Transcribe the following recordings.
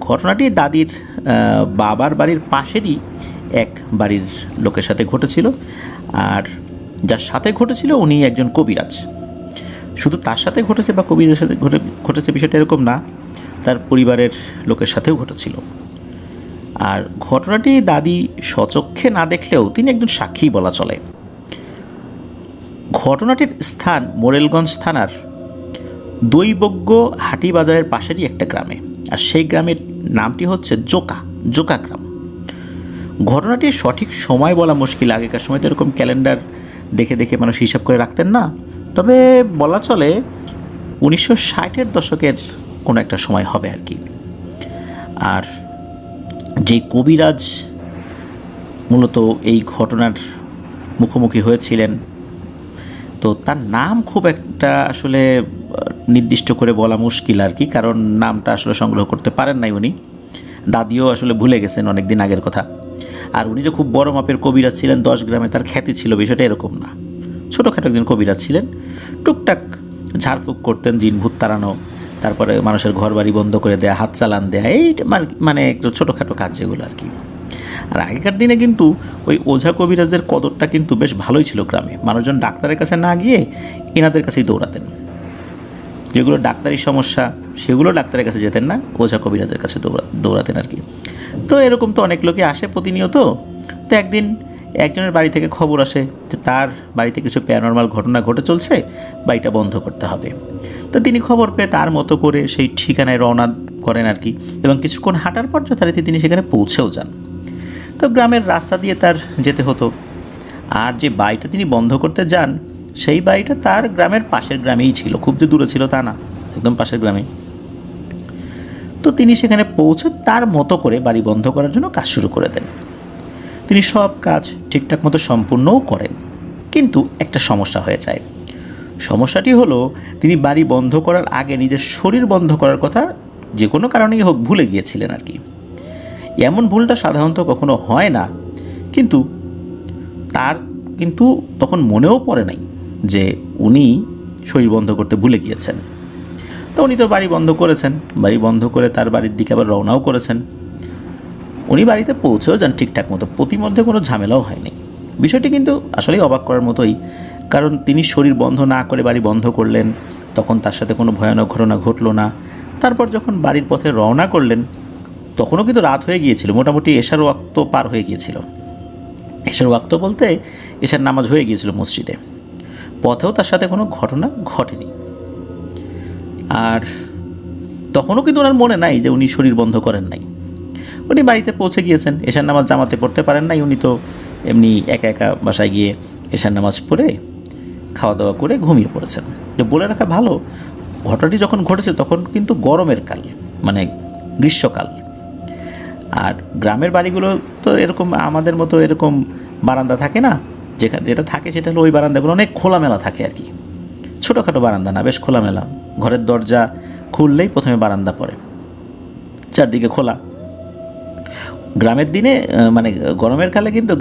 ঘটনাটি দাদির বাবার বাড়ির পাশেরই এক বাড়ির লোকের সাথে ঘটেছিল। আর যার সাথে ঘটেছিল উনি একজন কবিরাজ। শুধু তার সাথে ঘটেছে বা কবিরাজের সাথে ঘটেছে বিষয়টা এরকম না, তার পরিবারের লোকের সাথেও ঘটেছিল। আর ঘটনাটি দাদি স্বচক্ষে না দেখলেও তিনি একজন সাক্ষী বলা চলে। ঘটনাটির স্থান মোরেলগঞ্জ থানার দৈবজ্ঞ হাটি বাজারের পাশেরই একটা গ্রামে, আর সেই গ্রামের নামটি হচ্ছে জোকা গ্রাম। ঘটনাটির সঠিক সময় বলা মুশকিল, আগেকার সময় তো এরকম ক্যালেন্ডার দেখে দেখে মানুষ হিসাব করে রাখতেন না, তবে বলা চলে 1960-এর দশকের কোনো একটা সময় হবে আর কি। আর যেই কবিরাজ মূলত এই ঘটনার মুখোমুখি হয়েছিলেন, তো তার নাম খুব একটা আসলে নির্দিষ্ট করে বলা মুশকিল আর কি, কারণ নামটা আসলে সংগ্রহ করতে পারেন নাই উনি, দাদিও আসলে ভুলে গেছেন অনেক দিন আগের কথা। আর উনি যে খুব বড় মাপের কবিরাজ ছিলেন, 10 গ্রামে তার খ্যাতি ছিল, বিষয়টা এরকম না। ছোটোখাটো একজন কবিরাজ ছিলেন, টুকটাক ঝাড়ফুঁক করতেন, জিন ভূত তাড়ানো, তারপরে মানুষের ঘর বাড়ি বন্ধ করে দেয়া, হাত চালান দেয়া, এই মানে একটু ছোটোখাটো কাজ যেগুলো আর কি। আর আগেকার দিনে কিন্তু ওই ওঝা কবিরাজদের কদরটা কিন্তু বেশ ভালোই ছিল গ্রামে। মানুষজন ডাক্তারের কাছে না গিয়ে এনাদের কাছেই দৌড়াতেন। যেগুলো ডাক্তারি সমস্যা সেগুলো ডাক্তারের কাছে যেতেন না, ওঝা কবিরাজের কাছে দৌড়াতেন আর কি। তো এরকম তো অনেক লোকে আসে প্রতিনিয়ত। তো একদিন একজনের বাড়ি থেকে খবর আসে যে তার বাড়িতে কিছু প্যারানরমাল ঘটনা ঘটে চলছে, বাড়িটা বন্ধ করতে হবে। তো তিনি খবর পেয়ে তার মতো করে সেই ঠিকানায় রওনা করেন আর কি, এবং কিছুক্ষণ হাঁটার পর যথারীতি তিনি সেখানে পৌঁছেও যান। তো গ্রামের রাস্তা দিয়ে তার যেতে হতো, আর যে বাড়িটা তিনি বন্ধ করতে যান সেই বাড়িটা তার গ্রামের পাশের গ্রামেই ছিল, খুব যে দূরে ছিল তা না, একদম পাশের গ্রামে। তো তিনি সেখানে পৌঁছে তার মতো করে বাড়ি বন্ধ করার জন্য কাজ শুরু করে দেন। তিনি সব কাজ ঠিকঠাক মতো সম্পূর্ণও করেন, কিন্তু একটা সমস্যা হয়ে যায়। সমস্যাটি হলো তিনি বাড়ি বন্ধ করার আগে নিজের শরীর বন্ধ করার কথা যে কোনো কারণেই হোক ভুলে গিয়েছিলেন আর কি। এমন ভুলটা সাধারণত কখনো হয় না, কিন্তু তার তখন মনেও পড়ে নাই যে উনি শরীর বন্ধ করতে ভুলে গিয়েছেন। তো উনি তো বাড়ি বন্ধ করেছেন, বাড়ি বন্ধ করে তার বাড়ির দিকে আবার রওনাও করেছেন। উনি বাড়িতে পৌঁছেও যান ঠিকঠাক মতো, প্রতিমধ্যে কোনো ঝামেলাও হয়নি। বিষয়টি কিন্তু আসলেই অবাক করার মতোই, কারণ তিনি শরীর বন্ধ না করে বাড়ি বন্ধ করলেন, তখন তার সাথে কোনো ভয়ানক ঘটনা ঘটল না। তারপর যখন বাড়ির পথে রওনা করলেন তখনও কিন্তু রাত হয়ে গিয়েছিল, মোটামুটি এশার ওয়াক্ত পার হয়ে গিয়েছিল। এশার ওয়াক্ত বলতে এশার নামাজ হয়ে গিয়েছিল মসজিদে। পথেও তার সাথে কোনো ঘটনা ঘটেনি। আর তখনও কিন্তু ওনার মনে নাই যে উনি শরীর বন্ধ করেন নাই। উনি বাড়িতে পৌঁছে গিয়েছেন, এশার নামাজ জামাতে পড়তে পারেন নাই, উনি তো এমনি একা একা বাসায় গিয়ে এশার নামাজ পড়ে খাওয়া দাওয়া করে ঘুমিয়ে পড়েছেন। তো বলে রাখা ভালো, ঘটনাটি যখন ঘটেছে তখন কিন্তু গরমের কাল, মানে গ্রীষ্মকাল। আর গ্রামের বাড়িগুলো তো এরকম আমাদের মতো এরকম বারান্দা থাকে না, যেটা থাকে সেটা হলো ওই বারান্দাগুলো অনেক খোলামেলা থাকে আর কি, ছোটোখাটো বারান্দা না, বেশ খোলামেলা। ঘরের দরজা খুললেই প্রথমে বারান্দা পড়ে, চারদিকে খোলা। গ্রামের দিনে মানে গরমের কালে কিন্তু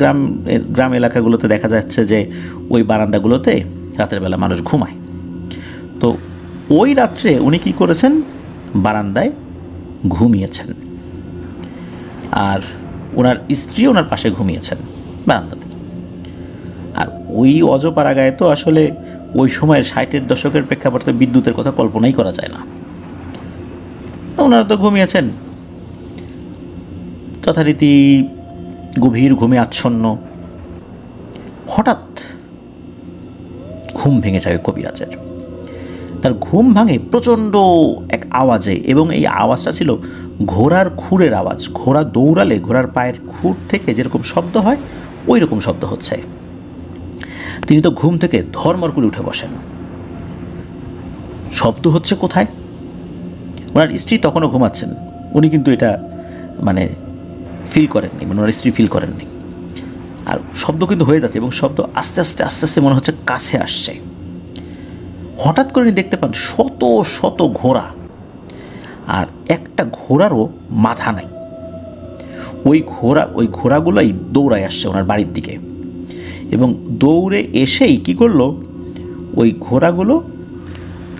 গ্রাম এলাকাগুলোতে দেখা যাচ্ছে যে ওই বারান্দাগুলোতে রাতের বেলা মানুষ ঘুমায়। তো ওই রাত্রে উনি কী করেছেন, বারান্দায় ঘুমিয়েছেন, আর ওনার স্ত্রী ওনার পাশে ঘুমিয়েছেন বারান্দাতে। আর ওই অজপাড়াগায়ে তো আসলে ওই সময়ের 60-এর দশকের প্রেক্ষাপটে বিদ্যুতের কথা কল্পনাই করা যায় না। ওনারা তো ঘুমিয়েছেন, যথারীতি গভীর ঘুমে আচ্ছন্ন। হঠাৎ ঘুম ভেঙে যায় কবিরাজের। তার ঘুম ভাঙে প্রচণ্ড এক আওয়াজে, এবং এই আওয়াজটা ছিল ঘোড়ার খুরের আওয়াজ। ঘোড়া দৌড়ালে ঘোড়ার পায়ের খুর থেকে যেরকম শব্দ হয় ওই রকম শব্দ হচ্ছে। তিনি তো ঘুম থেকে ধর্মর করে উঠে বসেন। শব্দ হচ্ছে কোথায়? ওনার স্ত্রী তখনও ঘুমাচ্ছেন, উনি কিন্তু এটা মানে ফিল করেননি, মানে ওনার স্ত্রী ফিল করেননি। আর শব্দ কিন্তু হয়ে যাচ্ছে, এবং শব্দ আস্তে আস্তে আস্তে আস্তে মনে হচ্ছে কাছে আসছে। হঠাৎ করে উনি দেখতে পান শত শত ঘোড়া, আর একটা ঘোড়ারও মাথা নাই। ওই ঘোড়াগুলোই দৌড়ায় আসছে ওনার বাড়ির দিকে, এবং দৌড়ে এসেই কি করলো, ওই ঘোড়াগুলো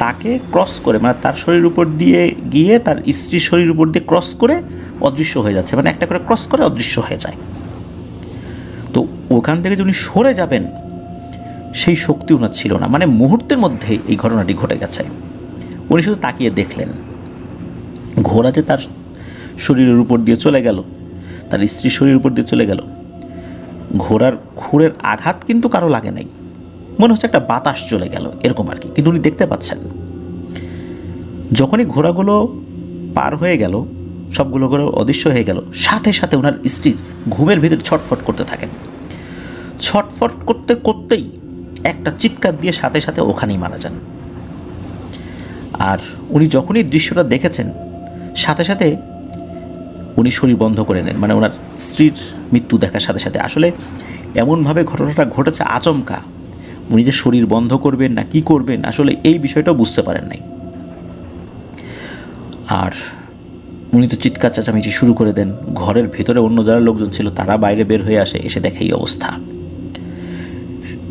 তাকে ক্রস করে, মানে তার শরীরের উপর দিয়ে গিয়ে তার স্ত্রীর শরীরের উপর দিয়ে ক্রস করে অদৃশ্য হয়ে যাচ্ছে, মানে একটা করে ক্রস করে অদৃশ্য হয়ে যায়। তো ওখান থেকে যে উনি সরে যাবেন সেই শক্তি ওনার ছিল না, মানে মুহূর্তের মধ্যে এই ঘটনাটি ঘটে গেছে। উনি শুধু তাকিয়ে দেখলেন ঘোড়া যে তার শরীরের উপর দিয়ে চলে গেল, তার স্ত্রীর শরীরের উপর দিয়ে চলে গেল। ঘোড়ার খুরের আঘাত কিন্তু কারো লাগে নাই, মনে হচ্ছে একটা বাতাস চলে গেল এরকম আর কি, কিন্তু উনি দেখতে পাচ্ছেন। যখনই ঘোড়াগুলো পার হয়ে গেল, সবগুলো ঘোড়া অদৃশ্য হয়ে গেল, সাথে সাথে ওনার স্ত্রী ঘুমের ভিতরে ছটফট করতে থাকেন। ছটফট করতে করতেই একটা চিৎকার দিয়ে সাথে সাথে ওখানেই মারা যান। আর উনি যখনই দৃশ্যটা দেখেছেন সাথে সাথে উনি শরীর বন্ধ করে নেন, মানে ওনার স্ত্রীর মৃত্যু দেখার সাথে সাথে। আসলে এমনভাবে ঘটনাটা ঘটেছে আচমকা, উনি যে শরীর বন্ধ করবেন না কি করবেন আসলে এই বিষয়টাও বুঝতে পারেন নাই। আর উনি তো চিৎকার চেঁচামেচি শুরু করে দেন। ঘরের ভেতরে অন্য যারা লোকজন ছিল তারা বাইরে বের হয়ে আসে, এসে দেখে এই অবস্থা।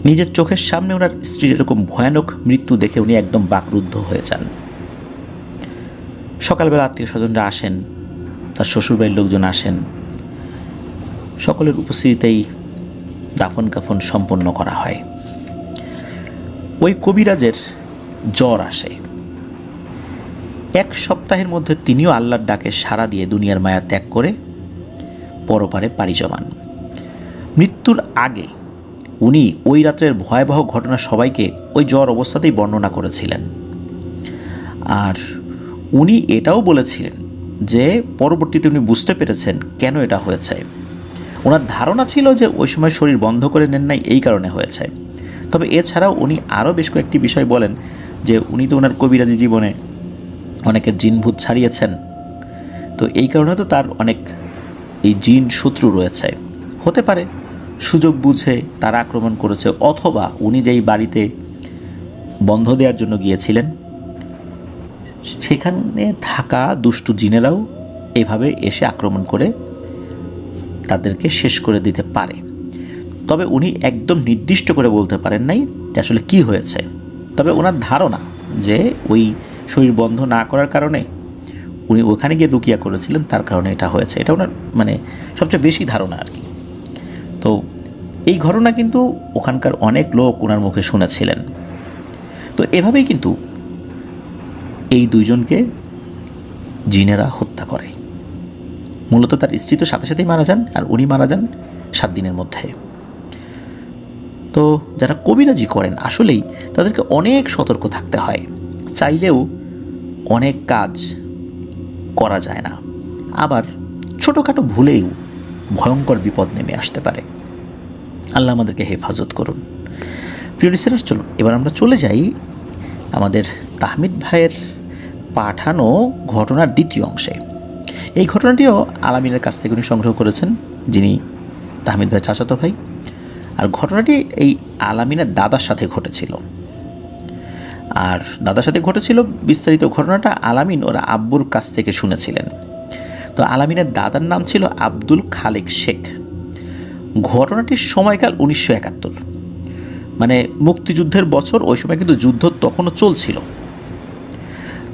নিজের চোখের সামনে ওনার স্ত্রীর এরকম ভয়ানক মৃত্যু দেখে উনি একদম বাকরুদ্ধ হয়ে যান। সকালবেলা আত্মীয় স্বজনরা আসেন, তার শ্বশুরবাড়ির লোকজন আসেন, সকলের উপস্থিতিতেই দাফন কাফন সম্পন্ন করা হয়। ওই কবিরাজের জ্বর আসে। 1 সপ্তাহের মধ্যে তিনিও আল্লাহর ডাকে সাড়া দিয়ে দুনিয়ার মায়া ত্যাগ করে পরপারে পাড়ি জমান। মৃত্যুর আগে উনি ওই রাত্রের ভয়াবহ ঘটনা সবাইকে ওই জ্বর অবস্থাতেই বর্ণনা করেছিলেন। আর উনি এটাও বলেছিলেন যে পরবর্তীতে উনি বুঝতে পেরেছেন কেন এটা হয়েছে। ওনার ধারণা ছিল যে ওই সময় শরীর বন্ধ করে নেন নাই, এই কারণে হয়েছে। তবে এছাড়াও উনি আরও বেশ কয়েকটি বিষয় বলেন যে উনি তো ওনার কবিরাজি জীবনে অনেকের জিন ভূত ছাড়িয়েছেন, তো এই কারণে তো তার অনেক এই জিন শত্রু রয়েছে। হতে পারে সুযোগ বুঝে তারা আক্রমণ করেছে, অথবা উনি যেই বাড়িতে বন্ধ দেওয়ার জন্য গিয়েছিলেন সেখানে থাকা দুষ্টু জিনেরাও এভাবে এসে আক্রমণ করে তাদেরকে শেষ করে দিতে পারে। তবে উনি একদম নির্দিষ্ট করে বলতে পারেন নাই যে আসলে কী হয়েছে। তবে ওনার ধারণা যে ওই শরীর বন্ধ না করার কারণে উনি ওখানে গিয়ে রুকিয়া করেছিলেন, তার কারণে এটা হয়েছে। এটা ওনার মানে সবচেয়ে বেশি ধারণা আর কি। তো এই ঘটনা কিন্তু ওখানকার অনেক লোক ওনার মুখে শুনেছিলেন। তো এভাবেই কিন্তু এই দুইজনকে জিনেরা হত্যা করে। মূলত তার স্ত্রী তো সাথে সাথেই মারা যান, আর উনি মারা যান 7 দিনের মধ্যে। তো যারা কবিরাজি করেন আসলেই তাদেরকে অনেক সতর্ক থাকতে হয়। চাইলেও অনেক কাজ করা যায় না, আবার ছোটোখাটো ভুলেও ভয়ঙ্কর বিপদ নেমে আসতে পারে। আল্লাহ আমাদেরকে হেফাজত করুন। প্রিয় লিসেনার্স, চলুন এবার আমরা চলে যাই আমাদের তাহমিদ ভাইয়ের পাঠানো ঘটনার দ্বিতীয় অংশে। এই ঘটনাটিও আলামিনের কাছ থেকে উনি সংগ্রহ করেছেন, যিনি তাহমিদ ভাই চাচাতো ভাই। আর ঘটনাটি এই আলামিনের দাদার সাথে ঘটেছিল। আর দাদার সাথে ঘটেছিল বিস্তারিত ঘটনাটা আলামিন ওরা আব্বুর কাছ থেকে শুনেছিলেন। তো আলামিনের দাদার নাম ছিল আব্দুল খালেক শেখ। ঘটনাটির সময়কাল 1971, মানে মুক্তিযুদ্ধের বছর। ওই সময় কিন্তু যুদ্ধ তখনও চলছিল।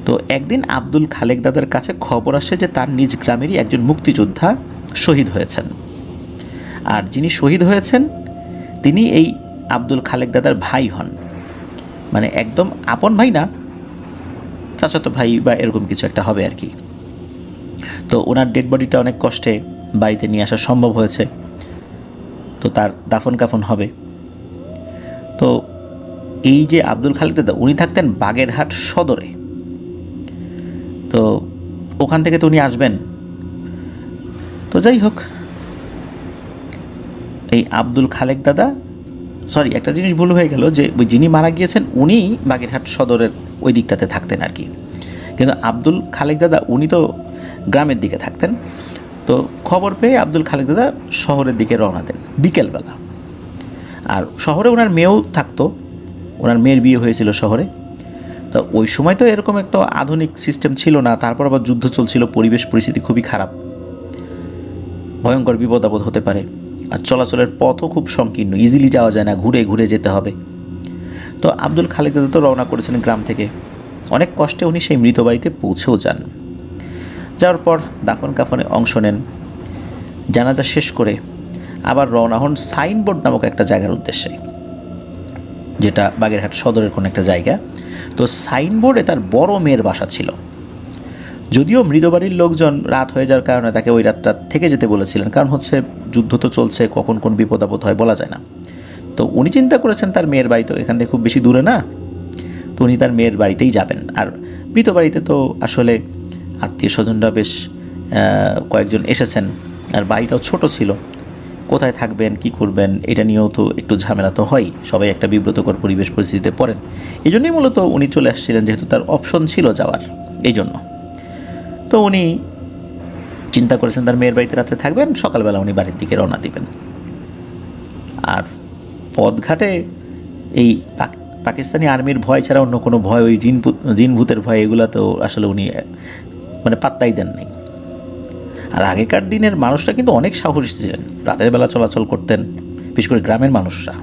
তো একদিন আব্দুল খালেক দাদার কাছে খবর আসে যে তার নিজ গ্রামেরই একজন মুক্তিযোদ্ধা শহীদ হয়েছেন। আর যিনি শহীদ হয়েছেন তিনি এই আব্দুল খালেক দাদার ভাই হন, মানে একদম আপন ভাই না, চাচাতো ভাই বা এরকম কিছু একটা হবে আর কি। তো ওনার ডেড বডিটা অনেক কষ্টে বাড়িতে নিয়ে আসা সম্ভব হয়েছে। তো তার দাফন কাফন হবে। তো এই যে আব্দুল খালেক দাদা উনি থাকতেন বাগেরহাট সদরে। তো ওখান থেকে তো উনি আসবেন। তো যাই হোক, এই আব্দুল খালেক দাদা, সরি একটা জিনিস ভুল হয়ে গেল, যে ওই যিনি মারা গিয়েছেন উনি বাগেরহাট সদরের ওই দিকটাতে থাকতেন আর কি, কিন্তু আব্দুল খালেক দাদা উনি তো গ্রামের দিকে থাকতেন। তো খবর পেয়ে আব্দুল খালেক দাদা শহরের দিকে রওনা দেন বিকেলবেলা। আর শহরে ওনার মেয়েও থাকতো, ওনার মেয়ের বিয়ে হয়েছিল শহরে। তো ওই সময় তো এরকম একটা আধুনিক সিস্টেম ছিল না, তারপর আবার যুদ্ধ চলছিল, পরিবেশ পরিস্থিতি খুবই খারাপ, ভয়ঙ্কর বিপদ আপদ হতে পারে। আর চলাচলের পথও খুব সংকীর্ণ, ইজিলি যাওয়া যায় না, ঘুরে ঘুরে যেতে হবে। তো আব্দুল খালেক দাদা তো রওনা করেছিলেন গ্রাম থেকে। অনেক কষ্টে উনি সেই মৃত বাড়িতে পৌঁছেও যান। যাওয়ার পর দাফন কাফনে অংশ নেন। জানাজা শেষ করে আবার রওনা হন সাইনবোর্ড নামক একটা জায়গার উদ্দেশ্যে, যেটা বাগেরহাট সদরের কোনো একটা জায়গা। তো সাইনবোর্ডে তার বড় মেয়ের বাসা ছিল। যদিও মৃতবাড়ির লোকজন রাত হয়ে যাওয়ার কারণে তাকে ওই রাতটা থেকে যেতে বলেছিলেন, কারণ হচ্ছে যুদ্ধ তো চলছে, কখন কোন বিপদ আপদ হয় বলা যায় না। তো উনি চিন্তা করেছেন তার মেয়ের বাড়ি তো এখান থেকে খুব বেশি দূরে না, তো উনি তার মেয়ের বাড়িতেই যাবেন। আর মৃত বাড়িতে তো আসলে আত্মীয় স্বজনরা বেশ কয়েকজন এসেছেন, আর বাড়িটাও ছোট ছিল। কোথায় থাকবেন, কি করবেন, এটা নিয়েও তো একটু ঝামেলা তো হয়, সবাই একটা বিব্রতকর পরিবেশ পরিস্থিতিতে পড়েন। এই জন্যই মূলত উনি চলে আসছিলেন, যেহেতু তার অপশন ছিল যাওয়ার, এই জন্য। তো উনি চিন্তা করেছেন তার মেয়ের বাড়িতে রাত্রে থাকবেন, সকালবেলা উনি বাড়ির দিকে রওনা দিবেন। আর পথঘাটে এই পাকিস্তানি আর্মির ভয় ছাড়া অন্য কোনো ভয়, ওই জিন ভূতের ভয়, এগুলো তো আসলে উনি মানে পাত্তাই দেন নাই। আর আগেকার দিনের মানুষরা কিন্তু অনেক সাহসী ছিলেন, রাতের বেলা চলাচল করতেন, বিশেষ করে গ্রামের মানুষরা।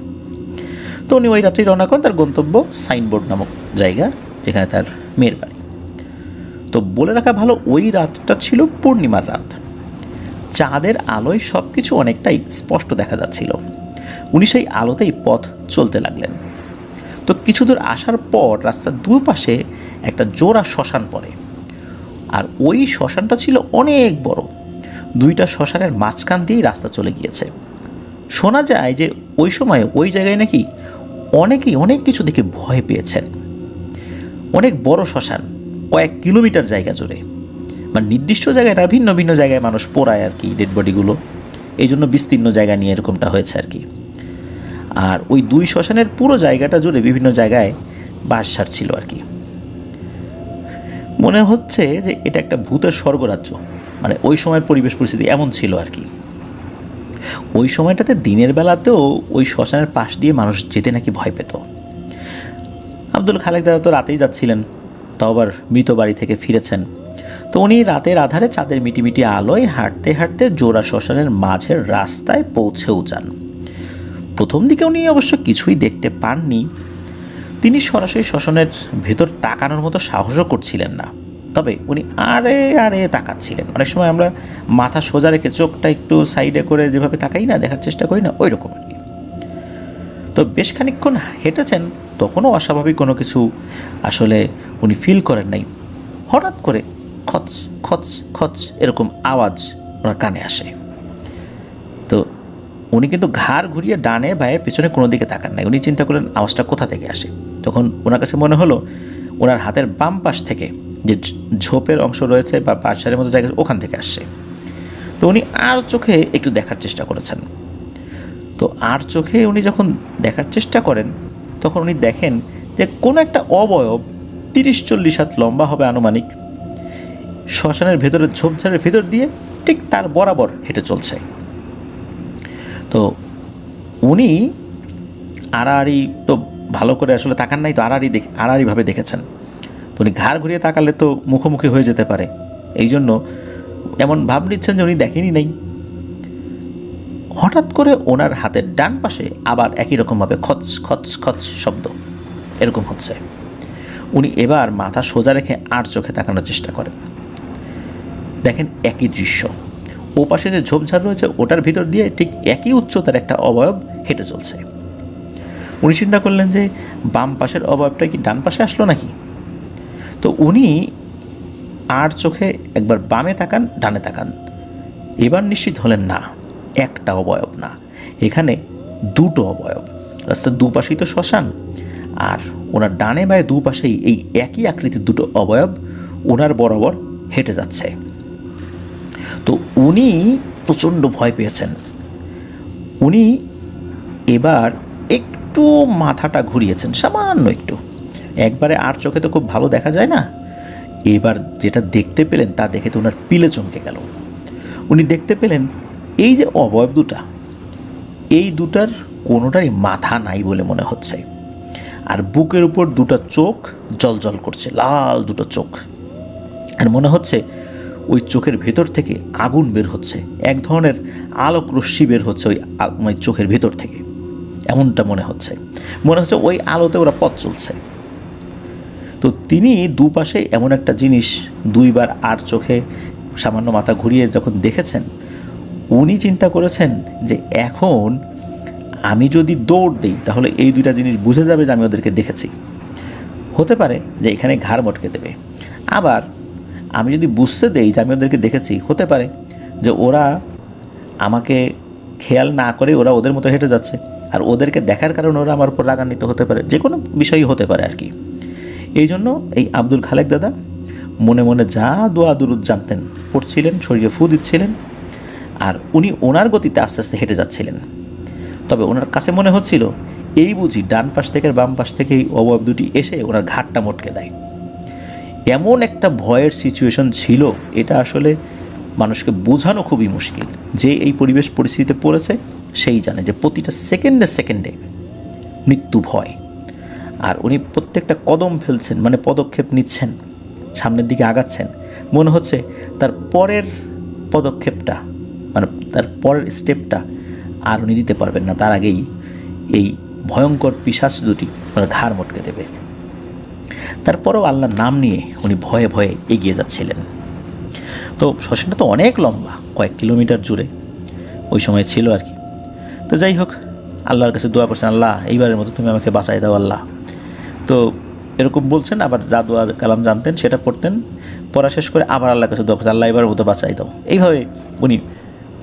তো উনি ওই রাত্রেই রওনা করেন তার গন্তব্য সাইনবোর্ড নামক জায়গা, যেখানে তার মেয়ের বাড়ি। তো বলে রাখা ভালো, ওই রাতটা ছিল পূর্ণিমার রাত। চাঁদের আলোয় সব কিছু অনেকটাই স্পষ্ট দেখা যাচ্ছিল। উনি সেই আলোতেই পথ চলতে লাগলেন। তো কিছু দূর আসার পর রাস্তার দুপাশে একটা জোড়া শ্মশান পড়ে, আর ওই শ্মশানটা ছিল অনেক বড়। দুইটা শ্মশানের মাঝখান দিয়েই রাস্তা চলে গিয়েছে। শোনা যায় যে ওই সময়ে ওই জায়গায় নাকি অনেকেই অনেক কিছু দেখে ভয় পেয়েছেন। অনেক বড় শ্মশান, কয়েক কিলোমিটার জায়গা জুড়ে, মানে নির্দিষ্ট জায়গায় না, ভিন্ন ভিন্ন জায়গায় মানুষ পোড়ায় আর কি ডেড বডিগুলো, এই জন্য বিস্তীর্ণ জায়গা নিয়ে এরকমটা হয়েছে আর কি। আর ওই দুই শ্মশানের পুরো জায়গাটা জুড়ে বিভিন্ন জায়গায় বাঁশঝাড় ছিল আর কি। মনে হচ্ছে যে এটা একটা ভূতের স্বর্গরাজ্য, মানে ওই সময়ের পরিবেশ পরিস্থিতি এমন ছিল আর কি। ওই সময়টাতে দিনের বেলাতেও ওই শ্মশানের পাশ দিয়ে মানুষ যেতে নাকি ভয় পেত। আব্দুল খালেক দাদা তো রাতেই যাচ্ছিলেন, তাও আবার মৃত বাড়ি থেকে ফিরেছেন। তো উনি রাতের আধারে চাঁদের মিটিমিটি আলোয় হাঁটতে হাঁটতে জোড়া শ্মশানের মাঝের রাস্তায় পৌঁছেও যান। প্রথম দিকে উনি অবশ্য কিছুই দেখতে পাননি। তিনি সরাসরি শ্মশানের ভেতর তাকানোর মতো সাহসও করছিলেন না, তবে উনি আরে আরে তাকাচ্ছিলেন। অনেক সময় আমরা মাথা সোজা রেখে চোখটা একটু সাইডে করে যেভাবে তাকাই না, দেখার চেষ্টা করি না, ওই রকম আর কি। তো বেশ খানিকক্ষণ হেঁটেছেন, তখনও অস্বাভাবিক কোনো কিছু আসলে উনি ফিল করেন নাই। হঠাৎ করে খচ খচ খচ এরকম আওয়াজ ওনার কানে আসে। তো উনি কিন্তু ঘাড় ঘুরিয়ে ডানে বায়ে পেছনে কোনো দিকে তাকান নাই। উনি চিন্তা করলেন আওয়াজটা কোথা থেকে আসে। তখন ওনার কাছে মনে হলো ওনার হাতের বাম পাশ থেকে যে ঝোপের অংশ রয়েছে বা পাশারের মতো জায়গা, ওখান থেকে আসছে। তো উনি আর চোখে একটু দেখার চেষ্টা করেছেন। তো আর চোখে উনি যখন দেখার চেষ্টা করেন, তখন উনি দেখেন যে কোনো একটা অবয়ব 30-40 হাত লম্বা হবে আনুমানিক, শ্মশানের ভেতরের ঝোপঝাড়ের ভেতর দিয়ে ঠিক তার বরাবর হেঁটে চলছে। তো উনি আড়াআড়ি তো ভালো করে আসলে তাকান নাই, তো আড়াআড়িভাবে দেখেছেন। তো উনি ঘাড় ঘুরিয়ে তাকালে তো মুখোমুখি হয়ে যেতে পারে, এই জন্য এমন ভাব নিচ্ছেন যে উনি দেখেনি নাই। হঠাৎ করে ওনার হাতের ডান পাশে আবার একই রকমভাবে খচ খচ খচ শব্দ এরকম হচ্ছে। উনি এবার মাথা সোজা রেখে আর চোখে তাকানোর চেষ্টা করেন। দেখেন একই দৃশ্য, ও পাশে যে ঝোপঝাড় রয়েছে ওটার ভিতর দিয়ে ঠিক একই উচ্চতার একটা অবয়ব হেঁটে চলছে। উনি চিন্তা করলেন যে বাম পাশের অবয়বটা কি ডান পাশে আসলো নাকি। তো উনি আর চোখে একবার বামে তাকান, ডানে তাকান, এবার নিশ্চিত হলেন না, একটা অবয়ব না, এখানে দুটো অবয়ব। রাস্তার দুপাশেই তো শ্মশান, আর ওনার ডানে বায়ে দুপাশেই এই একই আকৃতির দুটো অবয়ব ওনার বরাবর হেঁটে যাচ্ছে। তো উনি প্রচণ্ড ভয় পেয়েছেন। উনি এবার একটু মাথাটা ঘুরিয়েছেন, সামান্য একটু, একবারে আর চোখে তো খুব ভালো দেখা যায় না। এবার যেটা দেখতে পেলেন তা দেখে তো ওনার পিলে চমকে গেল। উনি দেখতে পেলেন এই যে অবয়ব দুটা, এই দুটার কোনোটারই মাথা নাই বলে মনে হচ্ছে, আর বুকের উপর দুটো চোখ জলজল করছে, লাল দুটো চোখ, আর মনে হচ্ছে ওই চোখের ভেতর থেকে আগুন বের হচ্ছে, এক ধরনের আলোক রশ্মি বের হচ্ছে ওই চোখের ভেতর থেকে, এমনটা মনে হচ্ছে ওই আলোতে ওরা পথ চলছে। তো তো তিনি দুপাশে এমন একটা জিনিস দুইবার আর চোখে সামান্য মাথা ঘুরিয়ে যখন দেখেছেন, উনি চিন্তা করেছেন যে এখন আমি যদি দৌড় দিই তাহলে এই দুইটা জিনিস বুঝে যাবে যে আমি ওদেরকে দেখেছি। হতে পারে যে এখানে ঘাড় মটকে দেবে, আবার আমি যদি বুঝতে দেই যে আমি ওদেরকে দেখেছি, হতে পারে যে ওরা আমাকে খেয়াল না করে ওরা ওদের মতো হেঁটে যাচ্ছে, আর ওদেরকে দেখার কারণে ওরা আমার উপর রাগান্বিত হতে পারে, যে কোনো বিষয়ই হতে পারে আর কি। এই জন্য এই আব্দুল খালেক দাদা মনে মনে যা দোয়া দুরুদ জানতেন পড়ছিলেন, শরীরে ফু দিচ্ছিলেন, আর উনি ওনার গতিতে আস্তে আস্তে হেঁটে যাচ্ছিলেন। তবে ওনার কাছে মনে হচ্ছিল এই বুঝি ডান পাশ থেকে বাম পাশ থেকে এই অবয়ব দুটি এসে ওনার ঘাটটা মটকে দেয়। এমন একটা ভয়ের সিচুয়েশন ছিল, এটা আসলে মানুষকে বোঝানো খুবই মুশকিল। যে এই পরিবেশ পরিস্থিতিতে পড়েছে সেই জানে যে প্রতিটা সেকেন্ডে সেকেন্ডে মৃত্যু ভয়। আর উনি প্রত্যেকটা কদম ফেলছেন, মানে পদক্ষেপ নিচ্ছেন, সামনের দিকে আগাচ্ছেন, মনে হচ্ছে তার পরের পদক্ষেপটা, মানে তার পরের স্টেপটা আর উনি দিতে পারবেন না, তার আগেই এই ভয়ঙ্কর পিশাচ দুটি ওনার ঘাড় মটকে দেবে। তারপরেও আল্লাহর নাম নিয়ে উনি ভয়ে ভয়ে এগিয়ে যাচ্ছিলেন। তো শ্মশানটা তো অনেক লম্বা, কয়েক কিলোমিটার জুড়ে ওই সময় ছিল আর কি। তো যাই হোক, আল্লাহর কাছে দোয়া করছেন, আল্লাহ এইবারের মতো তুমি আমাকে বাঁচাই দাও আল্লাহ। তো এরকম বলছেন, আবার যা দোয়া কালাম জানতেন সেটা পড়তেন, পড়া শেষ করে আবার আল্লাহর কাছে দোয়া করছেন, আল্লাহ এবারের মতো বাঁচাই দাও। এইভাবে উনি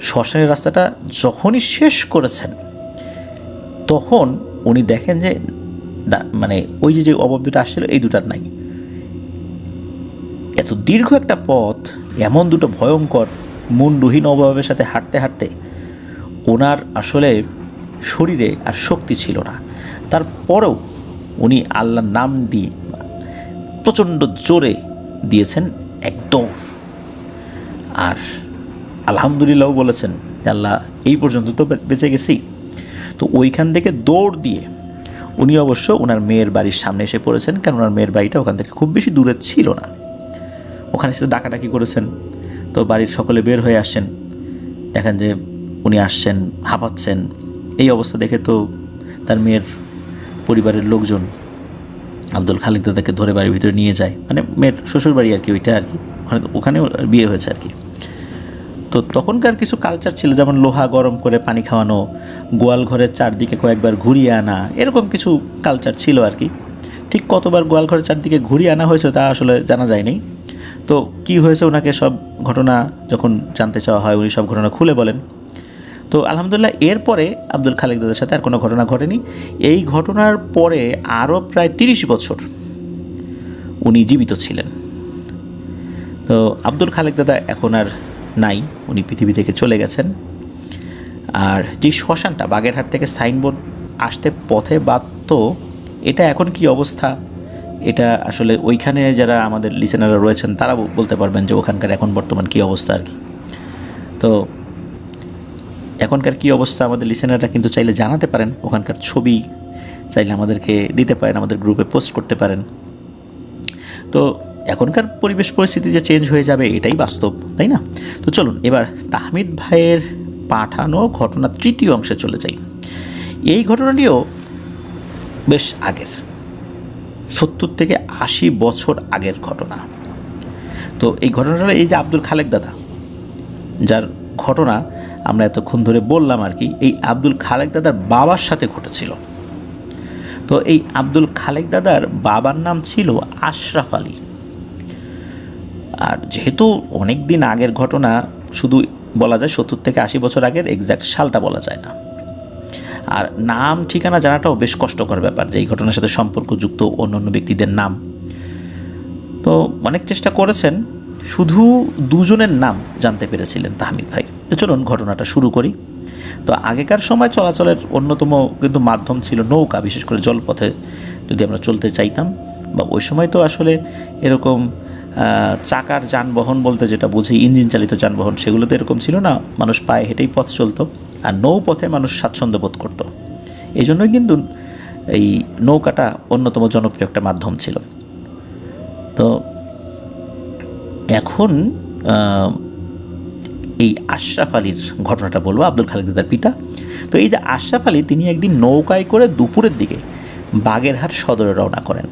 শ্মশানের রাস্তাটা যখনই শেষ করেছেন তখন উনি দেখেন যে মানে ওই যে অবয়ব দুটো আসছিল এই দুটার নাই। এত দীর্ঘ একটা পথ, এমন দুটো ভয়ঙ্কর মুন্ডহীন অবয়বের সাথে হাঁটতে হাঁটতে ওনার আসলে শরীরে আর শক্তি ছিল না। তারপরেও উনি আল্লাহর নাম দিয়ে প্রচণ্ড জোরে দিয়েছেন এক দৌড়, আর আলহামদুলিল্লাহ বলেছেন যে আল্লাহ এই পর্যন্ত তো বেঁচে গেছি। তো ওইখান থেকে দৌড় দিয়ে উনি অবশ্য ওনার মেয়ের বাড়ির সামনে এসে পড়েছেন, কারণ ওনার মেয়ের বাড়িটা ওখান থেকে খুব বেশি দূরে ছিল না। ওখানে এসে ডাকাডাকি করেছেন, তো বাড়ির সকলে বের হয়ে আসছেন, দেখেন যে উনি আসছেন, হাঁপাচ্ছেন। এই অবস্থা দেখে তো তার মেয়ের পরিবারের লোকজন আব্দুল খালেক দাদাকে ধরে বাড়ির ভিতরে নিয়ে যায়, মানে মেয়ের শ্বশুর বাড়ি আর কি, ওইটা আর কি, ওখানে বিয়ে হয়েছে আর কি। তো তখনকার কিছু কালচার ছিল, যেমন লোহা গরম করে পানি খাওয়ানো, গোয়াল ঘরের চারদিকে কয়েকবার ঘুরিয়ে আনা, এরকম কিছু কালচার ছিল আর কি। ঠিক কতবার গোয়াল ঘরের চারদিকে ঘুরিয়ে আনা হয়েছে তা আসলে জানা যায়নি। তো কি হয়েছে ওনাকে সব ঘটনা যখন জানতে চাওয়া হয়, উনি সব ঘটনা খুলে বলেন। তো আলহামদুলিল্লাহ এরপরে আব্দুল খালেক দাদার সাথে আর কোনো ঘটনা ঘটেনি। এই ঘটনার পরে আরও প্রায় 30 বছর উনি জীবিত ছিলেন। তো আব্দুল খালেক দাদা এখন আর নাই, উনি পৃথিবী থেকে চলে গেছেন। আর যে শ্মশানটা বাগেরহাট থেকে সাইনবোর্ড আসতে পথে বাঁধত, এটা এখন কি অবস্থা, এটা আসলে ওইখানে যারা আমাদের লিসেনাররা রয়েছেন তারা বলতে পারবেন যে ওখানকার এখন বর্তমান কী অবস্থা আর কি। তো এখনকার কী অবস্থা আমাদের লিসেনাররা কিন্তু চাইলে জানাতে পারেন, ওখানকার ছবি চাইলে আমাদেরকে দিতে পারেন, আমাদের গ্রুপে পোস্ট করতে পারেন। তো এখনকার পরিবেশ পরিস্থিতি যে চেঞ্জ হয়ে যাবে এটাই বাস্তব, তাই না? তো চলুন এবার তাহমিদ ভাইয়ের পাঠানো ঘটনা তৃতীয় অংশে চলে যাই। এই ঘটনাটিও বেশ আগের, 70 থেকে 80 বছর আগের ঘটনা। তো এই ঘটনাটা এই যে আব্দুল খালেক দাদা, যার ঘটনা আমরা এতক্ষণ ধরে বললাম আর কি, এই আব্দুল খালেক দাদার বাবার সাথে ঘটেছিল। তো এই আব্দুল খালেক দাদার বাবার নাম ছিল আশরাফ আলী। আর যেহেতু অনেক দিন আগের ঘটনা, শুধু বলা যায় 70 থেকে 80 বছর আগের, এক্স্যাক্ট সালটা বলা যায় না। আর নাম ঠিকানা জানাটাও বেশ কষ্টকর ব্যাপার, যে এই ঘটনার সাথে সম্পর্কযুক্ত অন্য অন্য ব্যক্তিদের নাম। তো অনেক চেষ্টা করেছেন, শুধু দুজনের নাম জানতে পেরেছিলেন তাহমিদ ভাই। তো চলুন ঘটনাটা শুরু করি। তো আগেকার সময় চলাচলের অন্যতম কিন্তু মাধ্যম ছিল নৌকা, বিশেষ করে জলপথে যদি আমরা চলতে চাইতাম, বা ওই সময় তো আসলে এরকম চাকার যানবাহন বলতে যেটা বুঝি ইঞ্জিন চালিত যানবাহন, সেগুলো তো এরকম ছিল না, মানুষ পায়ে হেঁটেই পথ চলতো, আর নৌপথে মানুষ স্বাচ্ছন্দ্য বোধ করতো। এই জন্যই কিন্তু এই নৌকাটা অন্যতম জনপ্রিয় একটা মাধ্যম ছিল। তো এখন এই আশরাফ আলীর ঘটনাটা বলবো, আব্দুল খালেক দাদার পিতা। তো এই যে আশরাফ আলী, তিনি একদিন নৌকায় করে দুপুরের দিকে বাগেরহাট সদরে রওনা করেন।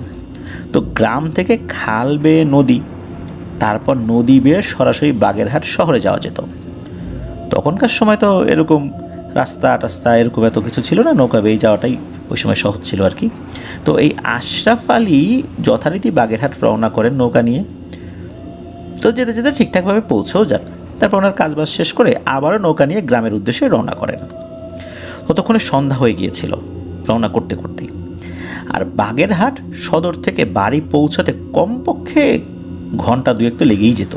তো তো গ্রাম থেকে খাল বেয়ে নদী, তারপর নদী বেয়ে সরাসরি বাগেরহাট শহরে যাওয়া যেত। তখনকার সময় তো এরকম রাস্তা টাস্তা এরকম এত কিছু ছিল না, নৌকা বেয়ে যাওয়াটাই ওই সময় সহজ ছিল আর কি। তো এই আশরাফ আলী যথারীতি বাগেরহাট রওনা করেন নৌকা নিয়ে। তো যেতে যেতে ঠিকঠাকভাবে পৌঁছেও যান। তারপর ওনার কাজবাজ শেষ করে আবারও নৌকা নিয়ে গ্রামের উদ্দেশ্যে রওনা করেন। ততক্ষণে সন্ধ্যা হয়ে গিয়েছিল রওনা করতে করতেই। আর বাগেরহাট সদর থেকে বাড়ি পৌঁছাতে কমপক্ষে ঘন্টা দুয়েক তো লেগেই যেত।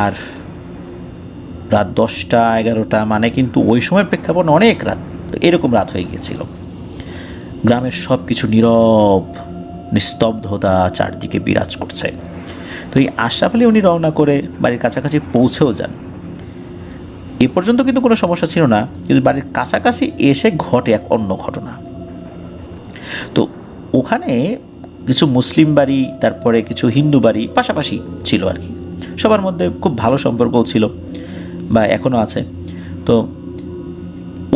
আর রাত 10টা 11টা মানে কিন্তু ওই সময়ের প্রেক্ষাপটে অনেক রাত। তো এরকম রাত হয়ে গিয়েছিল। গ্রামের সব কিছু নীরব, নিস্তব্ধতা চারদিকে বিরাজ করছে। তো এই আশরাফ আলী উনি রওনা করে বাড়ির কাছাকাছি পৌঁছেও যান। এ পর্যন্ত কিন্তু কোনো সমস্যা ছিল না, কিন্তু বাড়ির কাছাকাছি এসে ঘটে এক অন্য ঘটনা। তো ওখানে কিছু মুসলিম বাড়ি, তারপরে কিছু হিন্দু বাড়ি পাশাপাশি ছিল আর কি। সবার মধ্যে খুব ভালো সম্পর্কও ছিল বা এখনও আছে। তো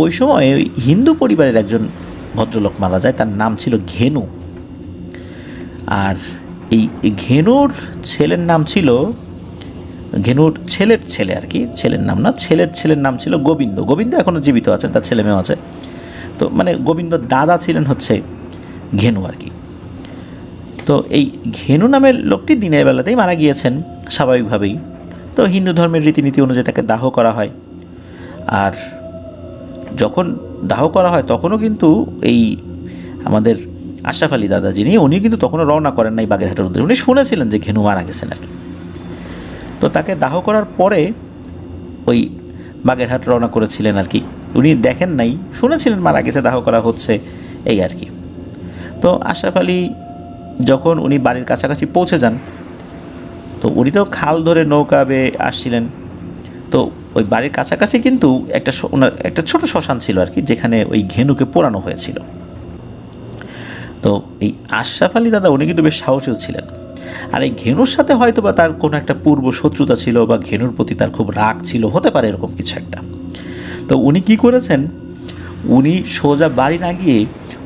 ওই সময় ওই হিন্দু পরিবারের একজন ভদ্রলোক মারা যায়, তার নাম ছিল ঘেনু। আর এই ঘেনুর ছেলের নাম ছিল, ঘেনুর ছেলের ছেলে আর কি, ছেলের নাম না, ছেলের নাম ছিল গোবিন্দ। গোবিন্দ এখনও জীবিত আছেন, তার ছেলে মেয়েও আছে। তো মানে গোবিন্দ দাদা ছিলেন হচ্ছে ঘেনু আর কি। তো এই ঘেনু নামের লোকটি দিনের বেলাতেই মারা গিয়েছেন স্বাভাবিকভাবেই। তো হিন্দু ধর্মের রীতিনীতি অনুযায়ী তাকে দাহ করা হয়। আর যখন দাহ করা হয় তখনও কিন্তু এই আমাদের আশরাফ আলী দাদা যিনি, উনি কিন্তু তখনও রওনা করেন নাই বাগেরহাটের উদ্দেশ্যে। উনি শুনেছিলেন যে ঘেনু মারা গেছেন আর কি। তো তাকে দাহ করার পরে ওই বাগেরহাট রওনা করেছিলেন আর কি। উনি দেখেন নাই, শুনেছিলেন মারা গেছে, দাহ করা হচ্ছে, এই আর কি। তো আশরাফ আলী যখন উনি বাড়ির কাছাকাছি পৌঁছে যান, তো উনি তো খাল ধরে নৌকা বেয়ে আসছিলেন। তো ওই বাড়ির কাছাকাছি কিন্তু ওনার একটা ছোট শ্মশান ছিল আর কি, যেখানে ওই ঘেনুকে পোড়ানো হয়েছিল। তো এই আশরাফ আলী দাদা উনি কিন্তু বেশ সাহসীও ছিলেন। আর এই ঘেনুর সাথে হয়তো বা তার কোনো একটা পূর্ব শত্রুতা ছিল, বা ঘেনুর প্রতি তার খুব রাগ ছিল, হতে পারে এরকম কিছু একটা। তো উনি কি করেছেন, উনি সোজা বাড়ি না গিয়ে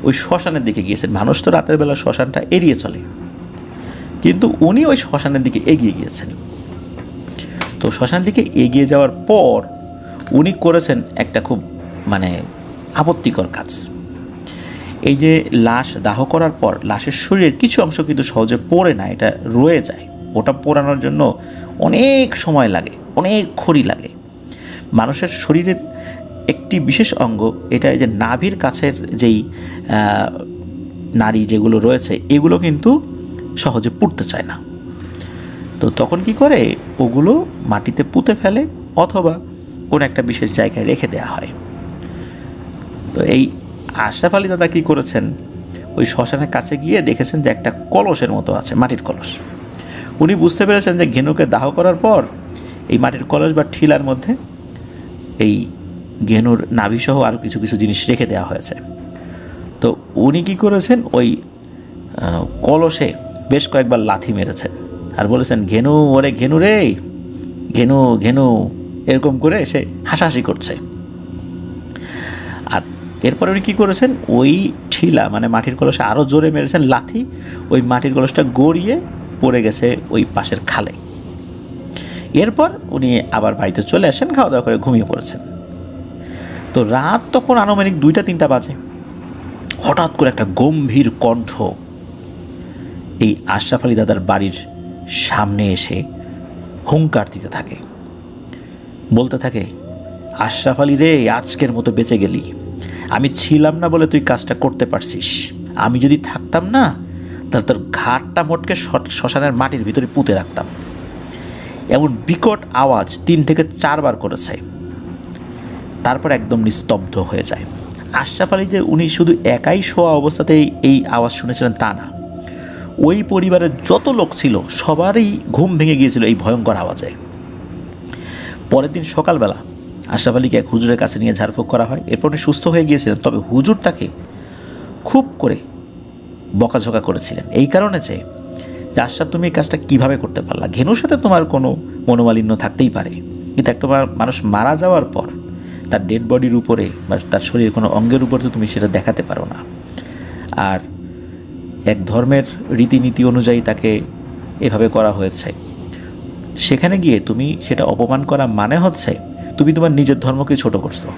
ওই শ্মশানের দিকে গিয়েছেন। মানুষ তো রাতের বেলা শ্মশানটা এড়িয়ে চলে, কিন্তু উনি ওই শ্মশানের দিকে এগিয়ে গিয়েছেন। তো শ্মশানের দিকে এগিয়ে যাওয়ার পর উনি করেছেন একটা খুব মানে আপত্তিকর কাজ। এই যে লাশ দাহ করার পর লাশের শরীরের কিছু অংশ কিন্তু সহজে পড়ে না, এটা রয়ে যায়। ওটা পোড়ানোর জন্য অনেক সময় লাগে, অনেক খড়ি লাগে। মানুষের শরীরের একটি বিশেষ অঙ্গ, এটা এই যে নাভির কাছের যেই নাড়ি যেগুলো রয়েছে, এগুলো কিন্তু সহজে পুড়তে চায় না। তো তখন কি করে, ওগুলো মাটিতে পুঁতে ফেলে অথবা কোনো একটা বিশেষ জায়গায় রেখে দেওয়া হয়। তো এই আশরাফ আলী দাদা কী করেছেন, ওই শ্মশানের কাছে গিয়ে দেখেছেন যে একটা কলসের মতো আছে, মাটির কলস। উনি বুঝতে পেরেছেন যে ঘেনুকে দাহ করার পর এই মাটির কলস বা ঠিলার মধ্যে এই ঘেনুর নাভিসহ আরও কিছু কিছু জিনিস রেখে দেওয়া হয়েছে। তো উনি কী করেছেন, ওই কলসে বেশ কয়েকবার লাথি মেরেছেন আর বলেছেন, ঘেনু ওরে ঘেনু রে, ঘেনু ঘেনু, এরকম করে সে হাসাহাসি করছে। আর এরপরে উনি কী করেছেন, ওই ঠিলা মানে মাটির কলসে আরও জোরে মেরেছেন লাথি। ওই মাটির কলসটা গড়িয়ে পড়ে গেছে ওই পাশের খালে। এরপর উনি আবার বাড়িতে চলে আসেন, খাওয়া দাওয়া করে ঘুমিয়ে পড়েছেন। তো রাত তখন আনুমানিক 2টা-3টা বাজে। হঠাৎ করে একটা গম্ভীর কণ্ঠ এই আশরাফ আলী দাদার বাড়ির সামনে এসে হুঙ্কার দিতে থাকে, বলতে থাকে, আশরাফ আলী রে, আজকের মতো বেঁচে গেলি। আমি ছিলাম না বলে তুই কাজটা করতে পারছিস। আমি যদি থাকতাম না, তাহলে তোর ঘাটটা মোটকে শ্মশানের মাটির ভিতরে পুঁতে রাখতাম। এমন বিকট আওয়াজ 3 থেকে 4 বার করেছে। তারপর একদম নিস্তব্ধ হয়ে যায়। আশরাফ আলী যে উনি শুধু একাই শোয়া অবস্থাতেই এই আওয়াজ শুনেছিলেন তা না, ওই পরিবারের যত লোক ছিল সবারই ঘুম ভেঙে গিয়েছিল এই ভয়ঙ্কর আওয়াজে। পরের দিন সকালবেলা আশরাফ আলীকে এক হুজুরের কাছে নিয়ে ঝাড়ফুঁক করা হয়। এরপর উনি সুস্থ হয়ে গিয়েছিলেন। তবে হুজুর তাকে খুব করে বকাঝকা করেছিলেন এই কারণে যে আশরাফ, তুমি এই কাজটা কীভাবে করতে পারলা? ঘেনুর সাথে তোমার কোনো মনোমালিন্য থাকতেই পারে, কিন্তু একটা মানুষ মারা যাওয়ার পর তার ডেড বডির উপরে বা তার শরীরের কোনো অঙ্গের উপর তো তুমি সেটা দেখাতে পারো না। আর এক ধর্মের রীতিনীতি অনুযায়ী তাকে এভাবে করা হয়েছে, সেখানে গিয়ে তুমি সেটা অপমান করা মানে হচ্ছে তুমি তোমার নিজের ধর্মকে ছোট করছো।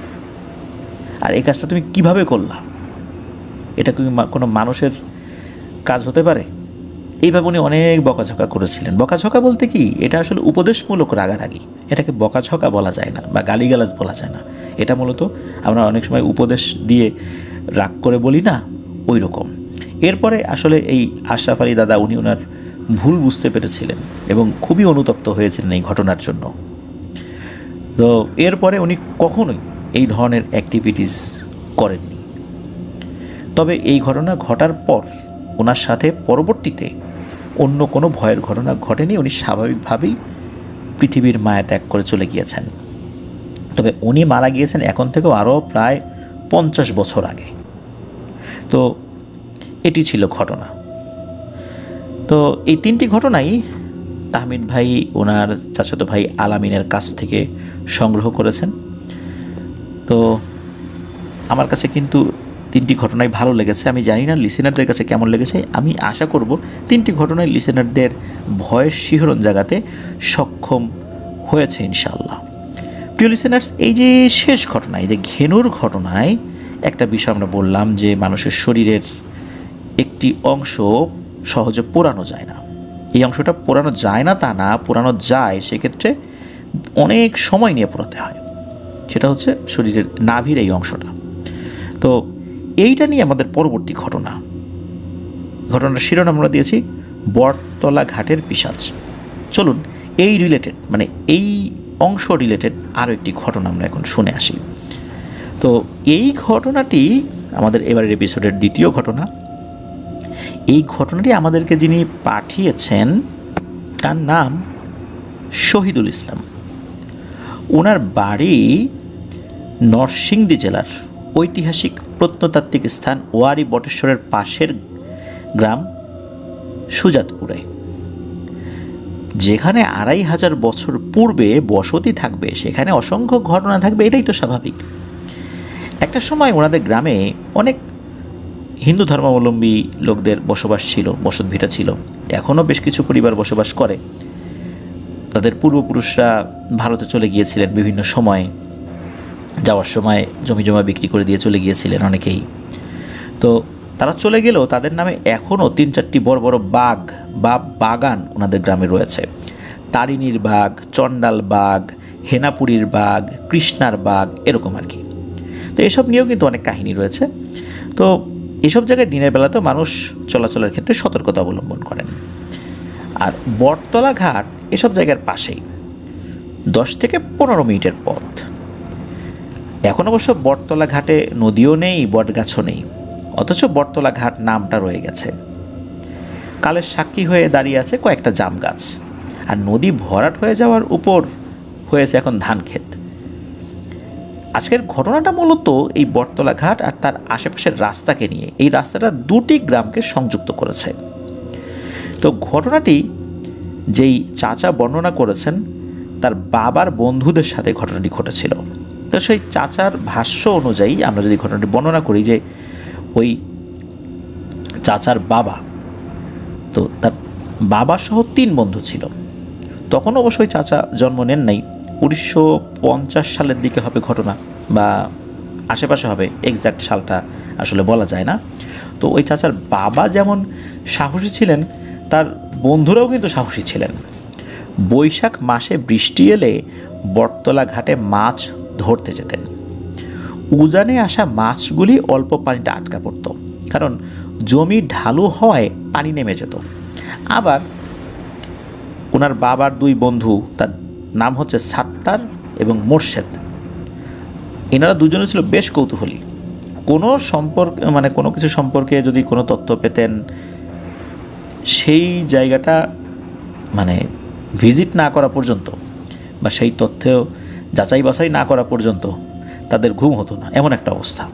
আর এই কাজটা তুমি কিভাবে করলা? এটা কি কোনো মানুষের কাজ হতে পারে? এইভাবে উনি অনেক বকাঝকা করেছিলেন। বকাঝকা বলতে কি, এটা আসলে উপদেশমূলক রাগারাগি, এটাকে বকাঝকা বলা যায় না বা গালিগালাজ বলা যায় না। এটা মূলত আমরা অনেক সময় উপদেশ দিয়ে রাগ করে বলি না, ওই রকম। এরপরে আসলে এই আশরাফ আলী দাদা উনি ওনার ভুল বুঝতে পেরেছিলেন এবং খুবই অনুতপ্ত হয়েছিলেন এই ঘটনার জন্য। তো এরপরে উনি কখনোই এই ধরনের অ্যাক্টিভিটিস করেননি। তবে এই ঘটনা ঘটার পর ওনার সাথে পরবর্তীতে অন্য কোনো ভয়ের ঘটনা ঘটেনি। উনি স্বাভাবিকভাবেই পৃথিবীর মায়া ত্যাগ করে চলে গিয়েছেন। তবে উনি মারা গিয়েছেন এখন থেকেও আরও প্রায় 50 বছর আগে। তো এটি ছিল ঘটনা। তো এই 3টি ঘটনাই তাহমিদ ভাই ওনার চাচাতো ভাই আলামিনের কাছ থেকে সংগ্রহ করেছেন। তো আমার কাছে কিন্তু 3টি ঘটনাই ভালো লেগেছে। আমি জানি না লিসেনারদের কাছে কেমন লেগেছে। আমি আশা করব 3টি ঘটনায় লিসেনারদের ভয়ের শিহরণ জাগাতে সক্ষম হয়েছে ইনশাআল্লাহ। প্রিয় লিসেনার্স, এই যে শেষ ঘটনা, এই যে ঘেনুর ঘটনায় একটা বিষয় আমরা বললাম যে মানুষের শরীরের একটি অংশ সহজে পোড়ানো যায় না। এই অংশটা পোড়ানো যায় না তা না, পোড়ানো যায়, সেক্ষেত্রে অনেক সময় নিয়ে পোড়াতে হয়। সেটা হচ্ছে শরীরের নাভির এই অংশটা। তো এইটা নিয়ে আমাদের পরবর্তী ঘটনার শিরোনাম আমরা দিয়েছি বটতলা ঘাটের পিশাচ। চলুন এই রিলেটেড, মানে এই অংশ রিলেটেড আরও একটি ঘটনা আমরা এখন শুনে আসি। তো এই ঘটনাটি আমাদের এবারের এপিসোডের 2য় ঘটনা। এই ঘটনাটি আমাদেরকে যিনি পাঠিয়েছেন তার নাম শহীদুল ইসলাম। ওনার বাড়ি নরসিংদী জেলার ঐতিহাসিক প্রত্নতাত্ত্বিক স্থান ওয়ারী বটেশ্বরের পাশের গ্রাম সুজাতপুরে, যেখানে 2500 বছর পূর্বে বসতি থাকবে, সেখানে অসংখ্য ঘটনা থাকবে, এটাই তো স্বাভাবিক। একটা সময় ওনাদের গ্রামে অনেক হিন্দু ধর্মাবলম্বী লোকদের বসবাস ছিল, বসতভিটা ছিল। এখনও বেশ কিছু পরিবার বসবাস করে। তাদের পূর্বপুরুষরা ভারতে চলে গিয়েছিলেন বিভিন্ন সময়ে, যাওয়ার সময় জমি জমা বিক্রি করে দিয়ে চলে গিয়েছিলেন অনেকেই। তো তারা চলে গেলেও তাদের নামে এখনও 3-4টি বড় বড় বাগ বা বাগান ওনাদের গ্রামে রয়েছে। তারিণীর বাগ, চণ্ডাল বাগ, হেনাপুরীর বাগ, কৃষ্ণার বাগ, এরকম আর কি। তো এসব নিয়েও কিন্তু অনেক কাহিনী রয়েছে। তো এসব জায়গায় দিনের বেলাতেও মানুষ চলাচলের ক্ষেত্রে সতর্কতা অবলম্বন করেন। আর বটতলা ঘাট এসব জায়গার পাশেই, 10 থেকে 15 মিনিটের পথ। এখন অবশ্য বটতলা ঘাটে নদীও নেই, বটগাছও নেই, অথচ বটতলা ঘাট নামটা রয়ে গেছে। কালের সাক্ষী হয়ে দাঁড়িয়ে আছে কয়েকটা জাম গাছ, আর নদী ভরাট হয়ে যাওয়ার উপর হয়েছে এখন ধান ক্ষেত। আজকের ঘটনাটা মূলত এই বটতলা ঘাট আর তার আশেপাশের রাস্তাকে নিয়ে। এই রাস্তাটা 2টি গ্রামকে সংযুক্ত করেছে। তো ঘটনাটি যেই চাচা বর্ণনা করেছেন, তার বাবার বন্ধুদের সাথে ঘটনাটি ঘটেছিল। তো সেই চাচার ভাষ্য অনুযায়ী আমরা যদি ঘটনাটি বর্ণনা করি, যে ওই চাচার বাবা, তো তার বাবা সহ 3 বন্ধু ছিল। তখন অবশ্যই চাচা জন্ম নেন নাই, 1950 সালের দিকে হবে ঘটনা, বা আশেপাশে হবে, এক্স্যাক্ট সালটা আসলে বলা যায় না। তো ওই চাচার বাবা যেমন সাহসী ছিলেন, তার বন্ধুরাও কিন্তু সাহসী ছিলেন। বৈশাখ মাসে বৃষ্টি এলে বটতলা ঘাটে মাছ ধরতে যেতেন। উজানে আসা মাছগুলি অল্প পানিতে আটকা পড়ত, কারণ জমি ঢালু হওয়ায় পানি নেমে যেত। আবার ওনার বাবার 2 বন্ধু, তার নাম হচ্ছে সাত্তার এবং মোর্শেদ, এনারা দুজনে ছিল বেশ কৌতূহলী। কোনো সম্পর্ক, মানে কোনো কিছু সম্পর্কে যদি কোনো তথ্য পেতেন, সেই জায়গাটা মানে ভিজিট না করা পর্যন্ত বা সেই তথ্য যাচাই বাছাই না করা পর্যন্ত তাদের ঘুম হতো না, এমন একটা অবস্থা।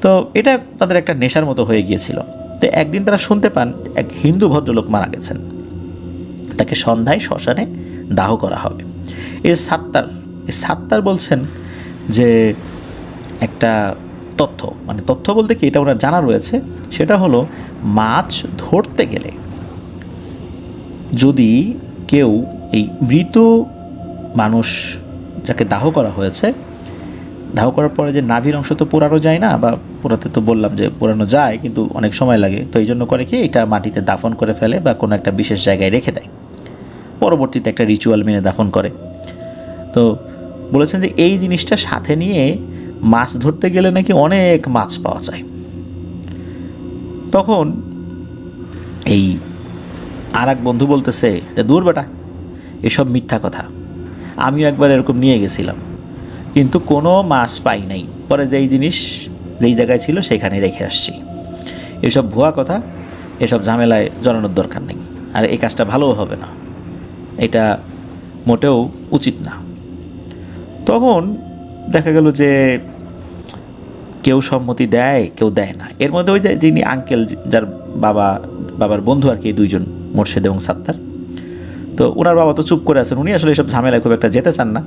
তো এটা তাদের একটা নেশার মতো হয়ে গিয়েছিল। তো একদিন তারা শুনতে পান এক হিন্দু ভদ্রলোক মারা গেছেন, তাকে সন্ধ্যায় শ্মশানে দাহ করা হবে। এই সাত্তার বলছেন যে একটা তথ্য, মানে তথ্য বলতে কি এটা ওনার জানা রয়েছে, সেটা হলো মাছ ধরতে গেলে যদি কেউ এই মৃত মানুষ যাকে দাহ করা হয়েছে, দাহ করার পরে যে নাভির অংশ তো পোড়ানো যায় না, বা পোড়াতে তো বললাম যে পোড়ানো যায় কিন্তু অনেক সময় লাগে, তো এই জন্য করে কি এটা মাটিতে দাফন করে ফেলে বা কোনো একটা বিশেষ জায়গায় রেখে দেয়, পরবর্তীতে একটা রিচুয়াল মেনে দাফন করে। তো বলেছেন যে এই জিনিসটা সাথে নিয়ে মাছ ধরতে গেলে নাকি অনেক মাছ পাওয়া যায়। তখন এই আর এক বন্ধু বলতেছে যে দূর বেটা, এসব মিথ্যা কথা, আমিও একবার এরকম নিয়ে গেছিলাম কিন্তু কোনো মাছ পাই নাই, পরে যেই জিনিস যেই জায়গায় ছিল সেখানে রেখে আসছি, এসব ভুয়া কথা, এসব ঝামেলায় জড়ানোর দরকার নেই, আর এই কাজটা ভালোও হবে না, এটা মোটেও উচিত না। তখন দেখা গেল যে কেউ সম্মতি দেয়, কেউ দেয় না। এর মধ্যে ওই যে যিনি আঙ্কেল, যার বাবার বন্ধু আর কি, দুইজন, মোর্শেদ এবং সাত্তার, তো ওনার বাবা তো চুপ করে আছেন, উনি আসলে এসব ঝামেলায় খুব একটা যেতে চান না।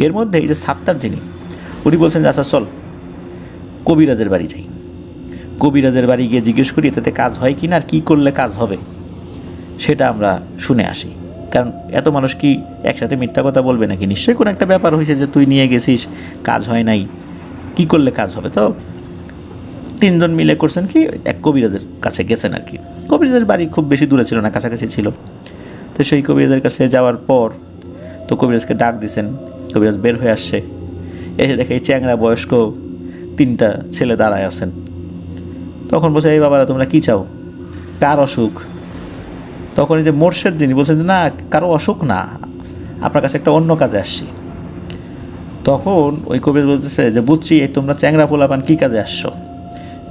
এর মধ্যে এই যে সাত্তার যিনি, উনি বলছেন যে আচ্ছা চল কবিরাজের বাড়ি যাই, কবিরাজের বাড়ি গিয়ে জিজ্ঞেস করি এতে কাজ হয় কি না, আর কী করলে কাজ হবে সেটা আমরা শুনে আসি। কারণ এত মানুষ কি একসাথে মিথ্যা কথা বলবে নাকি? নিশ্চয়ই কোনো একটা ব্যাপার হয়েছে যে তুই নিয়ে গেছিস, কাজ হয় নাই, কি করলে কাজ হবে। তো তিনজন মিলে করছেন কি, এক কবিরাজের কাছে গেছেন আর কি। কবিরাজের বাড়ি খুব বেশি দূরে ছিল না, কাছাকাছি ছিল। তো সেই কবিরাজের কাছে যাওয়ার পর তো কবিরাজকে ডাক দিছেন, কবিরাজ বের হয়ে আসছে, এসে দেখে এই চ্যাংরা বয়স্ক তিনটা ছেলে দাঁড়ায় আছেন। তখন বলছে এই বাবারা তোমরা কী চাও, কার অসুখ? তখন এই যে মোর্শেদ যিনি বলছেন যে না কারো অসুখ না, আপনার কাছে একটা অন্য কাজে আসছি। তখন ওই কবিরাজ বলতেছে যে বুঝছি এই তোমরা চ্যাংরা পোলাপান কী কাজে আসছো,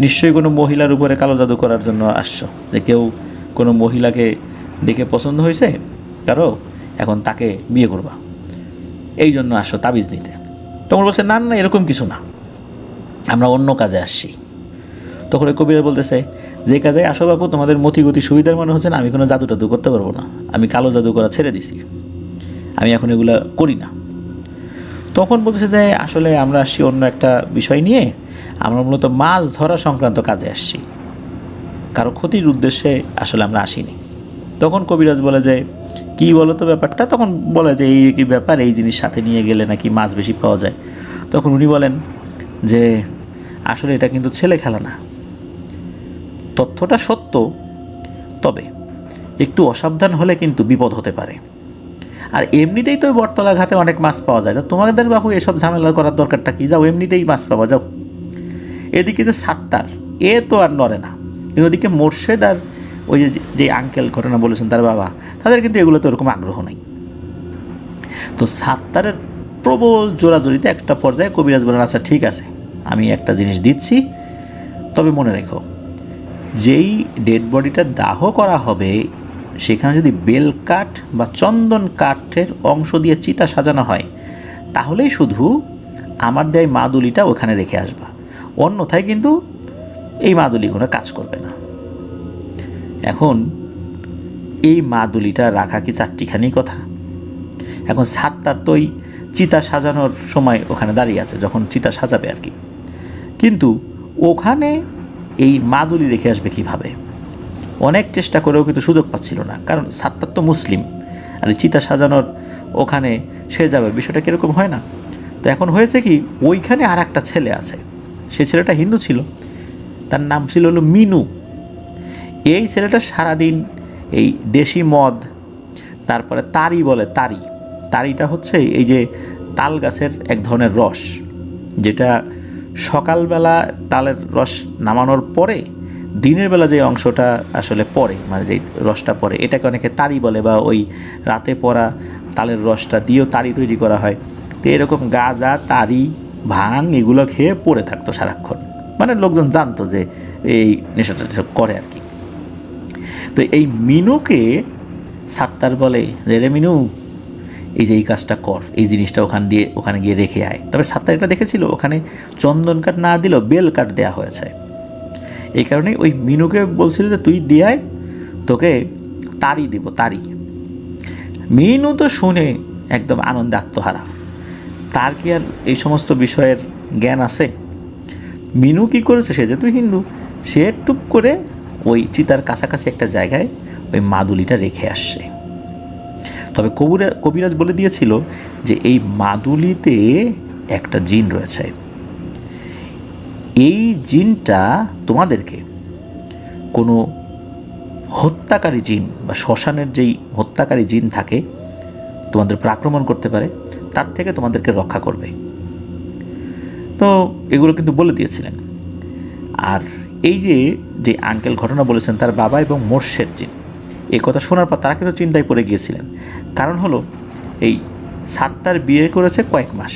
নিশ্চয়ই কোনো মহিলার উপরে কালো জাদু করার জন্য আসছো, যে কেউ কোনো মহিলাকে দেখে পছন্দ হয়েছে কারো, এখন তাকে বিয়ে করবা, এই জন্য আসো তাবিজ নিতে। তখন বলছে না না এরকম কিছু না, আমরা অন্য কাজে আসছি। তখন ওই কবিরা বলতেছে যে কাজে আসো বাবু তোমাদের মতিগতি সুবিধার মনে হচ্ছে না, আমি কোনো জাদু টাদু করতে পারবো না, আমি কালো জাদু করা ছেড়ে দিছি, আমি এখন এগুলো করি না। তখন বলতেছে যে আসলে আমরা আসছি অন্য একটা বিষয় নিয়ে, আমরা মূলত মাছ ধরা সংক্রান্ত কাজে আসছি, কারো ক্ষতির উদ্দেশ্যে আসলে আমরা আসিনি। তখন কবিরাজ বলে যে কী বলো তো ব্যাপারটা? তখন বলে যে এই কি ব্যাপার, এই জিনিস সাথে নিয়ে গেলে নাকি মাছ বেশি পাওয়া যায়। তখন উনি বলেন যে আসলে এটা কিন্তু ছেলে খেলা না, তথ্যটা সত্য, তবে একটু অসাবধান হলে কিন্তু বিপদ হতে পারে। আর এমনিতেই তো বটতলা ঘাটে অনেক মাছ পাওয়া যায়, তোমাদের বাবু এসব ঝামেলা করার দরকারটা কি, যাও এমনিতেই মাছ পাওয়া যাও। এদিকে যে সাত্তার, এ তো আর নড়ে না, কিন্তু ওদিকে মোর্শেদ আর ওই যে আঙ্কেল ঘটনা বলেছেন তার বাবা, তাদের কিন্তু এগুলোতে ওরকম আগ্রহ নেই। তো সাত্তারের প্রবল জোরাজোরিতে একটা পর্যায়ে কবিরাজ বলেন আচ্ছা ঠিক আছে আমি একটা জিনিস দিচ্ছি, তবে মনে রেখো যেই ডেড বডিটা দাহ করা হবে সেখানে যদি বেল কাঠ বা চন্দন কাঠের অংশ দিয়ে চিতা সাজানো হয় তাহলেই শুধু আমার দেয় মাদুলিটা ওখানে রেখে আসবা, অন্যথায় কিন্তু এই মাদুলিগুলো কাজ করবে না। এখন এই মাদুলিটা রাখা কি চারটিখানি কথা? এখন সাত্তার তো ওই চিতা সাজানোর সময় ওখানে দাঁড়িয়ে আছে, যখন চিতা সাজাবে আর কি, কিন্তু ওখানে এই মাদুলি রেখে আসবে কিভাবে? অনেক চেষ্টা করেও কিন্তু সুযোগ পাচ্ছিল না, কারণ সাত্তার তো মুসলিম, আর চিতা সাজানোর ওখানে সে যাবে, বিষয়টা কীরকম হয় না? তো এখন হয়েছে কি, ওইখানে আর একটা ছেলে আছে, সেই ছেলেটা হিন্দু ছিল, তার নাম ছিল হলো মিনু। এই ছেলেটা সারাদিন এই দেশি মদ, তারপরে তারি বলে, তারিটা হচ্ছে এই যে তাল গাছের এক ধরনের রস, যেটা সকালবেলা তালের রস নামানোর পরে দিনের বেলা যে অংশটা আসলে পড়ে, মানে যে রসটা পড়ে, এটাকে অনেকে তারি বলে, বা ওই রাতে পড়া তালের রসটা দিয়েও তারি তৈরি করা হয়। তো এরকম গাঁজা, তারি, ভাং এগুলো খেয়ে পড়ে থাকতো সারাক্ষণ, মানে লোকজন জানতো যে এই নেশাটা করে আর কি। তো এই মিনুকে সাত্তার বলে যে রে মিনু, এই যে এই কাজটা কর, এই জিনিসটা ওখানে গিয়ে রেখে আয়। তবে সাত্তার এটা দেখেছিল ওখানে চন্দন কাঠ না দিলেও বেল কাঠ দেওয়া হয়েছে, এই কারণে ওই মিনুকে বলছিল যে তুই দিয়ে আয়, তোকে তারি দিব, তারি। মিনু তো শুনে একদম আনন্দে আত্মহারা, তার কি আর এই সমস্ত বিষয়ের জ্ঞান আছে? মিনু কী করেছে, সে যেহেতু হিন্দু, সে টুপ করে ওই চিতার কাছাকাছি একটা জায়গায় ওই মাদুলিটা রেখে আসছে। তবে কবিরাজ বলে দিয়েছিল যে এই মাদুলিতে একটা জিন রয়েছে, এই জিনটা তোমাদেরকে কোনো হত্যাকারী জিন বা শ্মশানের যেই হত্যাকারী জিন থাকে তোমাদের উপর আক্রমণ করতে পারে, তার থেকে তোমাদেরকে রক্ষা করবে। তো এগুলো কিন্তু বলে দিয়েছিলেন। আর এই যে আঙ্কেল ঘটনা বলেছেন তার বাবা এবং মোর্শেদ জিন, এই কথা শোনার পর তারা কিন্তু চিন্তায় পড়ে গিয়েছিলেন। কারণ হলো এই সাত্তার বিয়ে করেছে কয়েক মাস,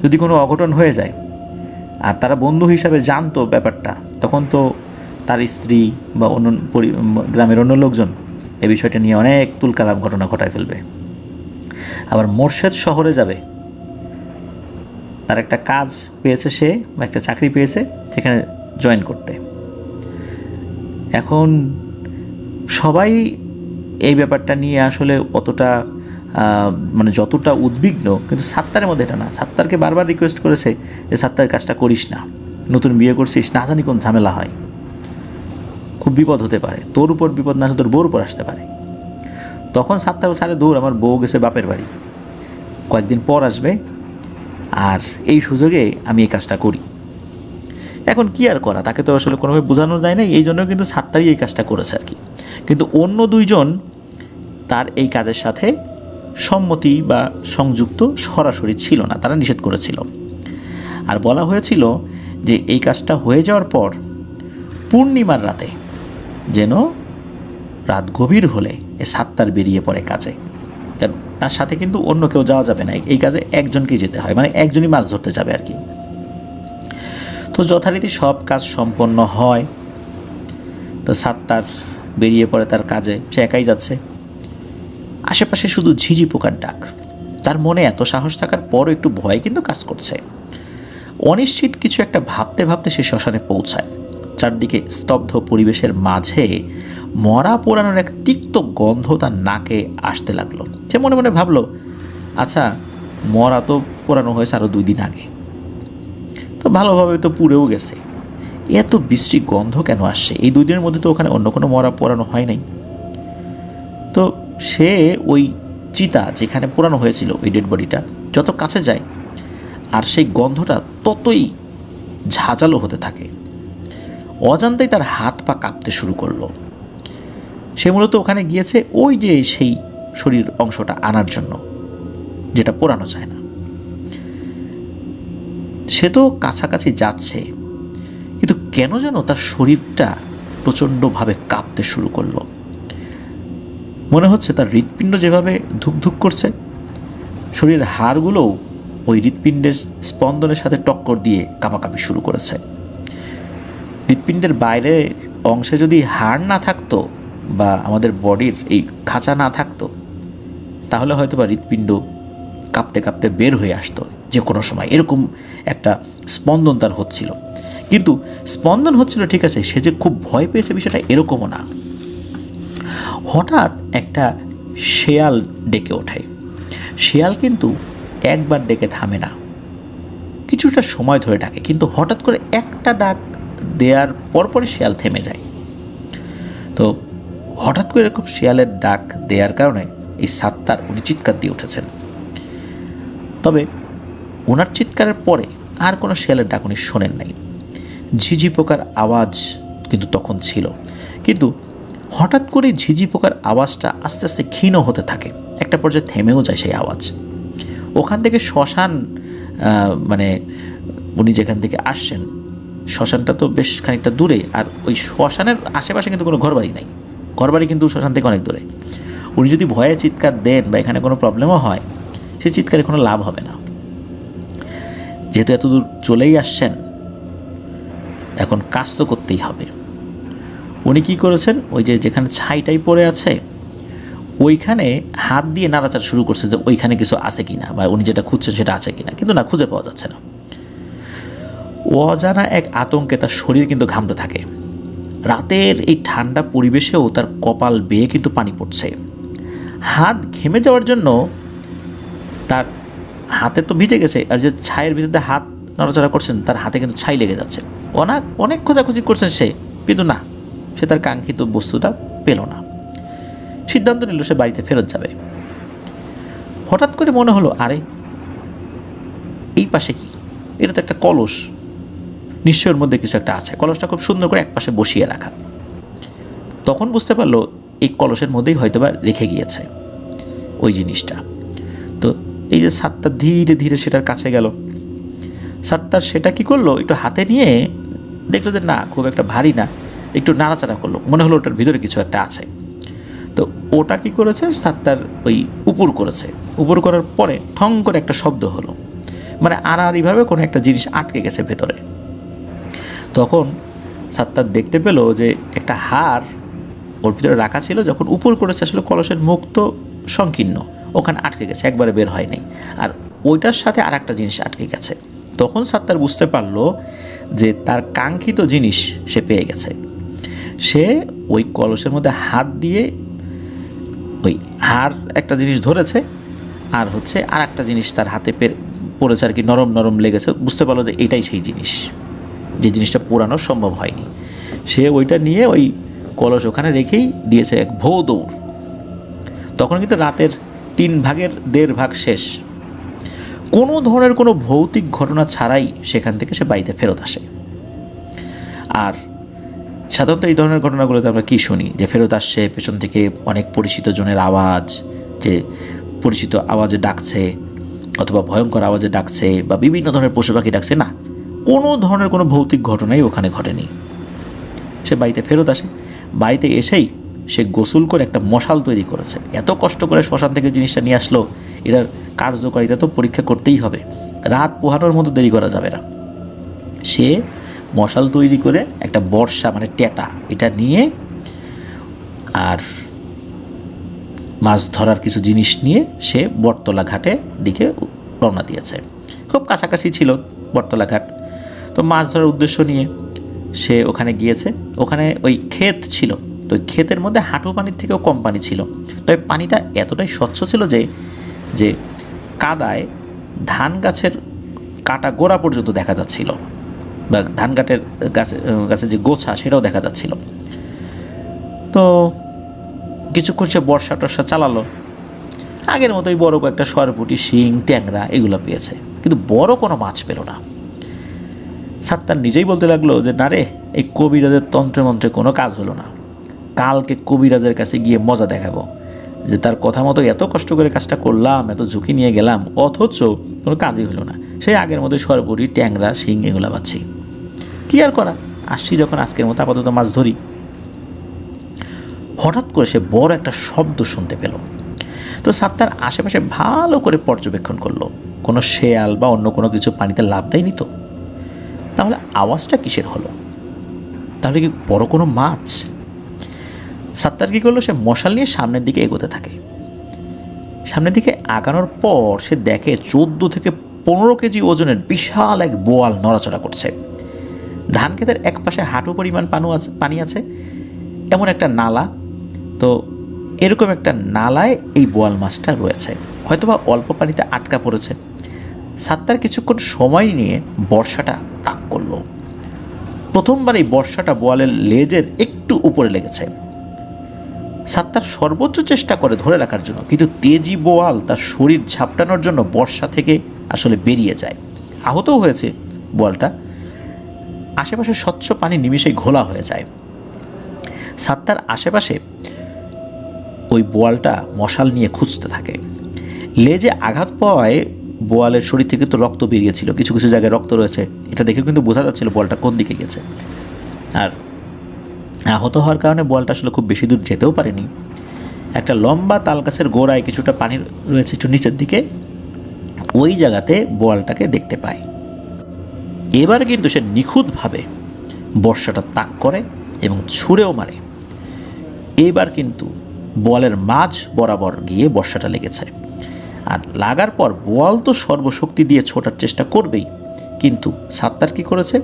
যদি কোনো অঘটন হয়ে যায় আর তারা বন্ধু হিসাবে জানতো ব্যাপারটা, তখন তো তার স্ত্রী বা অন্য গ্রামের অন্য লোকজন এই বিষয়টা নিয়ে অনেক তুলকালাম ঘটনা ঘটায় ফেলবে। আবার মোর্শেদ শহরে যাবে, তার একটা কাজ পেয়েছে, সে একটা চাকরি পেয়েছে সেখানে জয়েন করতে। এখন সবাই এই ব্যাপারটা নিয়ে আসলে অতটা মানে যতটা উদ্বিগ্ন, কিন্তু সাত্তারের মধ্যে এটা না। সাত্তারকে বারবার রিকোয়েস্ট করেছে যে সাত্তার কাজটা করিস না, নতুন বিয়ে করছিস, না জানি কোন ঝামেলা হয়, খুব বিপদ হতে পারে, তোর উপর বিপদ না আসলে তোর বউর উপর আসতে পারে। তখন সাত্তার সারে দৌড়, আমার বউ গেছে বাপের বাড়ি, কয়েকদিন পর আসবে, আর এই সুযোগে আমি এই কাজটা করি। এখন কি আর করা, তাকে তো আসলে কোনোভাবে বোঝানো যায় না, এই জন্য কিন্তু সাত্তারই এই কাজটা করেছে আর কি। কিন্তু অন্য দুইজন তার এই কাজের সাথে সম্মতি বা সংযুক্ত সরাসরি ছিল না, তারা নিষেধ করেছিল। আর বলা হয়েছিল যে এই কাজটা হয়ে যাওয়ার পর পূর্ণিমার রাতে যেন রাত গভীর হলে এ সাত্তার বেরিয়ে পড়ে কাজে। তার সাথে কিন্তু অন্য কেউ যাওয়া যাবে না, এই কাজে একজনকেই যেতে হয়, মানে একজনই মাছ ধরতে যাবে আর কি। তো যথারীতি সব কাজ সম্পন্ন হয়, তো সাত্তার বেরিয়ে পড়ে তার কাজে, সে একাই যাচ্ছে। আশেপাশে শুধু ঝিঝি পোকার ডাক, তার মনে এত সাহস থাকার পরও একটু ভয় কিন্তু কাজ করছে। অনিশ্চিত কিছু একটা ভাবতে ভাবতে সে শ্মশানে পৌঁছায়। চারদিকে স্তব্ধ পরিবেশের মাঝে মরা পোড়ানোর এক তিক্ত গন্ধ তার নাকে আসতে লাগলো। সে মনে মনে ভাবলো, আচ্ছা মরা তো পোড়ানো হয়েছে আরও 2 দিন আগে, তো ভালোভাবে তো পুড়েও গেছে, এত বিশ্রী গন্ধ কেন আসছে? এই 2 দিনের মধ্যে তো ওখানে অন্য কোনো মরা পোড়ানো হয় নাই। তো সে ওই চিতা যেখানে পোড়ানো হয়েছিল ওই ডেড বডিটা যত কাছে যায়, আর সেই গন্ধটা ততই ঝাঁঝালো হতে থাকে। অজান্তেই তার হাত পা কাঁপতে শুরু করলো। সে মূলত ওখানে গিয়েছে ওই যে সেই শরীর অংশটা আনার জন্য, যেটা পোড়ানো যায় না। সে তো কাছাকাছি যাচ্ছে, কিন্তু কেন যেন তার শরীরটা প্রচণ্ডভাবে কাঁপতে শুরু করলো। মনে হচ্ছে তার হৃৎপিণ্ড যেভাবে ধুকধুক করছে, শরীরের হাড়গুলোও ওই হৃৎপিণ্ডের স্পন্দনের সাথে টক্কর দিয়ে কাঁপাকাঁপি শুরু করেছে। হৃৎপিণ্ডের বাইরে অংশে যদি হাড় না থাকতো বা আমাদের বডির এই খাঁচা না থাকতো, তাহলে হয়তো বা হৃৎপিণ্ড কাঁপতে কাঁপতে বের হয়ে আসতো যে কোনো সময়। এরকম একটা স্পন্দন তার হচ্ছিল। কিন্তু স্পন্দন হচ্ছিল ঠিক আছে, সে যে খুব ভয় পেয়েছে বিষয়টা এরকমও না। হঠাৎ একটা শেয়াল ডেকে ওঠে। শেয়াল কিন্তু একবার ডেকে থামে না, কিছুটা সময় ধরে ডাকে, কিন্তু হঠাৎ করে একটা ডাক দেওয়ার পরপরই শেয়াল থেমে যায়। তো হঠাৎ করে এরকম শেয়ালের ডাক দেওয়ার কারণে এই সাত্তার উনি চিৎকার দিয়ে উঠেছেন। তবে ওনার চিৎকারের পরে আর কোনো শেয়ালের ডাক উনি শোনেন নাই। ঝিঝি পোকার আওয়াজ কিন্তু তখন ছিল, কিন্তু হঠাৎ করে ঝিঝি পোকার আওয়াজটা আস্তে আস্তে ক্ষীণ হতে থাকে, একটা পর্যায়ে থেমেও যায় সেই আওয়াজ। ওখান থেকে শ্মশান, মানে উনি যেখান থেকে আসছেন শ্মশানটা তো বেশ খানিকটা দূরে, আর ওই শ্মশানের আশেপাশে কিন্তু কোনো ঘরবাড়ি নাই, ঘরবাড়ি কিন্তু শ্মশান থেকে অনেক দূরে। উনি যদি ভয়ে চিৎকার দেন বা এখানে কোনো প্রবলেমও হয়, সেই চিৎকারে কোনো লাভ হবে না। যেহেতু এত দূর চলেই আসছেন, এখন কাজ তো করতেই হবে। উনি কী করেছেন, ওই যে যেখানে ছাইটাই পড়ে আছে ওইখানে হাত দিয়ে নাড়াচাড়া শুরু করছে যে ওইখানে কিছু আছে কিনা, বা উনি যেটা খুঁজছেন সেটা আছে কিনা, কিন্তু না, খুঁজে পাওয়া যাচ্ছে না। অজানা এক আতঙ্কে তার শরীর কিন্তু ঘামতে থাকে। রাতের এই ঠান্ডা পরিবেশেও তার কপাল বেয়ে কিন্তু পানি পড়ছে। হাত ঘেমে যাওয়ার জন্য তার হাতে তো ভিজে গেছে, আর যে ছায়ের ভিতরে হাত নড়াচড়া করছেন, তার হাতে কিন্তু ছাই লেগে যাচ্ছে। অনেক খোঁজাখুঁজি করছেন সে, কিন্তু না, সে তার কাঙ্ক্ষিত বস্তুটা পেল না। সিদ্ধান্ত নিল সে বাড়িতে ফেরত যাবে। হঠাৎ করে মনে হলো, আরে এই পাশে কি, এটা তো একটা কলস, নিশ্চয়ের মধ্যে কিছু একটা আছে। কলসটা খুব সুন্দর করে এক পাশে বসিয়ে রাখা। তখন বুঝতে পারলো এই কলসের মধ্যেই হয়তোবা রেখে গিয়েছে ওই জিনিসটা। তো এই যে সাত্তার ধীরে ধীরে সেটার কাছে গেল। সাত্তার সেটা কি করলো, একটু হাতে নিয়ে দেখলো যে না, খুব একটা ভারী না, একটু নাড়াচাড়া করলো, মনে হলো ওটার ভিতরে কিছু একটা আছে। তো ওটা কি করেছে, সাত্তার ওই উপর করেছে। উপর করার পরে ঠং করে একটা শব্দ হলো, মানে আড়াআড়িভাবে কোনো একটা জিনিস আটকে গেছে ভেতরে। তখন সাত্তার দেখতে পেল যে একটা হাড় ওর ভিতরে রাখা ছিল। যখন উপর করেছে আসলে কলসের মুখ তো সংকীর্ণ, ওখানে আটকে গেছে, একবারে বের হয় নাই। আর ওইটার সাথে আর একটা জিনিস আটকে গেছে। তখন সাত্তার বুঝতে পারলো যে তার কাঙ্ক্ষিত জিনিস সে পেয়ে গেছে। সে ওই কলসের মধ্যে হাত দিয়ে ওই হাড় একটা জিনিস ধরেছে, আর হচ্ছে আর একটা জিনিস তার হাতে পড়েছে আর কি, নরম নরম লেগেছে। বুঝতে পারলো যে এটাই সেই জিনিস, যে জিনিসটা পোড়ানো সম্ভব হয়নি। সে ওইটা নিয়ে ওই কলস ওখানে রেখেই দিয়েছে এক ভৌ দৌড়। তখন কিন্তু রাতের 1/3 ভাগ শেষ। কোনো ধরনের কোনো ভৌতিক ঘটনা ছাড়াই সেখান থেকে সে বাড়িতে ফেরত আসে। আর সাধারণত এই ধরনের ঘটনাগুলোতে আমরা কী শুনি, যে ফেরত আসছে, পেছন থেকে অনেক পরিচিত জনের আওয়াজ, যে পরিচিত আওয়াজে ডাকছে, অথবা ভয়ঙ্কর আওয়াজে ডাকছে, বা বিভিন্ন ধরনের পশু পাখি ডাকছে। না, কোনো ধরনের কোনো ভৌতিক ঘটনাই ওখানে ঘটেনি। সে বাড়িতে ফেরত আসে। বাড়িতে এসেই সে গোসল করে একটা মশাল তৈরি করেছে। এত কষ্ট করে শ্মশান থেকে জিনিসটা নিয়ে আসলো, এটার কার্যকারিতা তো পরীক্ষা করতেই হবে, রাত পোহানোর মতো দেরি করা যাবে না। সে মশাল তৈরি করে একটা বর্ষা মানে টেটা এটা নিয়ে আর মাছ ধরার কিছু জিনিস নিয়ে সে বটতলা ঘাটের দিকে রওনা দিয়েছে। খুব কাছাকাছি ছিল বটতলা ঘাট। তো মাছ ধরার উদ্দেশ্য নিয়ে সে ওখানে গিয়েছে। ওখানে ওই ক্ষেত ছিল, তো ওই ক্ষেতের মধ্যে হাঁটু পানির থেকেও কম পানি ছিল। তবে পানিটা এতটাই স্বচ্ছ ছিল যে কাদায় ধান গাছের কাটা গোড়া পর্যন্ত দেখা যাচ্ছিল, বা ধান গাছের যে গোছা সেটাও দেখা যাচ্ছিল। তো কিছুক্ষণ সে বর্ষা টর্ষা চালালো। আগের মতোই বড় কয়েকটা সরপুঁটি, শিং, ট্যাংরা এগুলো পেয়েছে, কিন্তু বড় কোনো মাছ পেল না। সাত্তার নিজেই বলতে লাগলো যে না রে, এই কবিরাজের তন্ত্রে মন্ত্রে কোনো কাজ হলো না। কালকে কবিরাজের কাছে গিয়ে মজা দেখাবো, যে তার কথা মতো এত কষ্ট করে কাজটা করলাম, এত ঝুঁকি নিয়ে গেলাম, অথচ কোনো কাজই হলো না। সেই আগের মতোই সরপুঁটি, ট্যাংরা, শিং এগুলো পাচ্ছি। কী আর করা, আসছি যখন আজকের মতো আপাতত মাছ ধরি। হঠাৎ করে সে বড় একটা শব্দ শুনতে পেল। তো সাত্তার আশেপাশে ভালো করে পর্যবেক্ষণ করলো, কোনো শেয়াল বা অন্য কোনো কিছু পানিতে লাফ দেয়নি তো। তাহলে আওয়াজটা কিসের হলো? তাহলে কি বড় কোনো মাছ? সাত্তার কী করলো, সে মশাল নিয়ে সামনের দিকে এগোতে থাকে। সামনের দিকে আগানোর পর সে দেখে 14 থেকে 15 কেজি ওজনের বিশাল এক বোয়াল নড়াচড়া করছে। ধান ক্ষেতের এক পাশে হাঁটু পরিমাণ পানি আছে, এমন একটা নালা। তো এরকম একটা নালায় এই বোয়াল মাছটা রয়েছে, হয়তোবা অল্প পানিতে আটকা পড়েছে। সাত্তার কিছুক্ষণ সময় নিয়ে বর্ষাটা তাক করলো। প্রথমবার এই বর্ষাটা বোয়ালের লেজের একটু উপরে লেগেছে। সাত্তার সর্বোচ্চ চেষ্টা করে ধরে রাখার জন্য, কিন্তু তেজি বোয়াল তার শরীর ঝাপটানোর জন্য বর্ষা থেকে আসলে বেরিয়ে যায়। আহতও হয়েছে বোয়ালটা। আশেপাশে স্বচ্ছ পানি নিমিষেই ঘোলা হয়ে যায়। সাত্তার আশেপাশে ওই বোয়ালটা মশাল নিয়ে খুঁজতে থাকে। লেজে আঘাত পাওয়ায় বোয়ালের শরীর থেকে তো রক্ত বেরিয়েছিল, কিছু কিছু জায়গায় রক্ত রয়েছে, এটা দেখে কিন্তু বোঝা যাচ্ছিল বোয়ালটা কোন দিকে গেছে। আর আহত হওয়ার কারণে বোয়ালটা আসলে খুব বেশি দূর যেতেও পারেনি। একটা লম্বা তাল গাছের গোড়ায় কিছুটা পানি রয়েছে একটু নিচের দিকে, ওই জায়গাতে বোয়ালটাকে দেখতে পায়। এবার কিন্তু সে নিখুঁতভাবে বর্ষাটা তাক করে এবং ছুঁড়েও মারে। এবার কিন্তু বোয়ালের মাঝ বরাবর গিয়ে বর্ষাটা লেগেছে। আর লাগার পর বোয়াল তো সর্বশক্তি দিয়ে ছোটার চেষ্টা করবেই, কিন্তু সাত্তার কী করেছে,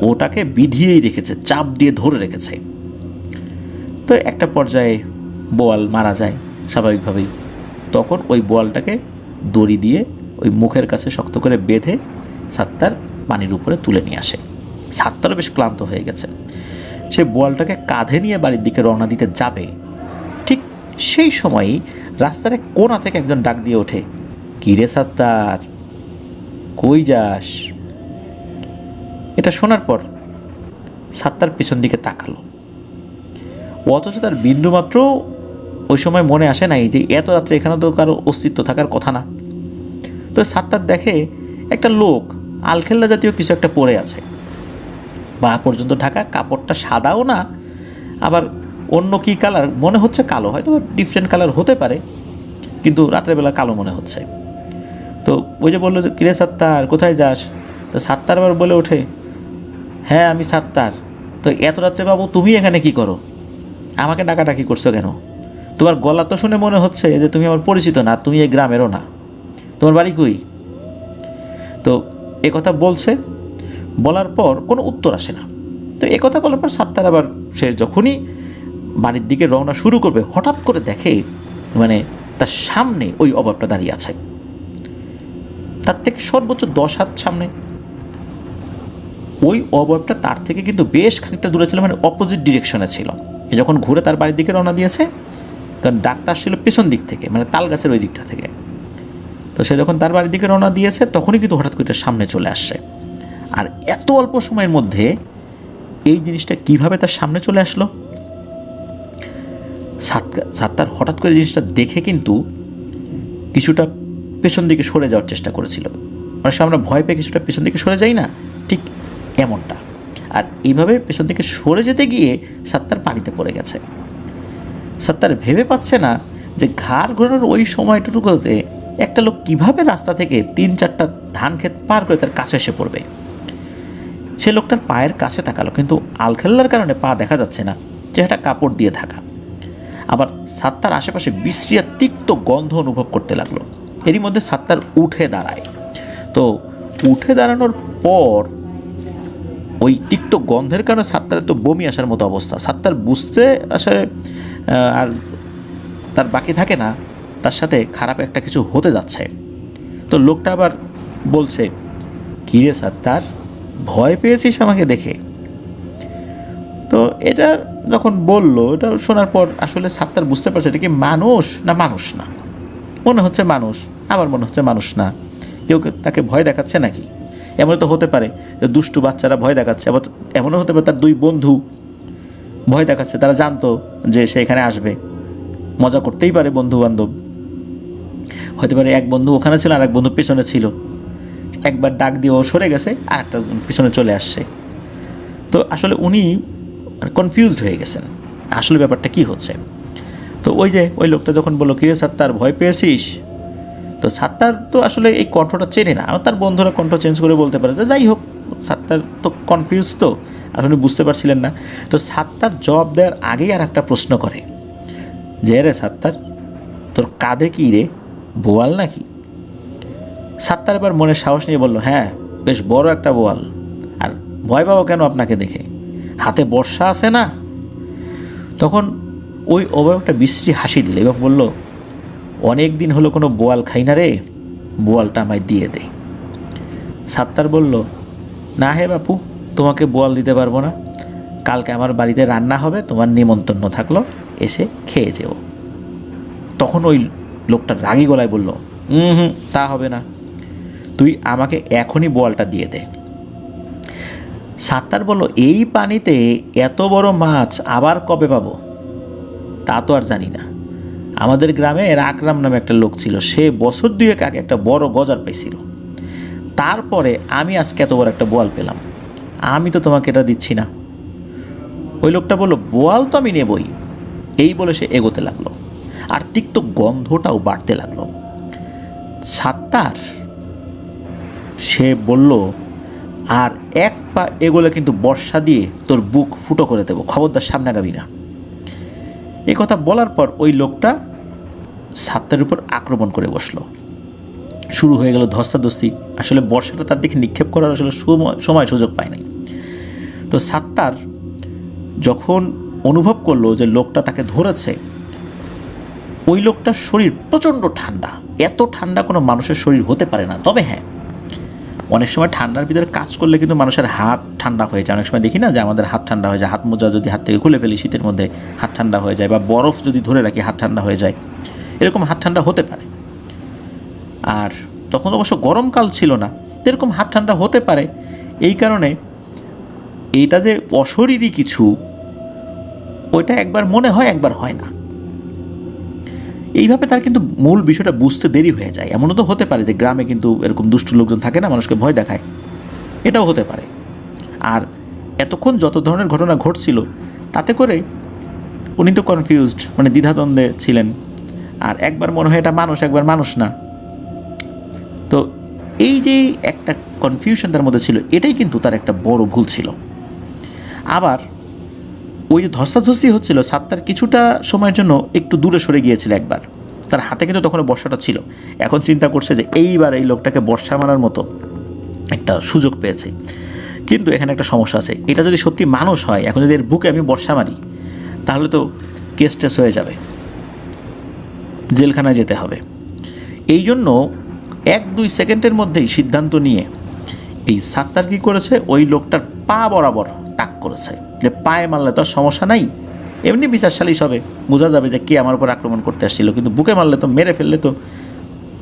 ওটাকে বিধিয়েই রেখেছে, চাপ দিয়ে ধরে রেখেছে। তো একটা পর্যায়ে বোয়াল মারা যায় স্বাভাবিকভাবেই। তখন ওই বোয়ালটাকে দড়ি দিয়ে ওই মুখের কাছে শক্ত করে বেঁধে সাত্তার পানির উপরে তুলে নিয়ে আসে। সাত্তারও বেশ ক্লান্ত হয়ে গেছে। সে বোয়ালটাকে কাঁধে নিয়ে বাড়ির দিকে রওনা দিতে যাবে, ঠিক সেই সময়ই রাস্তার এক কোণা থেকে একজন ডাক দিয়ে ওঠে, "কি রে সাত্তার, কই যাস?" এটা শোনার পর সাত্তার পিছন দিকে তাকালো, অথচ তার বিন্দুমাত্র ওই সময় মনে আসে নাই যে এত রাত্রে এখানে তো কারো অস্তিত্ব থাকার কথা না। তো সাত্তার দেখে একটা লোক আলখেল্লা জাতীয় কিছু একটা পরে আছে, বা পর্যন্ত ঢাকা, কাপড়টা সাদাও না, আবার অন্য কি কালার মনে হচ্ছে, কালো, হয়তো ডিফারেন্ট কালার হতে পারে, কিন্তু রাত্রেবেলা কালো মনে হচ্ছে। তো ওই যে বললো যে, "কিরে সাত্তার, কোথায় যাস?" তো সাত্তার আবার বলে ওঠে, "হ্যাঁ আমি সাত্তার। তো এত রাত্রে বাবু তুমি এখানে কি করো? আমাকে ডাকাডাকি করছো কেন? তোমার গলা তো শুনে মনে হচ্ছে যে তুমি আমার পরিচিত না, তুমি এই গ্রামেরও না। তোমার বাড়ি কই?" তো কথা বলছে, বলার পর কোনো উত্তর আসে না। তো কথা বলার পর সাত্তার আবার সে যখনই বাড়ির দিকে রওনা শুরু করবে, হঠাৎ করে দেখে মানে তার সামনে ওই অভাবটা দাঁড়িয়ে আছে, তার থেকে সর্বোচ্চ 10 হাত সামনে। ওই অবয়বটা তার থেকে কিন্তু বেশ খানিকটা দূরে ছিল, মানে অপোজিট ডিরেকশনে ছিল। যখন ঘুরে তার বাড়ির দিকে রওনা দিয়েছে, কারণ ডাক্তার ছিল পেছন দিক থেকে, মানে তাল গাছের ওই দিকটা থেকে। তো সে যখন তার বাড়ির দিকে রওনা দিয়েছে, তখনই কিন্তু হঠাৎ করে সামনে চলে আসছে। আর এত অল্প সময়ের মধ্যে এই জিনিসটা কিভাবে তার সামনে চলে আসলো? সাত্তার হঠাৎ করে জিনিসটা দেখে কিন্তু কিছুটা পেছন দিকে সরে যাওয়ার চেষ্টা করেছিল। মানে আমরা ভয় পেয়ে কিছুটা পেছন দিকে সরে যাই না, ঠিক এমনটা। আর এইভাবে পেছন দিকে সরে যেতে গিয়ে সাত্তার পানিতে পড়ে গেছে। সাত্তার ভেবে পাচ্ছে না যে ঘাড় ঘোরানোর ওই সময়টুকুতে একটা লোক কিভাবে রাস্তা থেকে 3-4টা ধান ক্ষেত পার করে তার কাছে এসে পড়বে। সে লোকটার পায়ের কাছে তাকালো, কিন্তু আলখেল্লার কারণে পা দেখা যাচ্ছে না, চেহারাটা কাপড় দিয়ে ঢাকা। আবার সাত্তার আশেপাশে বিশ্রী আর তিক্ত গন্ধ অনুভব করতে লাগলো। এরই মধ্যে সাত্তার উঠে দাঁড়ায়। তো উঠে দাঁড়ানোর পর ওই তিক্ত গন্ধের কারণে সাত্তারের তো বমি আসার মতো অবস্থা। সাত্তার বুঝতে আসে আর তার বাকি থাকে না, তার সাথে খারাপ একটা কিছু হতে যাচ্ছে। তো লোকটা আবার বলছে, "কি রে সাত্তার, ভয় পেয়েছিস আমাকে দেখে?" তো এটা যখন বললো, এটা শোনার পর আসলে সাত্তার বুঝতে পারছে এটা কি মানুষ না মানুষ না। মনে হচ্ছে মানুষ, আবার মনে হচ্ছে মানুষ না। কেউ তাকে ভয় দেখাচ্ছে নাকি? এমন তো হতে পারে যে দুষ্টু বাচ্চারা ভয় দেখাচ্ছে, আবার এমনও হতে পারে তার 2 বন্ধু ভয় দেখাচ্ছে, তারা জানতো যে সে এখানে আসবে, মজা করতেই পারে বন্ধু বান্ধব। হতে পারে এক বন্ধু ওখানে ছিল আর এক বন্ধু পেছনে ছিল, একবার ডাক দিয়ে ও সরে গেছে আর একটা পিছনে চলে আসছে। তো আসলে উনি কনফিউজড হয়ে গেছেন আসলে ব্যাপারটা কি হচ্ছে। তো ওই লোকটা যখন বললো, "কিরে সাত্তার, ভয় পেয়েছিস?" তো সাত্তার তো আসলে এই কণ্ঠটা চেনে না, তার বন্ধুরা কণ্ঠ চেঞ্জ করে বলতে পারে। তো যাই হোক, সাত্তার তো কনফিউজ, তো আসলে বুঝতে পারছিলেন না। তো সাত্তার জবাব দেওয়ার আগেই আর একটা প্রশ্ন করে, যে, "রে সাত্তার, তোর কাঁধে কি রে, বোয়াল নাকি?" সাত্তার এবার মনে সাহস নিয়ে বলল, "হ্যাঁ, বেশ বড় একটা বোয়াল। আর ভয় পাবো কেন আপনাকে দেখে? হাতে বর্ষা আছে না?" তখন ওই অবয়বটা বিশ্রী হাসি দিল এবং বলল, "অনেক দিন হলো কোনো বোয়াল খাই না রে, বোয়ালটা আমায় দিয়ে দে।" সাত্তার বলল, "না হে বাপু, তোমাকে বোয়াল দিতে পারবো না। কালকে আমার বাড়িতে রান্না হবে, তোমার নিমন্ত্রণ থাকলো, এসে খেয়ে যেও।" তখন ওই লোকটা রাগী গলায় বলল, তা হবে না, তুই আমাকে এখনই বোয়ালটা দিয়ে দে।" সাত্তার বলল, "এই পানিতে এত বড় মাছ আবার কবে পাবো তা তো আর জানি না। আমাদের গ্রামে আকরাম নামে একটা লোক ছিল, সে বছর 2 আগে একটা বড় গজার পাইছিল। তারপরে আমি আজকে এত বড় একটা বোয়াল পেলাম, আমি তো তোমাকে এটা দিচ্ছি না।" ওই লোকটা বলল, "বোয়াল তো আমি নেবই।" এই বলে সে এগোতে লাগলো, আর তিক্ত গন্ধটাও বাড়তে লাগলো। সাত্তার, সে বলল, "আর এক পা এগোলে কিন্তু বর্ষা দিয়ে তোর বুক ফুটো করে দেবো, খবরদার সামনে আগাবি না।" এই কথা বলার পর ওই লোকটা সাত্তারের উপর আক্রমণ করে বসলো। শুরু হয়ে গেল ধস্তাধস্তি। আসলে বর্ষাটা তার দিকে নিক্ষেপ করার আসলে সময় সুযোগ পায় নাই। তো সাত্তার যখন অনুভব করলো যে লোকটা তাকে ধরেছে, ওই লোকটার শরীর প্রচণ্ড ঠান্ডা, এত ঠান্ডা কোনো মানুষের শরীর হতে পারে না। তবে হ্যাঁ, অনেক সময় ঠান্ডার ভিতরে কাজ করলে কিন্তু মানুষের হাত ঠান্ডা হয়ে যায়। অনেক সময় দেখি না যে আমাদের হাত ঠান্ডা হয়ে যায়, হাত মোজা যদি হাত থেকে খুলে ফেলি শীতের মধ্যে হাত ঠান্ডা হয়ে যায়, বা বরফ যদি ধরে রাখি হাত ঠান্ডা হয়ে যায়, এরকম হাত ঠান্ডা হতে পারে। আর তখন অবশ্য গরমকাল ছিল না, এরকম হাত ঠান্ডা হতে পারে। এই কারণে এইটা যে অশরীরী কিছু, ওইটা একবার মনে হয় একবার হয় না। এইভাবে তার কিন্তু মূল বিষয়টা বুঝতে দেরি হয়ে যায়। এমনও তো হতে পারে যে গ্রামে কিন্তু এরকম দুষ্ট লোকজন থাকে না, মানুষকে ভয় দেখায়, এটাও হতে পারে। আর এতক্ষণ যত ধরনের ঘটনা ঘটছিল তাতে করে উনি তো কনফিউজড, মানে দ্বিধাদ্বন্দ্বে ছিলেন। আর একবার মনে হয় এটা মানুষ, একবার মানুষ না। তো এই যে একটা কনফিউশন তার মধ্যে ছিল, এটাই কিন্তু তার একটা বড় ভুল ছিল। আবার ওই যে ধস্তাধস্তি হচ্ছিল, সাত্তার কিছুটা সময়ের জন্য একটু দূরে সরে গিয়েছিল একবার। তার হাতে কিন্তু তখন বর্ষাটা ছিল। এখন চিন্তা করছে যে এইবার এই লোকটাকে বর্ষা মারার মতো একটা সুযোগ পেয়েছে। কিন্তু এখানে একটা সমস্যা আছে, এটা যদি সত্যি মানুষ হয়, এখন যদি এর বুকে আমি বর্ষা মারি তাহলে তো কেস টেস হয়ে যাবে, জেলখানায় যেতে হবে। এই জন্য 1-2 সেকেন্ডের মধ্যেই সিদ্ধান্ত নিয়ে এই সাত্তার কী করেছে, ওই লোকটার পা বরাবর তাক করেছে, যে পায়ে মারলে তো সমস্যা নাই, এমনি বিচার সালিশ হবে, বোঝা যাবে যে কে আমার উপর আক্রমণ করতে আসছিল, কিন্তু বুকে মারলে তো, মেরে ফেললে তো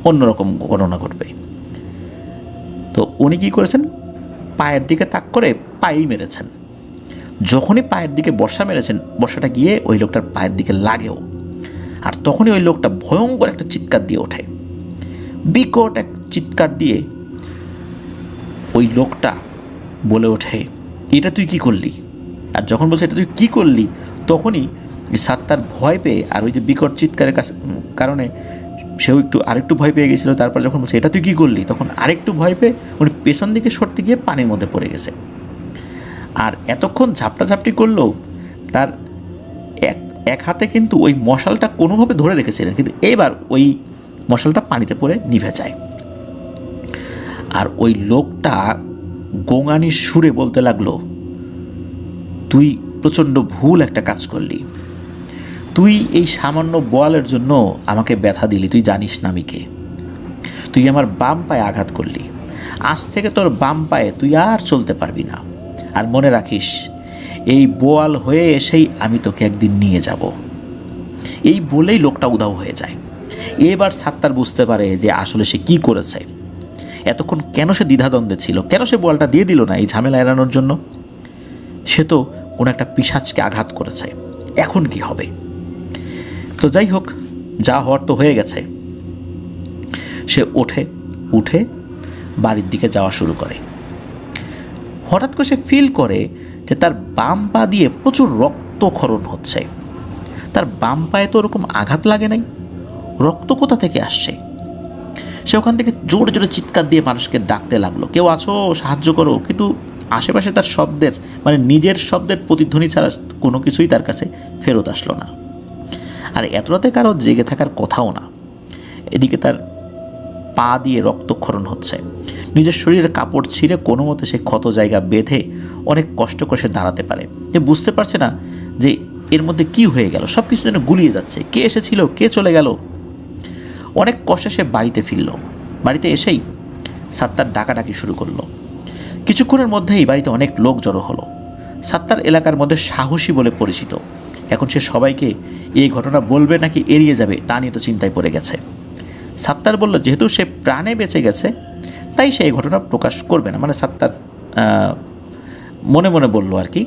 অন্যরকম ঘটনা ঘটবে। তো উনি কী করেছেন, পায়ের দিকে তাক করে পায়েই মেরেছেন। যখনই পায়ের দিকে বর্ষা মেরেছেন, বর্ষাটা গিয়ে ওই লোকটার পায়ের দিকে লাগেও। আর তখনই ওই লোকটা ভয়ঙ্কর একটা চিৎকার দিয়ে ওঠে, বিকট এক চিৎকার দিয়ে ওই লোকটা বলে ওঠে, এটা তুই কি করলি? আর যখন বলছে এটা তুই কী করলি, তখনই সাত্তার ভয় পেয়ে, আর ওই যে বিকট চিৎকারের কারণে সেও আরেকটু ভয় পেয়ে গেছিলো। তারপর যখন বলছে এটা তুই কী করলি, তখন আরেকটু ভয় পেয়ে উনি পেছন দিকে সরতে গিয়ে পানির মধ্যে পড়ে গেছে। আর এতক্ষণ ঝাপটাঝাপটি করলেও তার এক হাতে কিন্তু ওই মশালটা কোনোভাবে ধরে রেখেছিলেন, কিন্তু এবার ওই মশালটা পানিতে পড়ে নিভে যায়। আর ওই লোকটা গোঙানির সুরে বলতে লাগলো, তুই প্রচণ্ড ভুল একটা কাজ করলি, তুই এই সামান্য বলের জন্য আমাকে ব্যথা দিলি, তুই জানিস না আমি কে, তুই আমার বাম পায়ে আঘাত করলি, আজ থেকে তোর বাম পায়ে তুই আর চলতে পারবি না, আর মনে রাখিস এই বোয়াল হয়ে এসেই আমি তোকে একদিন নিয়ে যাব। এই বলেই লোকটা উধাও হয়ে যায়। এবার সাত্তার বুঝতে পারে যে আসলে সে কি করেছে, এতক্ষণ কেন সে দ্বিধাদ্বন্দ্বে ছিল, কেন সে বলটা দিয়ে দিল না এই ঝামেলা এড়ানোর জন্য। সে তো কোনো একটা পিশাচকে আঘাত করেছে, এখন কি হবে? তো যাই হোক, যা হওয়ার তো হয়ে গেছে। সে উঠে বাড়ির দিকে যাওয়া শুরু করে। হঠাৎ করে সে ফিল করে যে তার বাম পা দিয়ে প্রচুর রক্তক্ষরণ হচ্ছে। তার বাম পায়ে তো ওরকম আঘাত লাগে নাই, রক্ত কোথা থেকে আসছে? সে ওখান থেকে জোরে জোরে চিৎকার দিয়ে মানুষকে ডাকতে লাগলো, কেউ আছো, সাহায্য করো। কিন্তু আশেপাশে তার শব্দের, মানে নিজের শব্দের প্রতিধ্বনি ছাড়া কোনো কিছুই তার কাছে ফেরত আসলো না। আর এত রাতে কারো জেগে থাকার কথাও না। এদিকে তার পা দিয়ে রক্তক্ষরণ হচ্ছে, নিজের শরীরের কাপড় ছিঁড়ে কোনো মতে সে ক্ষত জায়গা বেঁধে অনেক কষ্ট করে সে দাঁড়াতে পারে। যে বুঝতে পারছে না যে এর মধ্যে কি হয়ে গেল, সব কিছু যেন গুলিয়ে যাচ্ছে, কে এসেছিল, কে চলে গেল। অনেক কষ্টে সে বাড়িতে ফিরল। বাড়িতে এসেই সাত্তার ডাকাডাকি শুরু করলো। কিছুক্ষণের মধ্যেই বাড়িতে অনেক লোক জড়ো হলো। সাত্তার এলাকার মধ্যে সাহসী বলে পরিচিত। এখন সে সবাইকে এই ঘটনা বলবে নাকি এড়িয়ে যাবে তা নিয়ে তো চিন্তায় পড়ে গেছে। সাত্তার বলল যেহেতু সে প্রাণে বেঁচে গেছে তাই সে এই ঘটনা প্রকাশ করবে না, মানে সাত্তার মনে মনে বলল আর কি।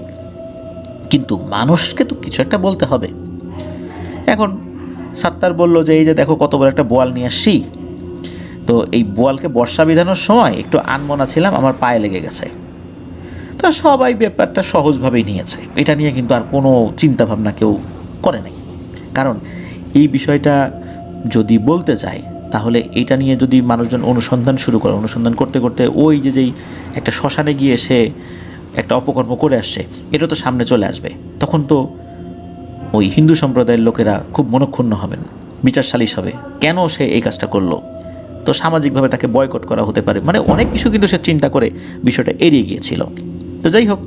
কিন্তু মানুষকে তো কিছু একটা বলতে হবে। এখন সাত্তার বলল যে এই যে দেখো কত বড় একটা বোয়াল নিয়ে আসছি, তো এই বোয়ালকে বর্ষা বিধানোর সময় একটু আনমনা ছিলাম, আমার পায়ে লেগে গেছে। তো সবাই ব্যাপারটা সহজভাবেই নিয়েছে, এটা নিয়ে কিন্তু আর কোনো চিন্তাভাবনা কেউ করে নাই। কারণ এই বিষয়টা যদি বলতে চায় তাহলে এটা নিয়ে যদি মানুষজন অনুসন্ধান শুরু করে, অনুসন্ধান করতে করতে ওই যে যেই একটা শ্মশানে গিয়ে সে একটা অপকর্ম করে আসছে এটা তো সামনে চলে আসবে। তখন তো ওই হিন্দু সম্প্রদায়ের লোকেরা খুব মনক্ষুণ্ণ হবেন, বিচার সালিশ হবে, কেন সে এই কাজটা করলো, তো সামাজিকভাবে তাকে বয়কট করা হতে পারে, মানে অনেক কিছু কিন্তু সে চিন্তা করে বিষয়টা এড়িয়ে গিয়েছিল। তো যাই হোক,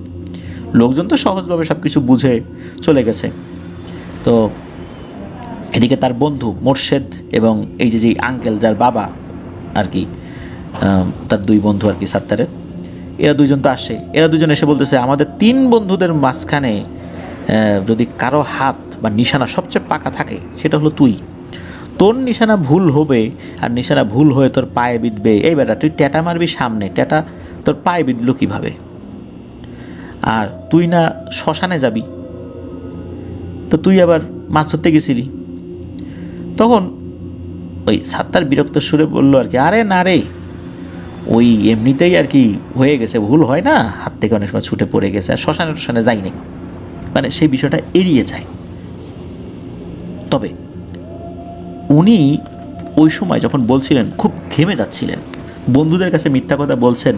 লোকজন তো সহজভাবে সব কিছু বুঝে চলে গেছে। তো এদিকে তার বন্ধু মোর্শেদ এবং এই যে যেই আঙ্কেল যার বাবা আর কি তার দুই বন্ধু আর কি সাত্তারের, এরা দুইজন তো আসে, এরা দুজন এসে বলতেছে আমাদের 3 বন্ধুদের মাঝখানে যদি কারো হাত বা নিশানা সবচেয়ে পাকা থাকে সেটা হলো তুই। তোর নিশানা ভুল হবে, আর নিশানা ভুল হয়ে তোর পায়ে বিঁধবে। এই বেটা তুই ট্যাটা মারবি সামনে, ট্যাটা তোর পায়ে বিঁধলো কীভাবে? আর তুই না শ্মশানে যাবি, তো তুই আবার মাছ ধরতে গেছিলি। তখন ওই সাত্তার বিরক্ত সুরে বলল আর কি, আরে না রে, ওই এমনিতেই আর কি হয়ে গেছে, ভুল হয় না, হাত থেকে অনেক সময় ছুটে পড়ে গেছে, আর শ্মশানে যাইনি, মানে সেই বিষয়টা এড়িয়ে যায়। তবে উনি ওই সময় যখন বলছিলেন খুব ঘেমে যাচ্ছিলেন, বন্ধুদের কাছে মিথ্যা কথা বলছেন,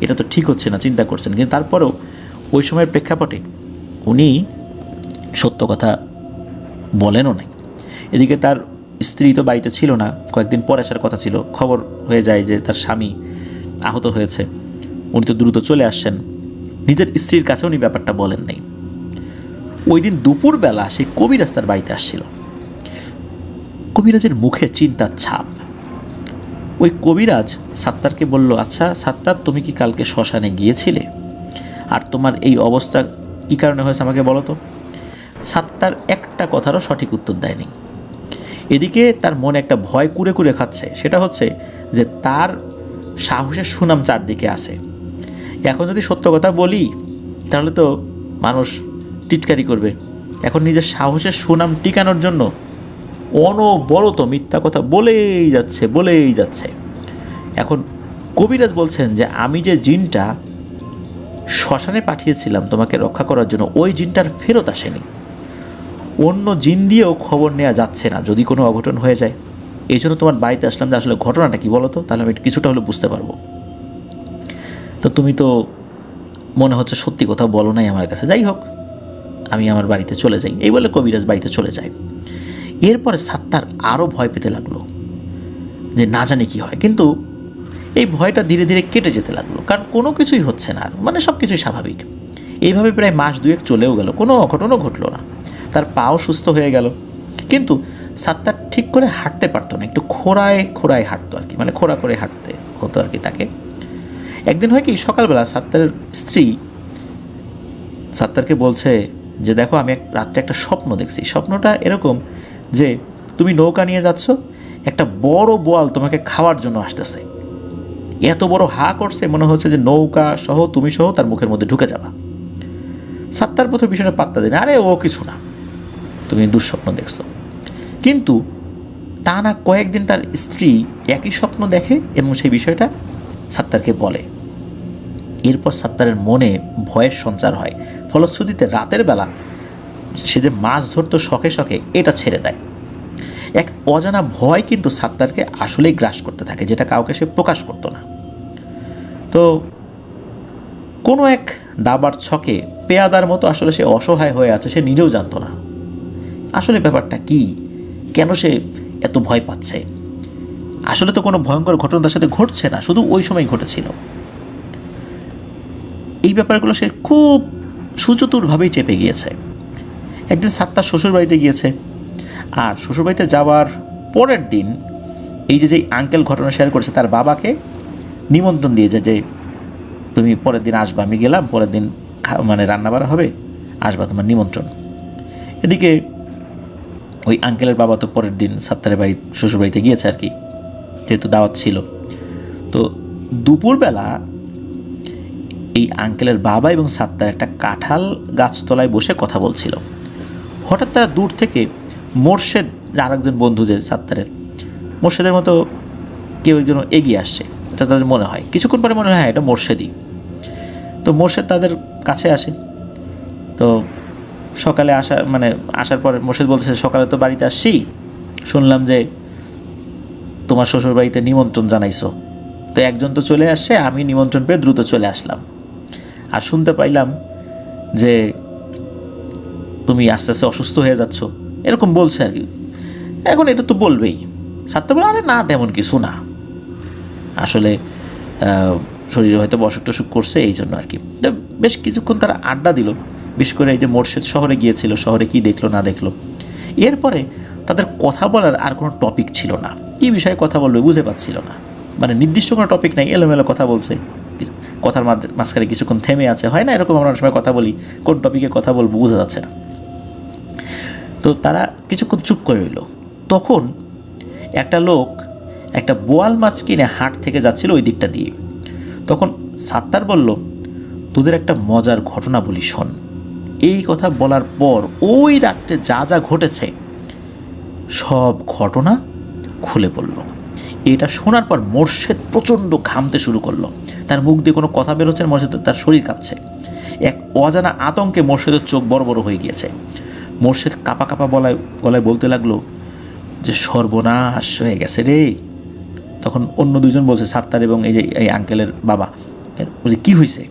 এটা তো ঠিক হচ্ছে না, চিন্তা করছেন, কিন্তু তারপরেও ওই সময়ের প্রেক্ষাপটে উনি সত্য কথা বলেনও নাই। এদিকে তার স্ত্রী তো বাড়িতে ছিল না, কয়েকদিন পরে আসার কথা ছিল, খবর হয়ে যায় যে তার স্বামী আহত হয়েছে, উনি তো দ্রুত চলে আসছেন, নিজের স্ত্রীর কাছে উনি ব্যাপারটা বলেন নাই। ওই দিন দুপুরবেলা সেই কবিরাজ তার বাড়িতে আসছিল। কবিরাজের মুখে চিন্তার ছাপ। ওই কবিরাজ সাত্তারকে বলল, আচ্ছা সাত্তার, তুমি কি কালকে শ্মশানে গিয়েছিলে? আর তোমার এই অবস্থা কী কারণে হয়েছে আমাকে বলো তো। সাত্তার একটা কথারও সঠিক উত্তর দেয়নি। এদিকে তার মনে একটা ভয় কুরে কুরে খাচ্ছে, সেটা হচ্ছে যে তার সাহসের সুনাম চারদিকে আছে। এখন যদি সত্য কথা বলি তাহলে তো মানুষ টিটকারি করবে। এখন নিজের সাহসের সুনাম টিকানোর জন্য অনবরত মিথ্যা কথা বলেই যাচ্ছে। এখন কবিরাজ বলছেন যে আমি যে জিনটা শ্মশানে পাঠিয়েছিলাম তোমাকে রক্ষা করার জন্য, ওই জিনটার ফেরত আসেনি। অন্য জিন দিয়েও খবর নেওয়া যাচ্ছে না যদি কোনো অঘটন হয়ে যায়। এই জন্য তোমার বাড়িতে আসলাম যে আসলে ঘটনাটা কি বলো তো, তাহলে আমি কিছুটা হলে বুঝতে পারবো। তো তুমি তো মনে হচ্ছে সত্যি কথা বলো নাই আমার কাছে, যাই হোক আমি আমার বাড়িতে চলে যাই। এই বলে কবিরাজ বাড়িতে চলে যায়। এরপরে সাত্তার আরও ভয় পেতে লাগলো যে না জানি কি হয়, কিন্তু এই ভয়টা ধীরে ধীরে কেটে যেতে লাগলো, কারণ কোনো কিছুই হচ্ছে না, মানে সব কিছুই স্বাভাবিক। এইভাবে প্রায় মাস 2 চলেও গেল, কোনো অঘটনও ঘটলো না, তার পাও সুস্থ হয়ে গেল। কিন্তু সাত্তার ঠিক করে হাঁটতে পারতো না, একটু খোঁড়ায় হাঁটতো আর কি, মানে খোঁড়া করে হাঁটতে হতো আর কি তাকে। একদিন হয় কি, সকালবেলা সাত্তারের স্ত্রী সাত্তারকে বলছে যে দেখো আমি রাত্রে একটা স্বপ্ন দেখছি, স্বপ্নটা এরকম যে তুমি নৌকা নিয়ে যাচ্ছ, একটা বড় বোয়াল তোমাকে খাওয়ার জন্য আসতেছে, এত বড় হা করছে, মনে হচ্ছে যে নৌকা সহ তুমি সহ তার মুখের মধ্যে ঢুকে যাবা। সাত্তার প্রথম বিষয়টা পাত্তা দেয় না, আরে ও কিছু না, তুমি দুঃস্বপ্ন দেখছো। কিন্তু টানা কয়েকদিন তার স্ত্রী একই স্বপ্ন দেখে এবং সেই বিষয়টা সাত্তারকে বলে। এরপর সাত্তারের মনে ভয়ের সঞ্চার হয়, ফলশ্রুতিতে রাতের বেলা সে যে মাছ ধরতো শখে শখে, এটা ছেড়ে দেয়। এক অজানা ভয় কিন্তু সাত্তারকে আসলেই গ্রাস করতে থাকে, যেটা কাউকে সে প্রকাশ করতো না। তো কোনো এক দাবার ছকে পেয়াদার মতো আসলে সে অসহায় হয়ে আছে, সে নিজেও জানতো না আসলে ব্যাপারটা কি, কেন সে এত ভয় পাচ্ছে। আসলে তো কোনো ভয়ঙ্কর ঘটনা তার সাথে ঘটছে না, শুধু ওই সময় ঘটেছিল। এই ব্যাপারগুলো সে খুব সুচতুরভাবেই চেপে গিয়েছে। একদিন সাত্তার শ্বশুরবাড়িতে গিয়েছে, আর শ্বশুরবাড়িতে যাওয়ার পরের দিন এই যে আঙ্কেল ঘটনা শেয়ার করেছে, তার বাবাকে নিমন্ত্রণ দিয়েছে যে তুমি পরের দিন আসবা, আমি গেলাম, পরের দিন মানে রান্নাবাড়া হবে, আসবা, তোমার নিমন্ত্রণ। এদিকে ওই আঙ্কেলের বাবা তো পরের দিন সাত্তারের বাড়ি শ্বশুরবাড়িতে গিয়েছে আর কি, যেহেতু দাওয়াত ছিল। তো দুপুরবেলা এই আঙ্কেলের বাবা এবং সাত্তার একটা কাঁঠাল গাছতলায় বসে কথা বলছিল। হঠাৎ তারা দূর থেকে মোর্শেদ, আরেকজন বন্ধু যে সাত্তারের, মোর্শেদের মতো কেউ একজন এগিয়ে আসছে, এটা তাদের মনে হয়। কিছুক্ষণ পরে মনে হয় হ্যাঁ এটা মোর্শেদই। তো মোর্শেদ তাদের কাছে আসে। তো সকালে আসার পরে মোর্শেদ বলতেছে, সকালে তো বাড়িতে আসছি, শুনলাম যে তোমার শ্বশুরবাড়িতে নিমন্ত্রণ জানাইছো, তো একজন তো চলে আসছে, আমি নিমন্ত্রণ পেয়ে দ্রুত চলে আসলাম, আর শুনতে পাইলাম যে তুমি আস্তে আস্তে অসুস্থ হয়ে যাচ্ছ, এরকম বলছে আর কি। এখন এটা তো বলবেই। সাত্তার বলে, আরে না তেমন কিছু না, আসলে শরীরে হয়তো অসুখ টসুখ করছে এই জন্য আর কি। বেশ কিছুক্ষণ তারা আড্ডা দিল, বিশেষ করে এই যে মোর্শেদ শহরে গিয়েছিল, শহরে কি দেখলো না দেখলো। এরপরে তাদের কথা বলার আর কোনো টপিক ছিল না, কী বিষয়ে কথা বলবে বুঝে পাচ্ছিল না। মানে নির্দিষ্ট কোনো টপিক নাই, এলোমেলো কথা বলছে, কথার মাঝখানে কিছুক্ষণ থেমে আছে, হয় না এরকম? আমরা অনেক সময় কথা বলি, কোন টপিকে কথা বলবো বোঝা যাচ্ছে না। তো তারা কিছুক্ষণ চুপ করে রইল। তখন একটা লোক একটা বোয়াল মাছ কিনে হাট থেকে যাচ্ছিল ওই দিকটা দিয়ে। তখন সাত্তার বলল, তোদের একটা মজার ঘটনা বলি শোন। এই কথা বলার পর ওই রাত্রে যা যা ঘটেছে সব ঘটনা খুলে পড়ল। এটা শোনার পর মোর্শেদ প্রচণ্ড ঘামতে শুরু করলো। তার মুখ দিয়ে কোনো কথা বেরোচ্ছে না, মোর্শেদের তার শরীর কাঁপছে। এক অজানা আতঙ্কে মোর্শেদের চোখ বড় বড় হয়ে গিয়েছে। মোর্শেদ কাঁপা কাঁপা গলায় বলতে লাগলো যে সর্বনাশ হয়ে গেছে রে। তখন অন্য দুজন বলছে, সাত্তার এবং এই আঙ্কেলের বাবা, বলছে কী হয়েছে?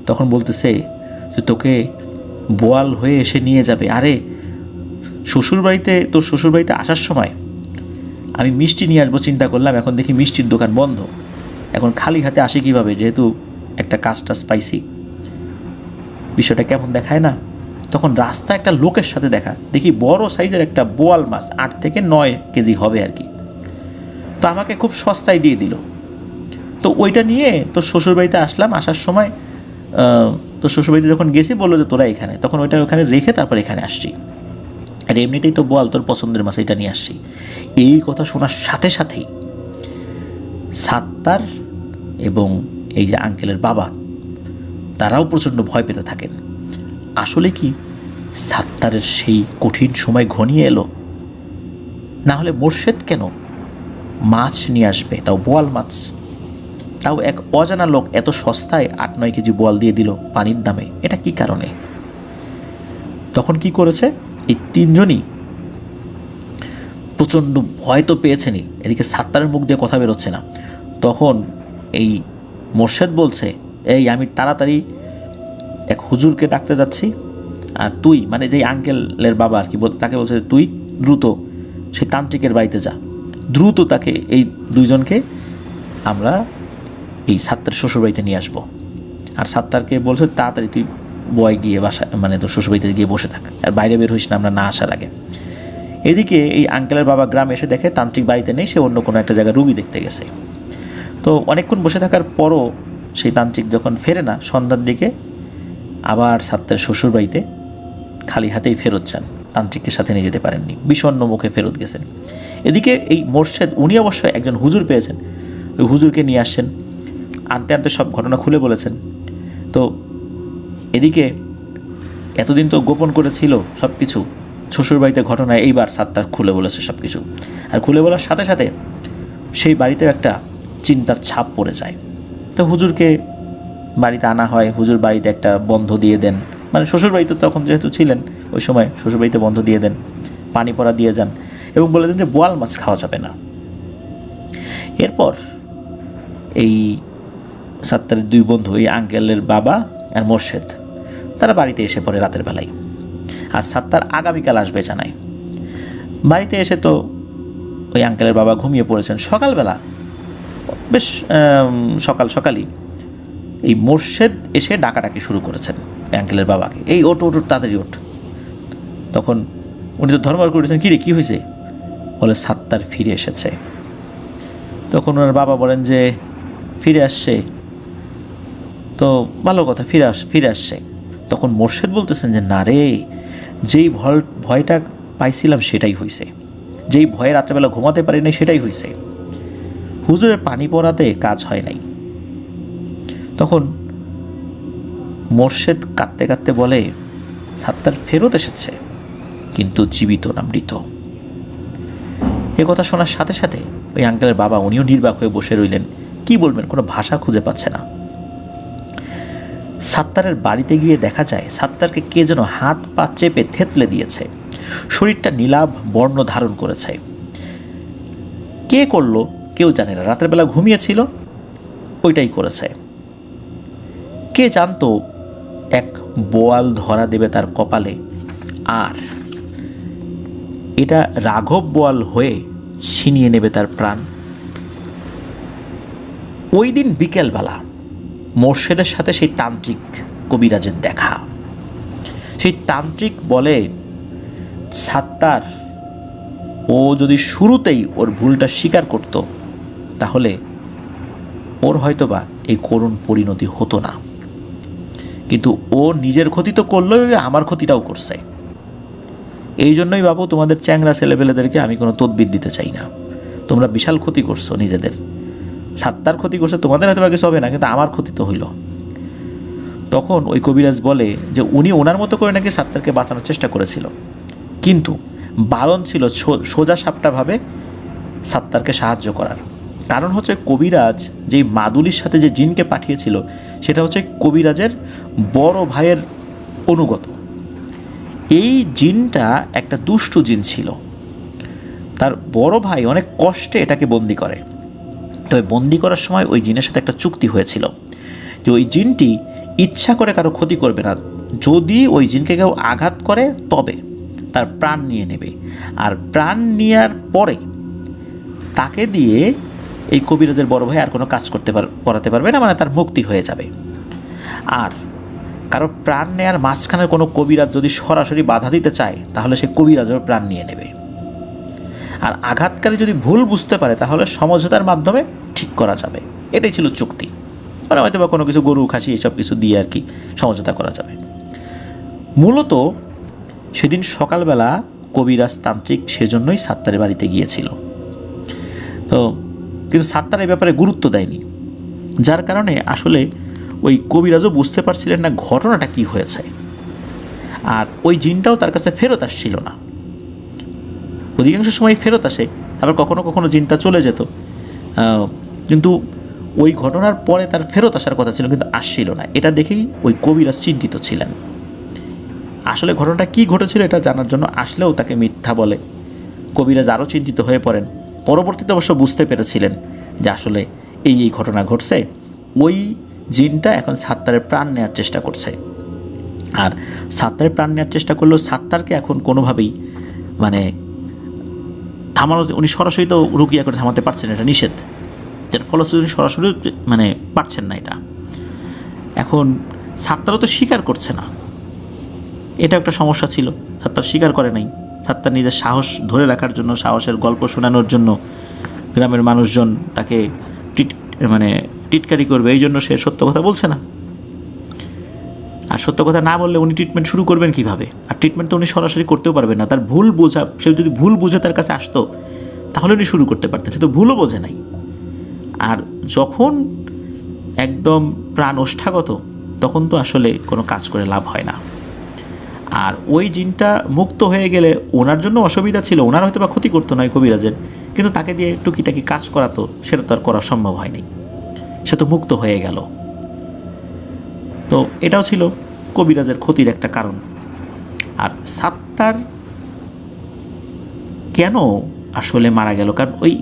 তখন বলতেছে যে তোকে বোয়াল হয়ে এসে নিয়ে যাবে। আরে তোর শ্বশুরবাড়িতে আসার সময় আমি মিষ্টি নিয়ে আসবো চিন্তা করলাম, এখন দেখি মিষ্টির দোকান বন্ধ, এখন খালি হাতে আসি কীভাবে, যেহেতু একটা কাজ পাইছি, বিষয়টা কেমন দেখায় না? তখন রাস্তা একটা লোকের সাথে দেখা, দেখি বড় সাইজের একটা বোয়াল মাছ, 8 থেকে 9 কেজি হবে আর কি। তো আমাকে খুব সস্তায় দিয়ে দিল। তো ওইটা নিয়ে তোর শ্বশুরবাড়িতে আসলাম, আসার সময় তোর শ্বশুরবাড়িতে যখন গেছি বললো যে তোরা এখানে, তখন ওইটা ওখানে রেখে তারপর এখানে আসছি। আর এমনিতেই তো বোয়াল তোর পছন্দের মাছ, এটা নিয়ে আসছি। এই কথা শোনার সাথে সাথেই সাত্তার এবং এই যে আঙ্কেলের বাবা তারাও প্রচণ্ড ভয় পেতে থাকেন। আসলে কি সাত্তারের সেই কঠিন সময় ঘনিয়ে এলো? না হলে মোর্শেদ কেন মাছ নিয়ে আসবে, তাও বোয়াল মাছ, তাও এক অজানা লোক এত সস্তায় 8-9 কেজি বোয়াল দিয়ে দিল পানির দামে? এটা কি কারণে? তখন কি করেছে এই তিনজনই? প্রচণ্ড ভয় তো পেয়েছেনই, এদিকে সাত্তারের মুখ দিয়ে কথা বেরোচ্ছে না। তখন এই মোর্শেদ বলছে, এই আমি তাড়াতাড়ি এক হুজুরকে ডাকতে যাচ্ছি, আর তুই, মানে যেই আঙ্কেলের বাবা আর কি, তাকে বলছে তুই দ্রুত সেই তান্ত্রিকের বাড়িতে যা, দ্রুত তাকে, এই দুইজনকে আমরা এই সাত্তার শ্বশুরবাড়িতে নিয়ে আসবো। আর সাত্তারকে বলছে তাড়াতাড়ি তুই বয় গিয়ে বাসা, মানে তোর শ্বশুরবাড়িতে গিয়ে বসে থাক, আর বাইরে বের হইস না আমরা না আসার আগে। এদিকে এই আঙ্কেলের বাবা গ্রামে এসে দেখে তান্ত্রিক বাড়িতে নেই, সে অন্য কোনো একটা জায়গায় রুগী দেখতে গেছে। তো অনেকক্ষণ বসে থাকার পরও সেই তান্ত্রিক যখন ফেরে না, সন্ধ্যার দিকে আবার সাত্তার শ্বশুরবাড়িতে খালি হাতেই ফেরত যান, তান্ত্রিকের সাথে নিয়ে যেতে পারেননি, বিষণ্ণ মুখে ফেরত গেছেন। এদিকে এই মোর্শেদ, উনি অবশ্য একজন হুজুর পেয়েছেন, ওই হুজুরকে নিয়ে আসছেন, আনতে আনতে সব ঘটনা খুলে বলেছেন। তো এদিকে এতদিন তো গোপন করেছিল সব কিছু, শ্বশুরবাড়িতে ঘটনা এইবার সাত্তার খুলে বলেছে সব কিছু। আর খুলে বলার সাথে সাথে সেই বাড়িতে একটা চিন্তার ছাপ পড়ে যায়। তো হুজুরকে বাড়িতে আনা হয়, হুজুর বাড়িতে একটা বন্ধ দিয়ে দেন, মানে শ্বশুরবাড়িতে তখন যেহেতু ছিলেন ওই সময় শ্বশুরবাড়িতে বন্ধ দিয়ে দেন, পানি পড়া দিয়ে যান এবং বলে দেন যে বোয়াল মাছ খাওয়া যাবে না। এরপর এই সাত্তারের দুই বন্ধু, এই আঙ্কেলের বাবা আর মোর্শেদ, তারা বাড়িতে এসে পড়ে রাতের বেলায়। আর সাত্তার আগামীকাল আসবে জানায়। বাড়িতে এসে তো ওই আঙ্কেলের বাবা ঘুমিয়ে পড়েছেন। সকালবেলা বেশ সকালই এই মোর্শেদ এসে ডাকাডাকি শুরু করেছেন ওই আঙ্কেলের বাবাকে, এই ওঠ ওঠ তাড়াতাড়ি ওঠ। তখন উনি তো ধর্মবার করেছেন, কী রে কী হয়েছে? বলে সাত্তার ফিরে এসেছে। তখন ওনার বাবা বলেন যে ফিরে আসছে তো ভালো কথা, ফিরে আসছে। তখন মোর্শেদ বলতেছেন যে না রে, যেই ভয়টা পাইছিলাম সেটাই হয়েছে, যেই ভয়ে রাত্রেবেলা ঘুমাতে পারি নাই সেটাই হয়েছে, হুজুরের পানি পড়াতে কাজ হয় নাই। তখন মোর্শেদ কাঁদতে কাঁদতে বলে সাত্তার ফেরত এসেছে, কিন্তু জীবিত না মৃত। এ কথা শোনার সাথে সাথে ওই আঙ্কেলের বাবা, উনিও নির্বাক হয়ে বসে রইলেন, কি বলবেন, কোনো ভাষা খুঁজে পাচ্ছে না। সাত্তারের বাড়িতে গিয়ে দেখা যায় সাত্তারকে কে যেন হাত পা চেপে থেতলে দিয়েছে, শরীরটা নীলাভ বর্ণ ধারণ করেছে। কে করলো কেউ জানে না, রাতের বেলা ঘুমিয়েছিল, ওইটাই করেছে। কে জানতো এক বোয়াল ধরা দেবে তার কপালে, আর এটা রাঘব বোয়াল হয়ে ছিনিয়ে নেবে তার প্রাণ। ওই দিন বিকেলবেলা মোর্শেদের সাথে সেই তান্ত্রিক কবিরাজের দেখা। সেই তান্ত্রিক বলে সাত্তার ও যদি শুরুতেই ওর ভুলটা স্বীকার করত তাহলে ওর হয়তোবা এই করুণ পরিণতি হতো না, কিন্তু ও নিজের ক্ষতি তো করলো, আমার ক্ষতিটাও করছে। এই জন্যই বাবু তোমাদের চ্যাংরা ছেলেপেলেদেরকে আমি কোনো তদবির দিতে চাই না। তোমরা বিশাল ক্ষতি করছো নিজেদের। সাত্তার ক্ষতি করছে, তোমাদের হয়তো কিছু হবে না, কিন্তু আমার ক্ষতি তো হইল। তখন ওই কবিরাজ বলে যে উনি ওনার মতো করে নাকি সাত্তারকে বাঁচানোর চেষ্টা করেছিল, কিন্তু বারণ ছিল সোজা সাপটাভাবে সাত্তারকে সাহায্য করার। কারণ হচ্ছে কবিরাজ যেই মাদুলির সাথে যে জিনকে পাঠিয়েছিল সেটা হচ্ছে কবিরাজের বড় ভাইয়ের অনুগত। এই জিনটা একটা দুষ্টু জিন ছিল। তার বড় ভাই অনেক কষ্টে এটাকে বন্দি করে। তবে বন্দি করার সময় ওই জিনের সাথে একটা চুক্তি হয়েছিল যে ওই জিনটি ইচ্ছা করে কারো ক্ষতি করবে না, যদি ওই জিনকে কেউ আঘাত করে তবে তার প্রাণ নিয়ে নেবে, আর প্রাণ নেওয়ার পরে তাকে দিয়ে এই কবিরাজের বড় ভাই আর কোনো কাজ করাতে পারবে না, মানে তার মুক্তি হয়ে যাবে। আর কারো প্রাণ নেওয়ার মাঝখানে কোনো কবিরাজ যদি সরাসরি বাধা দিতে চায় তাহলে সে কবিরাজের প্রাণ নিয়ে নেবে। আর আঘাতকারী যদি ভুল বুঝতে পারে তাহলে সমঝোতার মাধ্যমে ঠিক করা যাবে। এটাই ছিল চুক্তি, মানে হয়তো বা কোনো কিছু গরু খাসি এসব কিছু দিয়ে আর কি সমঝোতা করা যাবে। মূলত সেদিন সকালবেলা কবিরাজ তান্ত্রিক সেজন্যই সাত্তারের বাড়িতে গিয়েছিল। তো কিন্তু সাত্তার এই ব্যাপারে গুরুত্ব দেয়নি, যার কারণে আসলে ওই কবিরাজও বুঝতে পারছিলেন না ঘটনাটা কি হয়েছে। আর ওই জিনটাও তার কাছে ফেরত আসছিল না। অধিকাংশ সময় ফেরত আসে, আবার কখনো কখনো জিনটা চলে যেত, কিন্তু ওই ঘটনার পরে তার ফেরত আসার কথা ছিল কিন্তু আসছিল না। এটা দেখেই ওই কবিরাজ চিন্তিত ছিলেন। আসলে ঘটনাটা কী ঘটেছিল এটা জানার জন্য আসলেও তাকে মিথ্যা বলে। কবিরাজ আরও চিন্তিত হয়ে পড়েন। পরবর্তীতে অবশ্য বুঝতে পেরেছিলেন যে আসলে এই ঘটনা ঘটছে, ওই জিনটা এখন সাত্তারের প্রাণ নেওয়ার চেষ্টা করছে। আর সাত্তারের প্রাণ নেওয়ার চেষ্টা করলেও সাত্তারকে এখন কোনোভাবেই মানে থামানো, উনি সরাসরি তো রুকিয়া করে থামাতে পারছেন, এটা নিষেধ, যার ফলশ্রুতি উনি সরাসরি মানে পারছেন না এটা। এখন সাত্তারও তো স্বীকার করছে না, এটা একটা সমস্যা ছিল। সাত্তার স্বীকার করে নাই। সাত্তার নিজের সাহস ধরে রাখার জন্য, সাহসের গল্প শোনানোর জন্য গ্রামের মানুষজন তাকে টিটকারি করবে, এই জন্য সে সত্য কথা বলছে না। আর সত্য কথা না বললে উনি ট্রিটমেন্ট শুরু করবেন কিভাবে? আর ট্রিটমেন্ট তো উনি সরাসরি করতেও পারবেন না। তার ভুল বোঝা, সে যদি ভুল বুঝে তার কাছে আসতো তাহলে উনি শুরু করতে পারতেন, সে তো ভুলও বোঝে নাই। আর যখন একদম প্রাণ ওষ্ঠাগত তখন তো আসলে কোনো কাজ করে লাভ হয় না। আর ওই জিনটা মুক্ত হয়ে গেলে ওনার জন্য অসুবিধা ছিল, ওনার হয়তো বা ক্ষতি করতো না কবিরাজের, কিন্তু তাকে দিয়ে টুকিটাকি কাজ করাতো, সেটা তো আর করা সম্ভব হয়নি। সে তো মুক্ত হয়ে গেল। তো এটাও ছিল কবিরাজের ক্ষতির একটা কারণ। আর সাত্তার কেন আসলে মারা গেল? কারণ ওই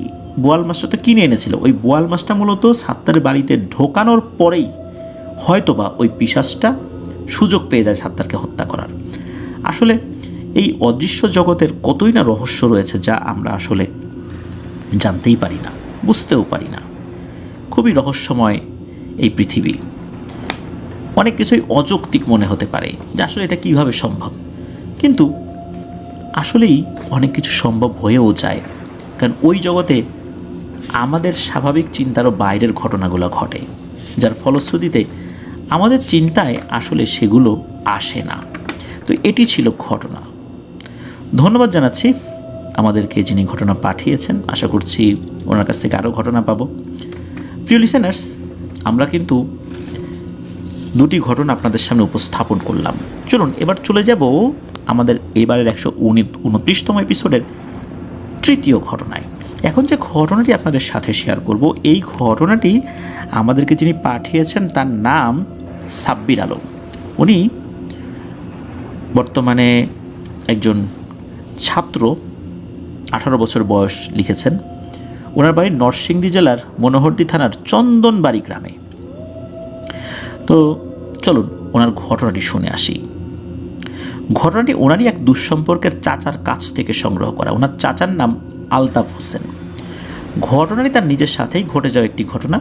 বোয়াল মাছটা তো কিনে এনেছিল। ওই বোয়াল মাছটা মূলত সাত্তারের বাড়িতে ঢোকানোর পরেই হয়তোবা ওই পিশাচটা সুযোগ পেয়ে যায় সাত্তারকে হত্যা করার। আসলে এই অদৃশ্য জগতের কতই না রহস্য রয়েছে যা আমরা আসলে জানতেই পারি না, বুঝতেও পারি না। খুবই রহস্যময় এই পৃথিবী। অনেক কিছুই অযৌক্তিক মনে হতে পারে যে আসলে এটা কিভাবে সম্ভব, কিন্তু আসলেই অনেক কিছু সম্ভব হয়েও যায়। কারণ ওই জগতে আমাদের স্বাভাবিক চিন্তারও বাইরের ঘটনাগুলো ঘটে, যার ফলশ্রুতিতে আমাদের চিন্তায় আসলে সেগুলো আসে না। তো এটি ছিল ঘটনা। ধন্যবাদ জানাচ্ছি আমাদেরকে যিনি ঘটনা পাঠিয়েছেন। আশা করছি ওনার কাছ থেকে আরও ঘটনা পাবো। প্রিয় লিসেনার্স, আমরা কিন্তু দুটি ঘটনা আপনাদের সামনে উপস্থাপন করলাম। চলুন এবার চলে যাব আমাদের এবারের 129তম এপিসোডের তৃতীয় ঘটনায়। এখন যে ঘটনাটি আপনাদের সাথে শেয়ার করব, এই ঘটনাটি আমাদেরকে যিনি পাঠিয়েছেন তার নাম সাব্বির আলম। উনি বর্তমানে একজন ছাত্র, 18 বছর বয়স লিখেছেন। ওনার বাড়ি নরসিংদী জেলার মনোহরদী থানার চন্দনবাড়ি গ্রামে। তো চলুন ওনার ঘটনাটি শুনে আসি। ঘটনাটি ওনারই এক দুঃসম্পর্কের চাচার কাছ থেকে সংগ্রহ করা। ওনার চাচার নাম আলতাফ হোসেন। ঘটনাটি তার নিজের সাথেই ঘটে যাওয়া একটি ঘটনা।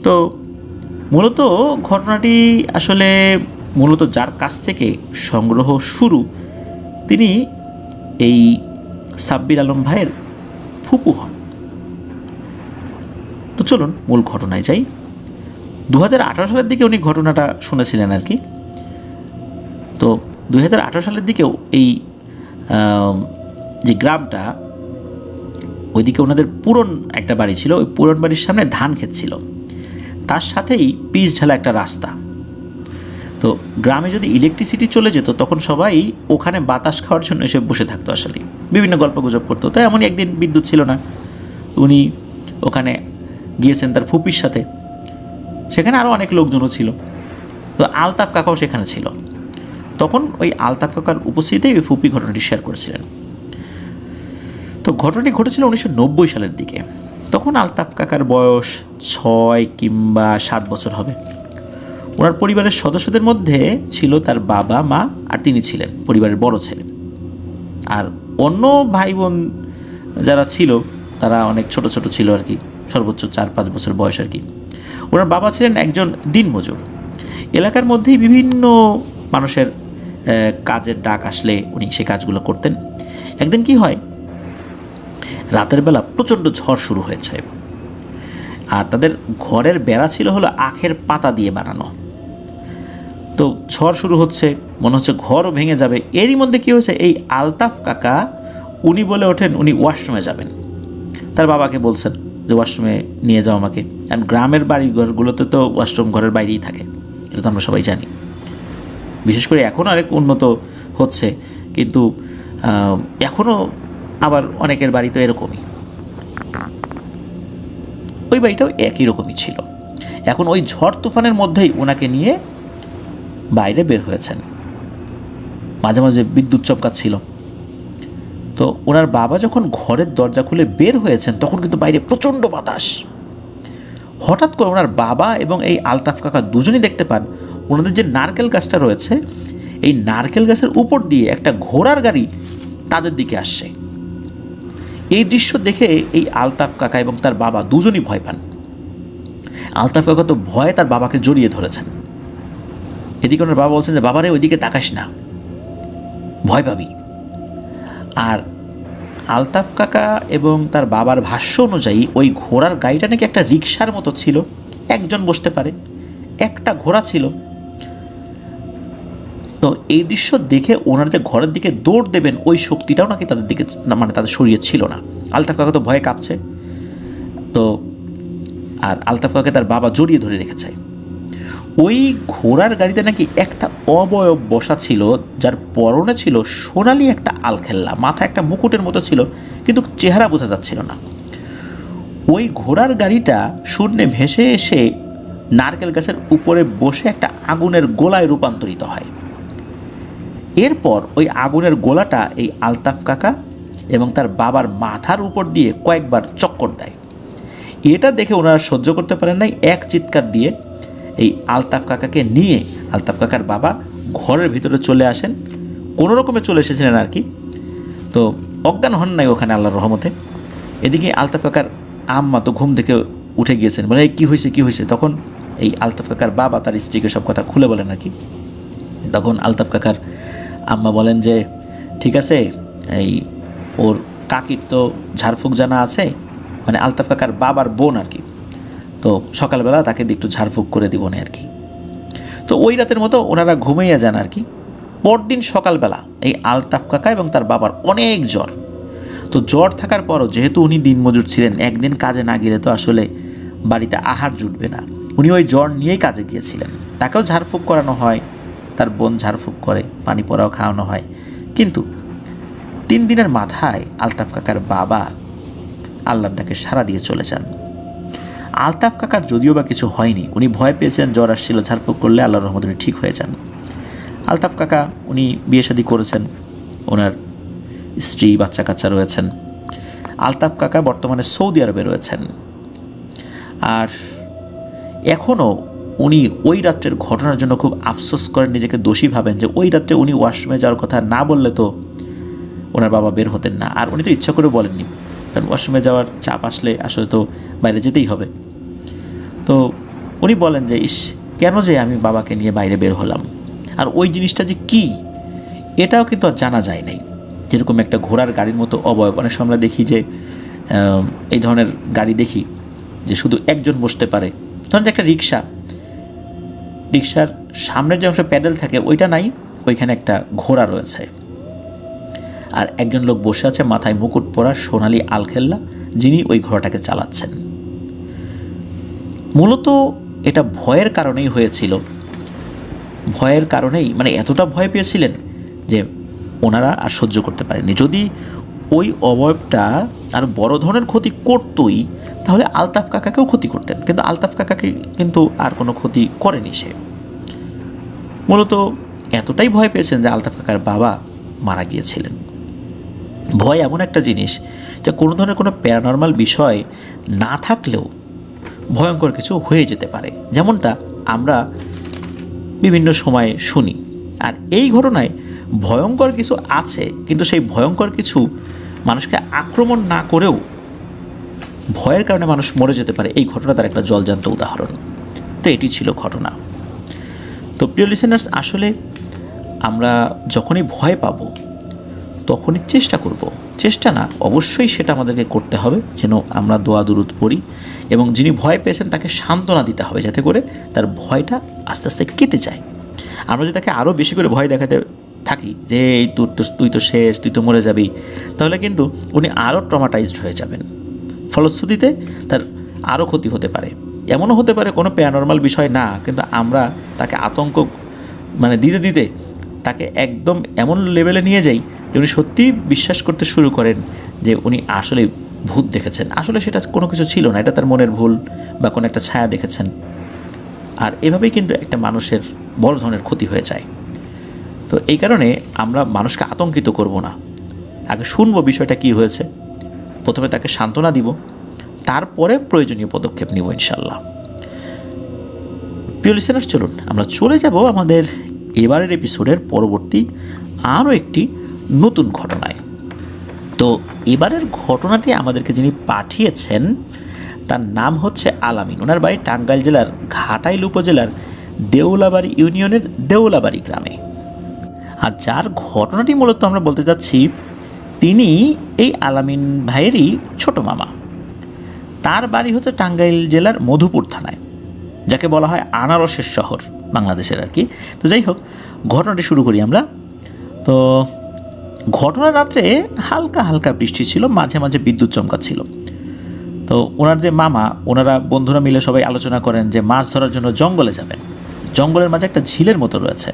তো মূলত ঘটনাটি আসলে যার কাছ থেকে সংগ্রহ শুরু, তিনি এই সাব্বির আলম ভাইয়ের ফুপু হন। তো চলুন মূল ঘটনায় যাই। 2018 সালের দিকে উনি ঘটনাটা শুনেছিলেন আর কি। তো 2018 সালের দিকেও এই যে গ্রামটা, ওইদিকে ওনাদের পুরন একটা বাড়ি ছিল, ওই পুরন বাড়ির সামনে ধান ক্ষেত ছিল, তার সাথেই পিচ ঢালা একটা রাস্তা। তো গ্রামে যদি ইলেকট্রিসিটি চলে যেত তখন সবাই ওখানে বাতাস খাওয়ার জন্য এসে বসে থাকতো, আসলে বিভিন্ন গল্প গুজব করতো। তো এমনই একদিন বিদ্যুৎ ছিল না, উনি ওখানে গিয়েছেন তার ফুপির সাথে, সেখানে আরও অনেক লোকজনও ছিল। তো আলতাফ কাকাও সেখানে ছিল। তখন ওই আলতাফ কাকার উপস্থিতিতেই ওই ফুপি ঘটনাটি শেয়ার করেছিলেন। তো ঘটনাটি ঘটেছিল 1990 সালের দিকে। তখন আলতাফ কাকার বয়স 6 কিংবা 7 বছর হবে। ওনার পরিবারের সদস্যদের মধ্যে ছিল তার বাবা, মা, আর তিনি ছিলেন পরিবারের বড় ছেলে। আর অন্য ভাই বোন যারা ছিল তারা অনেক ছোট ছোট ছিল আর কি, সর্বোচ্চ 4-5 বছর বয়স আর কি। ওনার বাবা ছিলেন একজন দিনমজুর। এলাকার মধ্যেই বিভিন্ন মানুষের কাজের ডাক আসলে উনি সেই কাজগুলো করতেন। একদিন কি হয়, রাতের বেলা প্রচণ্ড ঝড় শুরু হয়েছে, আর তাদের ঘরের বেড়া ছিল হলো আখের পাতা দিয়ে বানানো। তো ঝড় শুরু হচ্ছে, মনে হচ্ছে ঘরও ভেঙে যাবে। এরই মধ্যে কী হয়েছে, এই আলতাফ কাকা উনি বলে ওঠেন উনি ওয়াশরুমে যাবেন। তার বাবাকে বলছেন যে ওয়াশরুমে নিয়ে যাও আমাকে। কারণ গ্রামের বাড়ি ঘরগুলোতে তো ওয়াশরুম ঘরের বাইরেই থাকে, এটা তো আমরা সবাই জানি। বিশেষ করে এখন অনেক উন্নত হচ্ছে, কিন্তু এখনও আবার অনেকের বাড়ি তো এরকমই। ওই বাড়িটাও একই রকমই ছিল। এখন ওই ঝড় তুফানের মধ্যেই ওনাকে নিয়ে বাইরে বের হয়েছেন। মাঝে মাঝে বিদ্যুৎ চমকাচ্ছিল। তো ওনার বাবা যখন ঘরের দরজা খুলে বের হয়েছেন তখন কিন্তু বাইরে প্রচণ্ড বাতাস। হঠাৎ করে ওনার বাবা এবং এই আলতাফ কাকা দুজনেই দেখতে পান ওনাদের যে নারকেল গাছটা রয়েছে, এই নারকেল গাছের উপর দিয়ে একটা ঘোড়ার গাড়ি তাদের দিকে আসছে। এই দৃশ্য দেখে এই আলতাফ কাকা এবং তার বাবা দুজনই ভয় পান। আলতাফ কাকা তো ভয়ে তার বাবাকে জড়িয়ে ধরেছেন। এদিকে ওনার বাবা বলছেন যে বাবারে ওইদিকে তাকাস না, ভয় পাবি। আর আলতাফ কাকা এবং তার বাবার ভাষ্য অনুযায়ী ওই ঘোড়ার গাড়িটা নাকি একটা রিক্সার মতো ছিল, একজন বসতে পারে, একটা ঘোড়া ছিল। তো এই দৃশ্য দেখে ওনার যে ঘরের দিকে দৌড় দেবেন ওই শক্তিটাও নাকি তাদের দিকে, মানে তাদের শরীরে ছিল না। আলতাফ কাকা তো ভয়ে কাঁপছে। তো আর আলতাফ কাকাকে তার বাবা জড়িয়ে ধরে রেখেছে। ওই ঘোড়ার গাড়িতে নাকি একটা অবয়ব বসা ছিল, যার পরনে ছিল সোনালি একটা আলখেল্লা, মাথা একটা মুকুটের মতো ছিল, কিন্তু চেহারা বোঝা যাচ্ছিল না। ওই ঘোড়ার গাড়িটা শূন্যে ভেসে এসে নারকেল গাছের উপরে বসে একটা আগুনের গোলায় রূপান্তরিত হয়। এরপর ওই আগুনের গোলাটা এই আলতাফ কাকা এবং তার বাবার মাথার উপর দিয়ে কয়েকবার চক্কর দেয়। এটা দেখে ওনারা সহ্য করতে পারেন নাই, এক চিৎকার দিয়ে এই আলতাফ কাকাকে নিয়ে আলতাফ কাকার বাবা ঘরের ভিতরে চলে আসেন। কোনো রকমে চলে এসেছিলেন আর কি। তো অজ্ঞান হন নাই ওখানে আল্লাহর রহমতে। এদিকে আলতাফ কাকার আম্মা তো ঘুম থেকে উঠে গিয়েছেন, বলে এই কী হয়েছে। তখন এই আলতাফ কাকার বাবা তার স্ত্রীকে সব কথা খুলে বলেন আর কি। তখন আলতাফ কাকার আম্মা বলেন যে ঠিক আছে, এই ওর কাকির তো ঝাড়ফুঁক জানা আছে, মানে আলতাফ কাকার বাবার বোন আর কি। তো সকালবেলা তাকে একটু ঝাড়ফুঁক করে দিব না আর কি। তো ওই রাতের মতো ওনারা ঘুমিয়ে যান আর কি। পরদিন সকালবেলা এই আলতাফ কাকা এবং তার বাবার অনেক জ্বর। তো জ্বর থাকার পরও যেহেতু উনি দিনমজুর ছিলেন, একদিন কাজে না গেলে তো আসলে বাড়িতে আহার জুটবে না, উনি ওই জ্বর নিয়েই কাজে গিয়েছিলেন। তাকেও ঝাড়ফুঁক করানো হয়, তার বোন ঝাড়ফুঁক করে, পানি পড়াও খাওয়ানো হয়। কিন্তু 3 দিনের মাথায় আলতাফ কাকার বাবা আল্লাহর ডাকে সাড়া দিয়ে চলে যান। আলতাফ কাকার যদিও বা কিছু হয়নি, উনি ভয় পেয়েছেন, জ্বর আসছিল, ঝাড়ফুঁক করলে আল্লাহর রহমতে উনি ঠিক হয়ে যান। আলতাফ কাকা উনি বিয়ে শাদী করেছেন, ওনার স্ত্রী বাচ্চা কাচ্চা রয়েছেন। আলতাফ কাকা বর্তমানে সৌদি আরবে রয়েছেন। আর এখনও উনি ওই রাত্রের ঘটনার জন্য খুব আফসোস করেন, নিজেকে দোষী ভাবেন যে ওই রাত্রে উনি ওয়াশরুমে যাওয়ার কথা না বললে তো ওনার বাবা বের হতেন না। আর উনি তো ইচ্ছা করে বলেননি, কারণ ওয়াশরুমে যাওয়ার চাপ আসলে আসলে তো বাইরে যেতেই হবে। তো উনি বলেন যে ইস, কেন যে আমি বাবাকে নিয়ে বাইরে বের হলাম। আর ওই জিনিসটা যে কী এটাও কিন্তু আর জানা যায় নাই। যেরকম একটা ঘোড়ার গাড়ির মতো অবয়ব, অনেক সময় আমরা দেখি যে এই ধরনের গাড়ি দেখি যে শুধু একজন বসতে পারে, ধরেন একটা রিক্সা, রিক্সার সামনের যে অংশ প্যাডেল থাকে ওইটা নাই, ওইখানে একটা ঘোড়া রয়েছে। আর একজন লোক বসে আছে মাথায় মুকুট পরা সোনালি আলখেল্লা, যিনি ওই ঘোড়াটাকে চালাচ্ছেন। মূলত এটা ভয়ের কারণেই হয়েছিল, ভয়ের কারণেই মানে এতটা ভয় পেয়েছিলেন যে ওনারা আর সহ্য করতে পারেননি। যদি ওই অবয়বটা আর বড় ধরনের ক্ষতি করতই তাহলে আলতাফ কাকাকেও ক্ষতি করতেন, কিন্তু আলতাফ কাকাকে কিন্তু আর কোনো ক্ষতি করেনি সে। মূলত এতটাই ভয় পেয়েছেন যে আলতাফ কাকার বাবা মারা গিয়েছিলেন। ভয় এমন একটা জিনিস যে কোনো ধরনের কোনো প্যারানর্মাল বিষয় না থাকলেও ভয়ঙ্কর কিছু হয়ে যেতে পারে, যেমনটা আমরা বিভিন্ন সময়ে শুনি। আর এই ঘটনায় ভয়ঙ্কর কিছু আছে, কিন্তু সেই ভয়ঙ্কর কিছু মানুষকে আক্রমণ না করেও ভয়ের কারণে মানুষ মরে যেতে পারে, এই ঘটনা তার একটা জলজান্ত উদাহরণ। তো এটি ছিল ঘটনা। তো প্রিয় লিসেনার্স, আসলে আমরা যখনই ভয় পাবো তখনই চেষ্টা না অবশ্যই সেটা আমাদেরকে করতে হবে যেন আমরা দোয়া দুরুদ পড়ি এবং যিনি ভয় পেয়েছেন তাকে সান্ত্বনা দিতে হবে যাতে করে তার ভয়টা আস্তে আস্তে কেটে যায়। আমরা যদি তাকে আরও বেশি করে ভয় দেখাতে থাকি যে এই তুই তো শেষ, তুই তো মরে যাবি, তাহলে কিন্তু উনি আরও ট্রমাটাইজড হয়ে যাবেন। ফলশ্রুতিতে তার আরও ক্ষতি হতে পারে। এমনও হতে পারে কোনো প্যারানর্মাল বিষয় না, কিন্তু আমরা তাকে আতঙ্ক দিতে দিতে তাকে একদম এমন লেভেলে নিয়ে যাই যে উনি সত্যিই বিশ্বাস করতে শুরু করেন যে উনি আসলে ভূত দেখেছেন। আসলে সেটা কোনো কিছু ছিল না, এটা তার মনের ভুল বা কোনো একটা ছায়া দেখেছেন। আর এভাবেই কিন্তু একটা মানুষের বড় ধরনের ক্ষতি হয়ে যায়। তো এই কারণে আমরা মানুষকে আতঙ্কিত করব না, আগে শুনবো বিষয়টা কি হয়েছে, প্রথমে তাকে সান্ত্বনা দিব, তারপরে প্রয়োজনীয় পদক্ষেপ নিব ইনশাল্লাহ। প্রিয় লিসেনার্স, চলুন আমরা চলে যাব আমাদের এবারের এপিসোডের পরবর্তী আরও একটি নতুন ঘটনায়। তো এবারের ঘটনাটি আমাদেরকে যিনি পাঠিয়েছেন তার নাম হচ্ছে আলামিন। ওনার বাড়ি টাঙ্গাইল জেলার ঘাটাইল উপজেলার দেউলাবাড়ি ইউনিয়নের দেউলাবাড়ি গ্রামে। আর যার ঘটনাটি মূলত আমরা বলতে যাচ্ছি তিনি এই আলামিন ভাইয়েরই ছোট মামা। তার বাড়ি হচ্ছে টাঙ্গাইল জেলার মধুপুর থানায়, যাকে বলা হয় আনারসের শহর বাংলাদেশের আর কি। তো যাই হোক, ঘটনাটি শুরু করি আমরা। তো ঘটনার রাত্রে হালকা হালকা বৃষ্টি ছিল, মাঝে মাঝে বিদ্যুৎ চমকাচ্ছিল। তো ওনার যে মামা, ওনারা বন্ধুরা মিলে সবাই আলোচনা করেন যে মাছ ধরার জন্য জঙ্গলে যাবেন। জঙ্গলের মাঝে একটা ঝিলের মতো রয়েছে,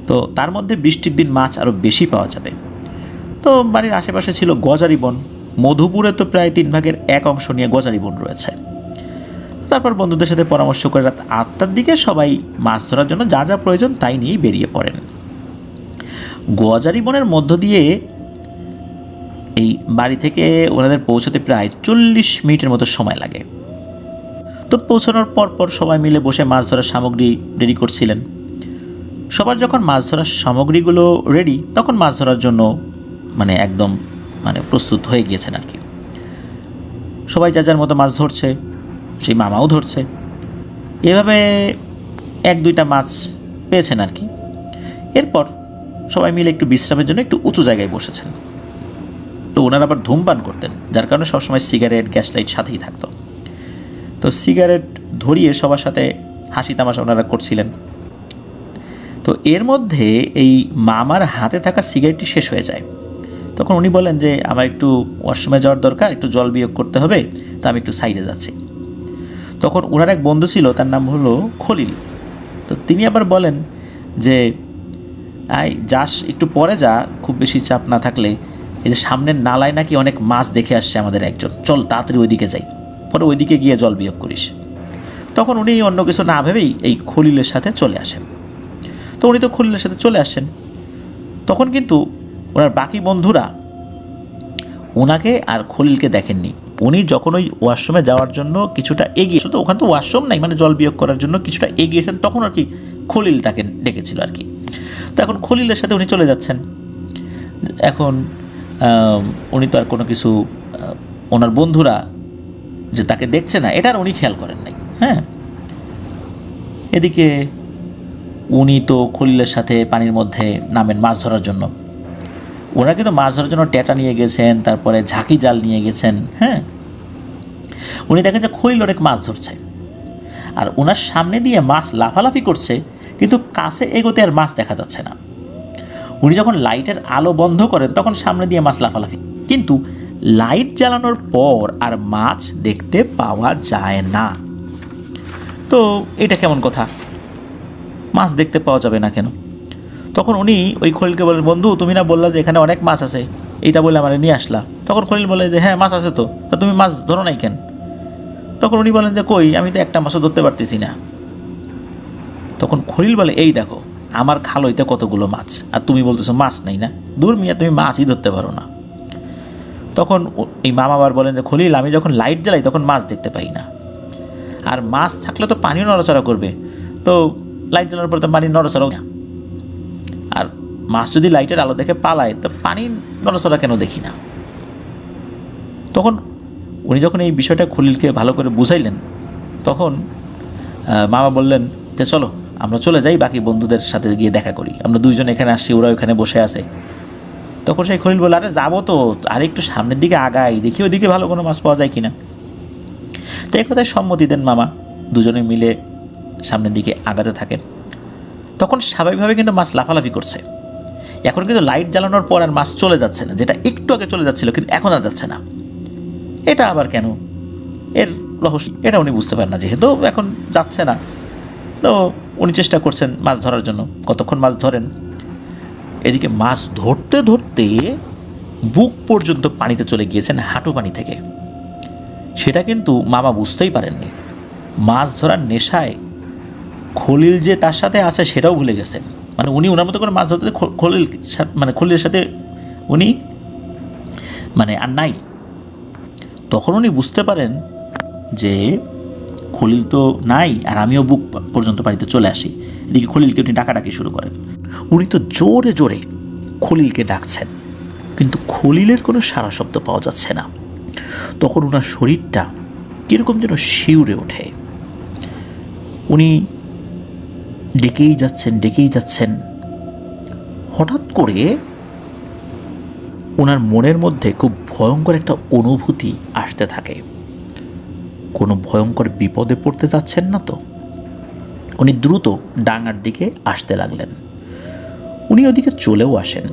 তো তার মধ্যে বৃষ্টির দিন মাছ আরও বেশি পাওয়া যাবে। তো বাড়ির আশেপাশে ছিল গজারি বন। মধুপুরে তো প্রায় 3/1 অংশ নিয়ে গজারি বন রয়েছে। তারপর বন্ধুদের সাথে পরামর্শ করে রাত 8টার দিকে সবাই মাছ ধরার জন্য যা যা প্রয়োজন তাই নিয়েই বেরিয়ে পড়েন। গজারি বনের মধ্য দিয়ে এই বাড়ি থেকে ওনাদের পৌঁছাতে প্রায় 40 মিনিটের মতো সময় লাগে। তো পৌঁছানোর পর সবাই মিলে বসে মাছ ধরার সামগ্রী রেডি করছিলেন। সবার যখন মাছ ধরার সামগ্রীগুলো রেডি, তখন মাছ ধরার জন্য একদম প্রস্তুত হয়ে গিয়েছেন আর কি। সবাই যা যার মতো মাছ ধরছে, সেই মামাও ধরছে। এভাবে 1-2টা মাছ পেয়েছেন আর কি। এরপর সবাই মিলে একটু বিশ্রামের জন্য একটু উঁচু জায়গায় বসেছেন। তো ওনারা আবার ধূমপান করতেন, যার কারণে সবসময় সিগারেট, গ্যাস লাইট সাথেই থাকতো। তো সিগারেট ধরিয়ে সবার সাথে হাসি তামাশা ওনারা করছিলেন। তো এর মধ্যে এই মামার হাতে থাকা সিগারেটটি শেষ হয়ে যায়। তখন উনি বলেন যে আমার একটু ওয়াশরুমে যাওয়ার দরকার, একটু জল বিয়োগ করতে হবে, তো আমি একটু সাইডে যাচ্ছি। তখন ওনার এক বন্ধু ছিল, তার নাম হলো খলিল। তো তিনি আবার বলেন যে যাস, একটু পরে যা, খুব বেশি চাপ না থাকলে। এই যে সামনের নালায় নাকি অনেক মাছ দেখে আসছে আমাদের একজন, চল তাড়াতাড়ি ওইদিকে যাই, পরে ওইদিকে গিয়ে জল বিয়োগ করিস। তখন উনি অন্য কিছু না ভেবেই এই খলিলের সাথে চলে আসেন। তো উনি তো খলিলের সাথে চলে আসছেন, তখন কিন্তু ওনার বাকি বন্ধুরা ওনাকে আর খলিলকে দেখেননি। উনি যখন ওই ওয়াশরুমে যাওয়ার জন্য কিছুটা এগিয়ে, তো ওখানে তো ওয়াশরুম নাই, জল বিয়োগ করার জন্য কিছুটা এগিয়েছেন, তখন আর কি খলিল তাকে ডেকেছিল আর কি। তো এখন খলিলের সাথে উনি চলে যাচ্ছেন। এখন উনি তো আর কোনো কিছু, ওনার বন্ধুরা যে তাকে দেখছে না এটা আর উনি খেয়াল করেন নাই। হ্যাঁ, এদিকে উনি তো খলিলের সাথে পানির মধ্যে নামেন মাছ ধরার জন্য। ওনারা কিন্তু মাছ ধরার জন্য টেটা নিয়ে গেছেন, তারপরে ঝাঁকি জাল নিয়ে গেছেন। হ্যাঁ, উনি দেখেন যে খলিল অনেক মাছ ধরছে, আর ওনার সামনে দিয়ে মাছ লাফালাফি করছে, কিন্তু কাছে এগোতে আর মাছ দেখা যাচ্ছে না। উনি যখন লাইটের আলো বন্ধ করেন তখন সামনে দিয়ে মাছ লাফালাফি, কিন্তু লাইট জ্বালানোর পর আর মাছ দেখতে পাওয়া যায় না। তো এটা কেমন কথা, মাছ দেখতে পাওয়া যাবে না কেন? তখন উনি ওই খলিলকে বলেন, বন্ধু তুমি না বললা যে এখানে অনেক মাছ আছে, এইটা বলে আমার নিয়ে আসলা। তখন খলিল বলে যে হ্যাঁ মাছ আছে তো, তা তুমি মাছ ধরো নাই কেন? তখন উনি বলেন যে কই, আমি তো একটা মাছও ধরতে পারতেছি না। তখন খলিল বলে, এই দেখো আমার খাল হইতে কতগুলো মাছ, আর তুমি বলতেছো মাছ নাই না, দূর মিয়া তুমি মাছই ধরতে পারো না। তখন এই মামা আবার বলেন যে খলিল, আমি যখন লাইট জ্বালাই তখন মাছ দেখতে পাই না, আর মাছ থাকলে তো পানিও নড়াচড়া করবে, তো লাইট জ্বালানোর পরে তো পানি নড়াচড়াও না, আর মাছ যদি লাইটের আলো দেখে পালায় তো পানি নড়াচড়া কেন দেখি না? তখন উনি যখন এই বিষয়টা খলিলকে ভালো করে বুঝাইলেন, তখন মামা বললেন যে চলো আমরা চলে যাই, বাকি বন্ধুদের সাথে গিয়ে দেখা করি, আমরা দুইজন এখানে আসছি, ওরা ওখানে বসে আছে। তখন সেই খলিল বলল, আরে যাবো তো, আর একটু সামনের দিকে আগাই, দেখি ওইদিকে ভালো কোনো মাছ পাওয়া যায় কিনা। তো এই কথায় সম্মতি দেন মামা, দুজনে মিলে সামনের দিকে আগাতে থাকেন। তখন স্বাভাবিকভাবে কিন্তু মাছ লাফালাফি করছে। এখন কিন্তু লাইট জ্বালানোর পর আর মাছ চলে যাচ্ছে না, যেটা একটু আগে চলে যাচ্ছিল কিন্তু এখন আর যাচ্ছে না। এটা আবার কেন, এর রহস্য এটা উনি বুঝতে পারেন না, যেহেতু এখন যাচ্ছে না। তো উনি চেষ্টা করছেন মাছ ধরার জন্য, কতক্ষণ মাছ ধরেন, এদিকে মাছ ধরতে ধরতে বুক পর্যন্ত পানিতে চলে গিয়েছেন, হাঁটু পানি থেকে। সেটা কিন্তু মামা বুঝতেই পারেননি। মাছ ধরার নেশায় খলিল যে তার সাথে আছে সেটাও ভুলে গেছেন, মানে উনি ওনার মতো করে মাছ ধরতে খলিলের সাথে উনি আর নাই। তখন উনি বুঝতে পারেন যে খলিল তো নাই, আর আমিও বুক পর্যন্ত পানিতে চলে আসি। এদিকে খলিলকে উনি ডাকাডাকি শুরু করেন। উনি তো জোরে জোরে খলিলকে ডাকছেন, কিন্তু খলিলের কোনো সাড়া শব্দ পাওয়া যাচ্ছে না। তখন ওনার শরীরটা কীরকম যেন শিউরে ওঠে। উনি ডেকেই যাচ্ছেন। হঠাৎ করে ওনার মনের মধ্যে খুব ভয়ঙ্কর একটা অনুভূতি আসতে থাকে। কোনো ভয়ঙ্কর বিপদে পড়তে যাচ্ছেন না তো? উনি দ্রুত ডাঙার দিকে আসতে লাগলেন। উনি ওদিকে চলেও আসেন।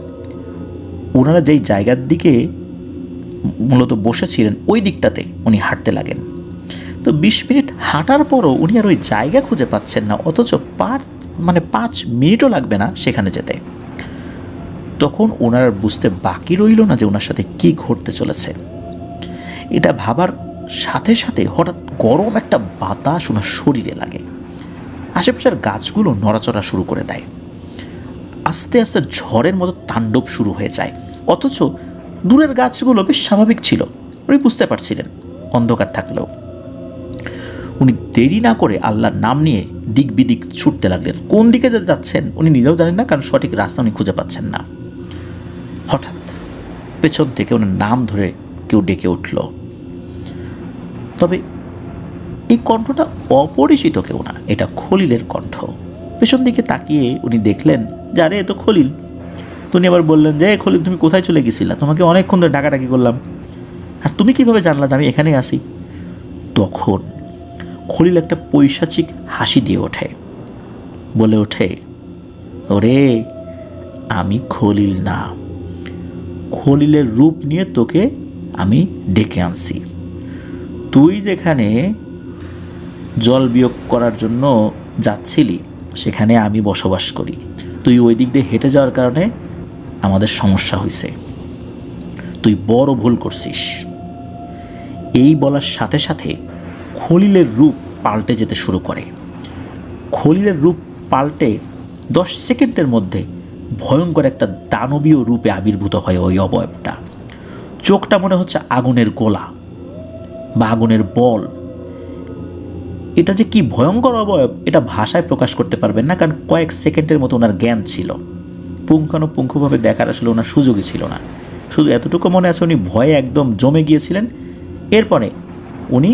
ওনারা যেই জায়গার দিকে মূলত বসেছিলেন ওই দিকটাতে উনি হাঁটতে লাগেন। তো 20 মিনিট হাঁটার পরও উনি আর ওই জায়গা খুঁজে পাচ্ছেন না, অথচ 5 মিনিটও লাগবে না সেখানে যেতে। তখন ওনার বুঝতে বাকি রইল না যে ওনার সাথে কি ঘটতে চলেছে। এটা ভাবার সাথে সাথে হঠাৎ গরম একটা বাতাস ওনার শরীরে লাগে। আশেপাশের গাছগুলো নড়াচড়া শুরু করে দেয়। আস্তে আস্তে ঝড়ের মতো তাণ্ডব শুরু হয়ে যায়, অথচ দূরের গাছগুলো বেশ স্বাভাবিক ছিল, উনি বুঝতে পারছিলেন অন্ধকার থাকলেও। উনি দেরি না করে আল্লাহর নাম নিয়ে দিক বিদিক ছুটতে লাগলেন। কোন দিকে যাচ্ছেন উনি নিজেও জানেন না, কারণ সঠিক রাস্তা উনি খুঁজে পাচ্ছেন না। হঠাৎ পেছন থেকে ওনার নাম ধরে কেউ ডেকে উঠল। তবে এই কণ্ঠটা অপরিচিত কেউ না, এটা খলিলের কণ্ঠ। পেছন দিকে তাকিয়ে উনি দেখলেন যে আরে এ তো খলিল। উনি আবার বললেন যে খলিল তুমি কোথায় চলে গেছিলা, তোমাকে অনেকক্ষণ ধরে ডাকাডাকি করলাম, আর তুমি কিভাবে জানলা যে আমি এখানেই আসি? তখন খলিল একটা পৈশাচিক হাসি দিয়ে ওঠে, বলে ওঠে, ওরে আমি খলিল না, খলিলের রূপ নিয়ে তোকে আমি ডেকে আনছি। তুই যেখানে জল বিয়োগ করার জন্য যাচ্ছিলি সেখানে আমি বসবাস করি। তুই ওই দিক দিয়ে হেঁটে যাওয়ার কারণে আমাদের সমস্যা হয়েছে, তুই বড় ভুল করছিস। এই বলার সাথে সাথে খলিলের রূপ পাল্টে যেতে শুরু করে। খলিলের রূপ পাল্টে 10 সেকেন্ডের মধ্যে ভয়ঙ্কর একটা দানবীয় রূপে আবির্ভূত হয় ওই অবয়বটা। চোখটা মনে হচ্ছে আগুনের গোলা বা আগুনের বল। এটা যে কি ভয়ঙ্কর অবয়ব এটা ভাষায় প্রকাশ করতে পারবেন না, কারণ কয়েক সেকেন্ডের মতো ওনার জ্ঞান ছিল, পুঙ্খানুপুঙ্খভাবে দেখার আসলে ওনার সুযোগই ছিল না। শুধু এতটুকু মনে আছে উনি ভয়ে একদম জমে গিয়েছিলেন। এরপরে উনি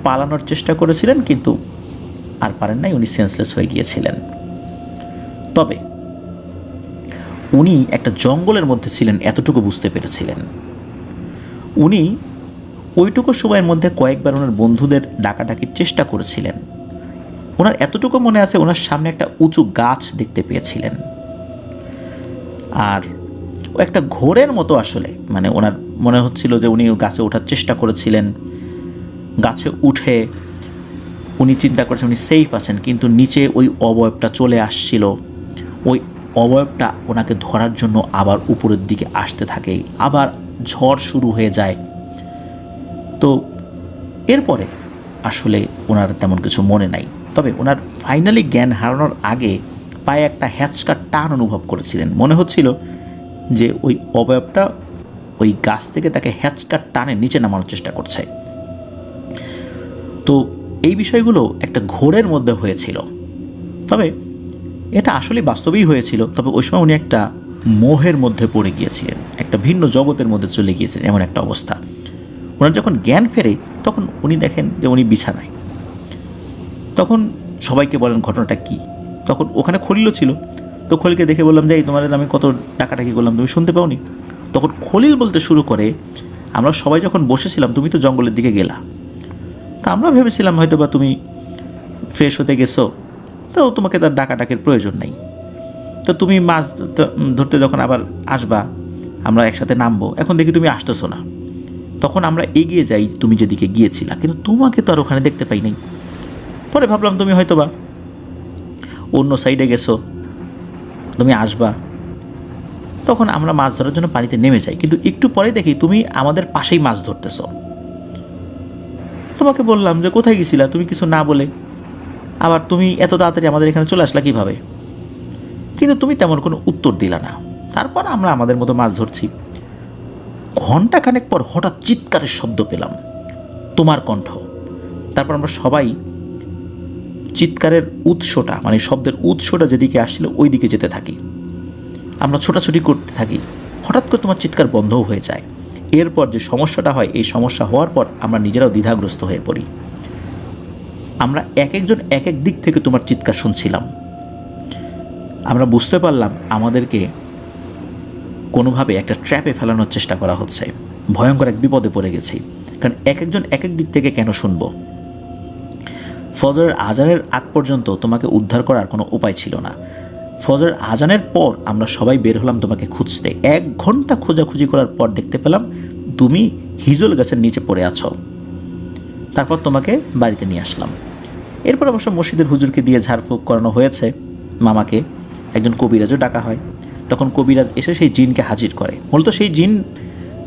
পালানোর চেষ্টা করেছিলেন, কিন্তু আর পারেন নাই, উনি সেন্সলেস হয়ে গিয়েছিলেন। তবে উনি একটা জঙ্গলের মধ্যে ছিলেন এতটুকু বুঝতে পেরেছিলেন। উনি ওইটুকু সময়ের মধ্যে কয়েকবার ওনার বন্ধুদের ডাকাডাকির চেষ্টা করেছিলেন, ওনার এতটুকু মনে আছে, ওনার সামনে একটা উঁচু গাছ দেখতে পেয়েছিলেন, আর ও একটা ঘোরের মতো আসলে, মানে ওনার মনে হচ্ছিল যে উনি গাছে ওঠার চেষ্টা করেছিলেন। গাছে উঠে উনি চিন্তা করেছেন উনি সেফ আছেন, কিন্তু নিচে ওই অবয়বটা চলে আসছিল। ওই অবয়বটা ওনাকে ধরার জন্য আবার উপরের দিকে আসতে থাকে, আবার ঝড় শুরু হয়ে যায়। তো এরপরে আসলে ওনার তেমন কিছু মনে নাই, তবে ওনার ফাইনালি জ্ঞান হারানোর আগে পায়ে একটা হ্যাঁচকার টান অনুভব করেছিলেন। মনে হচ্ছিল যে ওই অবয়বটা ওই গাছ থেকে তাকে হ্যাঁচকার টানে নিচে নামানোর চেষ্টা করছে। তো এই বিষয়গুলো একটা ঘোরের মধ্যে হয়েছিল, তবে এটা আসলে বাস্তবেই হয়েছিল। তবে ওই সময় উনি একটা মোহের মধ্যে পড়ে গিয়েছিলেন, একটা ভিন্ন জগতের মধ্যে চলে গিয়েছিলেন, এমন একটা অবস্থা। ওনার যখন জ্ঞান ফেরে তখন উনি দেখেন যে উনি বিছানায়। তখন সবাইকে বলেন ঘটনাটা কী। তখন ওখানে খলিলও ছিল, তো খলিলকে দেখে বললাম যে এই তোমাদের আমি কত ডাকাডাকি করলাম, তুমি শুনতে পাওনি? তখন খলিল বলতে শুরু করে, আমরা সবাই যখন বসেছিলাম তুমি তো জঙ্গলের দিকে গেলা, তা আমরা ভেবেছিলাম হয়তো বা তুমি ফ্রেশ হতে গেছো, তো তোমাকে তার ডাকাডাকির প্রয়োজন নেই। তো তুমি মাছ ধরতে যখন আবার আসবা আমরা একসাথে নামবো, এখন দেখি তুমি আসতেছো না। তখন আমরা এগিয়ে যাই তুমি যেদিকে গিয়েছিলা, কিন্তু তোমাকে তো আর ওখানে দেখতে পাই নাই। পরে ভাবলাম তুমি হয়তো বা অন্য সাইডে গেছো, তুমি আসবা। তখন আমরা মাছ ধরার জন্য পানিতে নেমে যাই, কিন্তু একটু পরে দেখি তুমি আমাদের পাশেই মাছ ধরতেছো। তোমাকে বললাম যে কোথায় গেছিলা, তুমি কিছু না বলে আবার তুমি এত তাড়াতাড়ি আমাদের এখানে চলে আসলা কীভাবে? কিন্তু তুমি তেমন কোনো উত্তর দিলা না। তারপর আমরা আমাদের মতো মাছ ধরছি। ঘণ্টাখানেক পর হঠাৎ চিৎকারের শব্দ পেলাম, তোমার কণ্ঠ। তারপর আমরা সবাই চিৎকারের উৎসটা, মানে শব্দের উৎসটা যেদিকে আসছিল ওই দিকে যেতে থাকি। আমরা ছোটাছুটি করতে থাকি। হঠাৎ করে তোমার চিৎকার বন্ধও হয়ে যায়। এরপর যে সমস্যাটা হয়, এই সমস্যা হওয়ার পর আমরা নিজেরাও দ্বিধাগ্রস্ত হয়ে পড়ি। আমরা এক একজন এক এক দিক থেকে তোমার চিৎকার শুনছিলাম। আমরা বুঝতে পারলাম আমাদেরকে কোনোভাবে একটা ট্র্যাপে ফেলানোর চেষ্টা করা হচ্ছে, ভয়ঙ্কর এক বিপদে পড়ে গেছি। কারণ এক একজন এক এক দিক থেকে কেন শুনব? ফজরের আজানের আগ পর্যন্ত তোমাকে উদ্ধার করার কোনো উপায় ছিল না। ফজরের আজানের পর আমরা সবাই বের হলাম তোমাকে খুঁজতে। 1 ঘন্টা খোঁজাখুঁজি করার পর দেখতে পেলাম তুমি হিজল গাছের নিচে পড়ে আছো। তারপর তোমাকে বাড়িতে নিয়ে আসলাম। এরপর অবশ্য মসজিদের হুজুরকে দিয়ে ঝাড়ফুঁক করানো হয়েছে। মামাকে একজন কবিরাজও ডাকা হয়। তখন কবিরাজ এসে সেই জিনকে হাজির করে। মূলত সেই জিন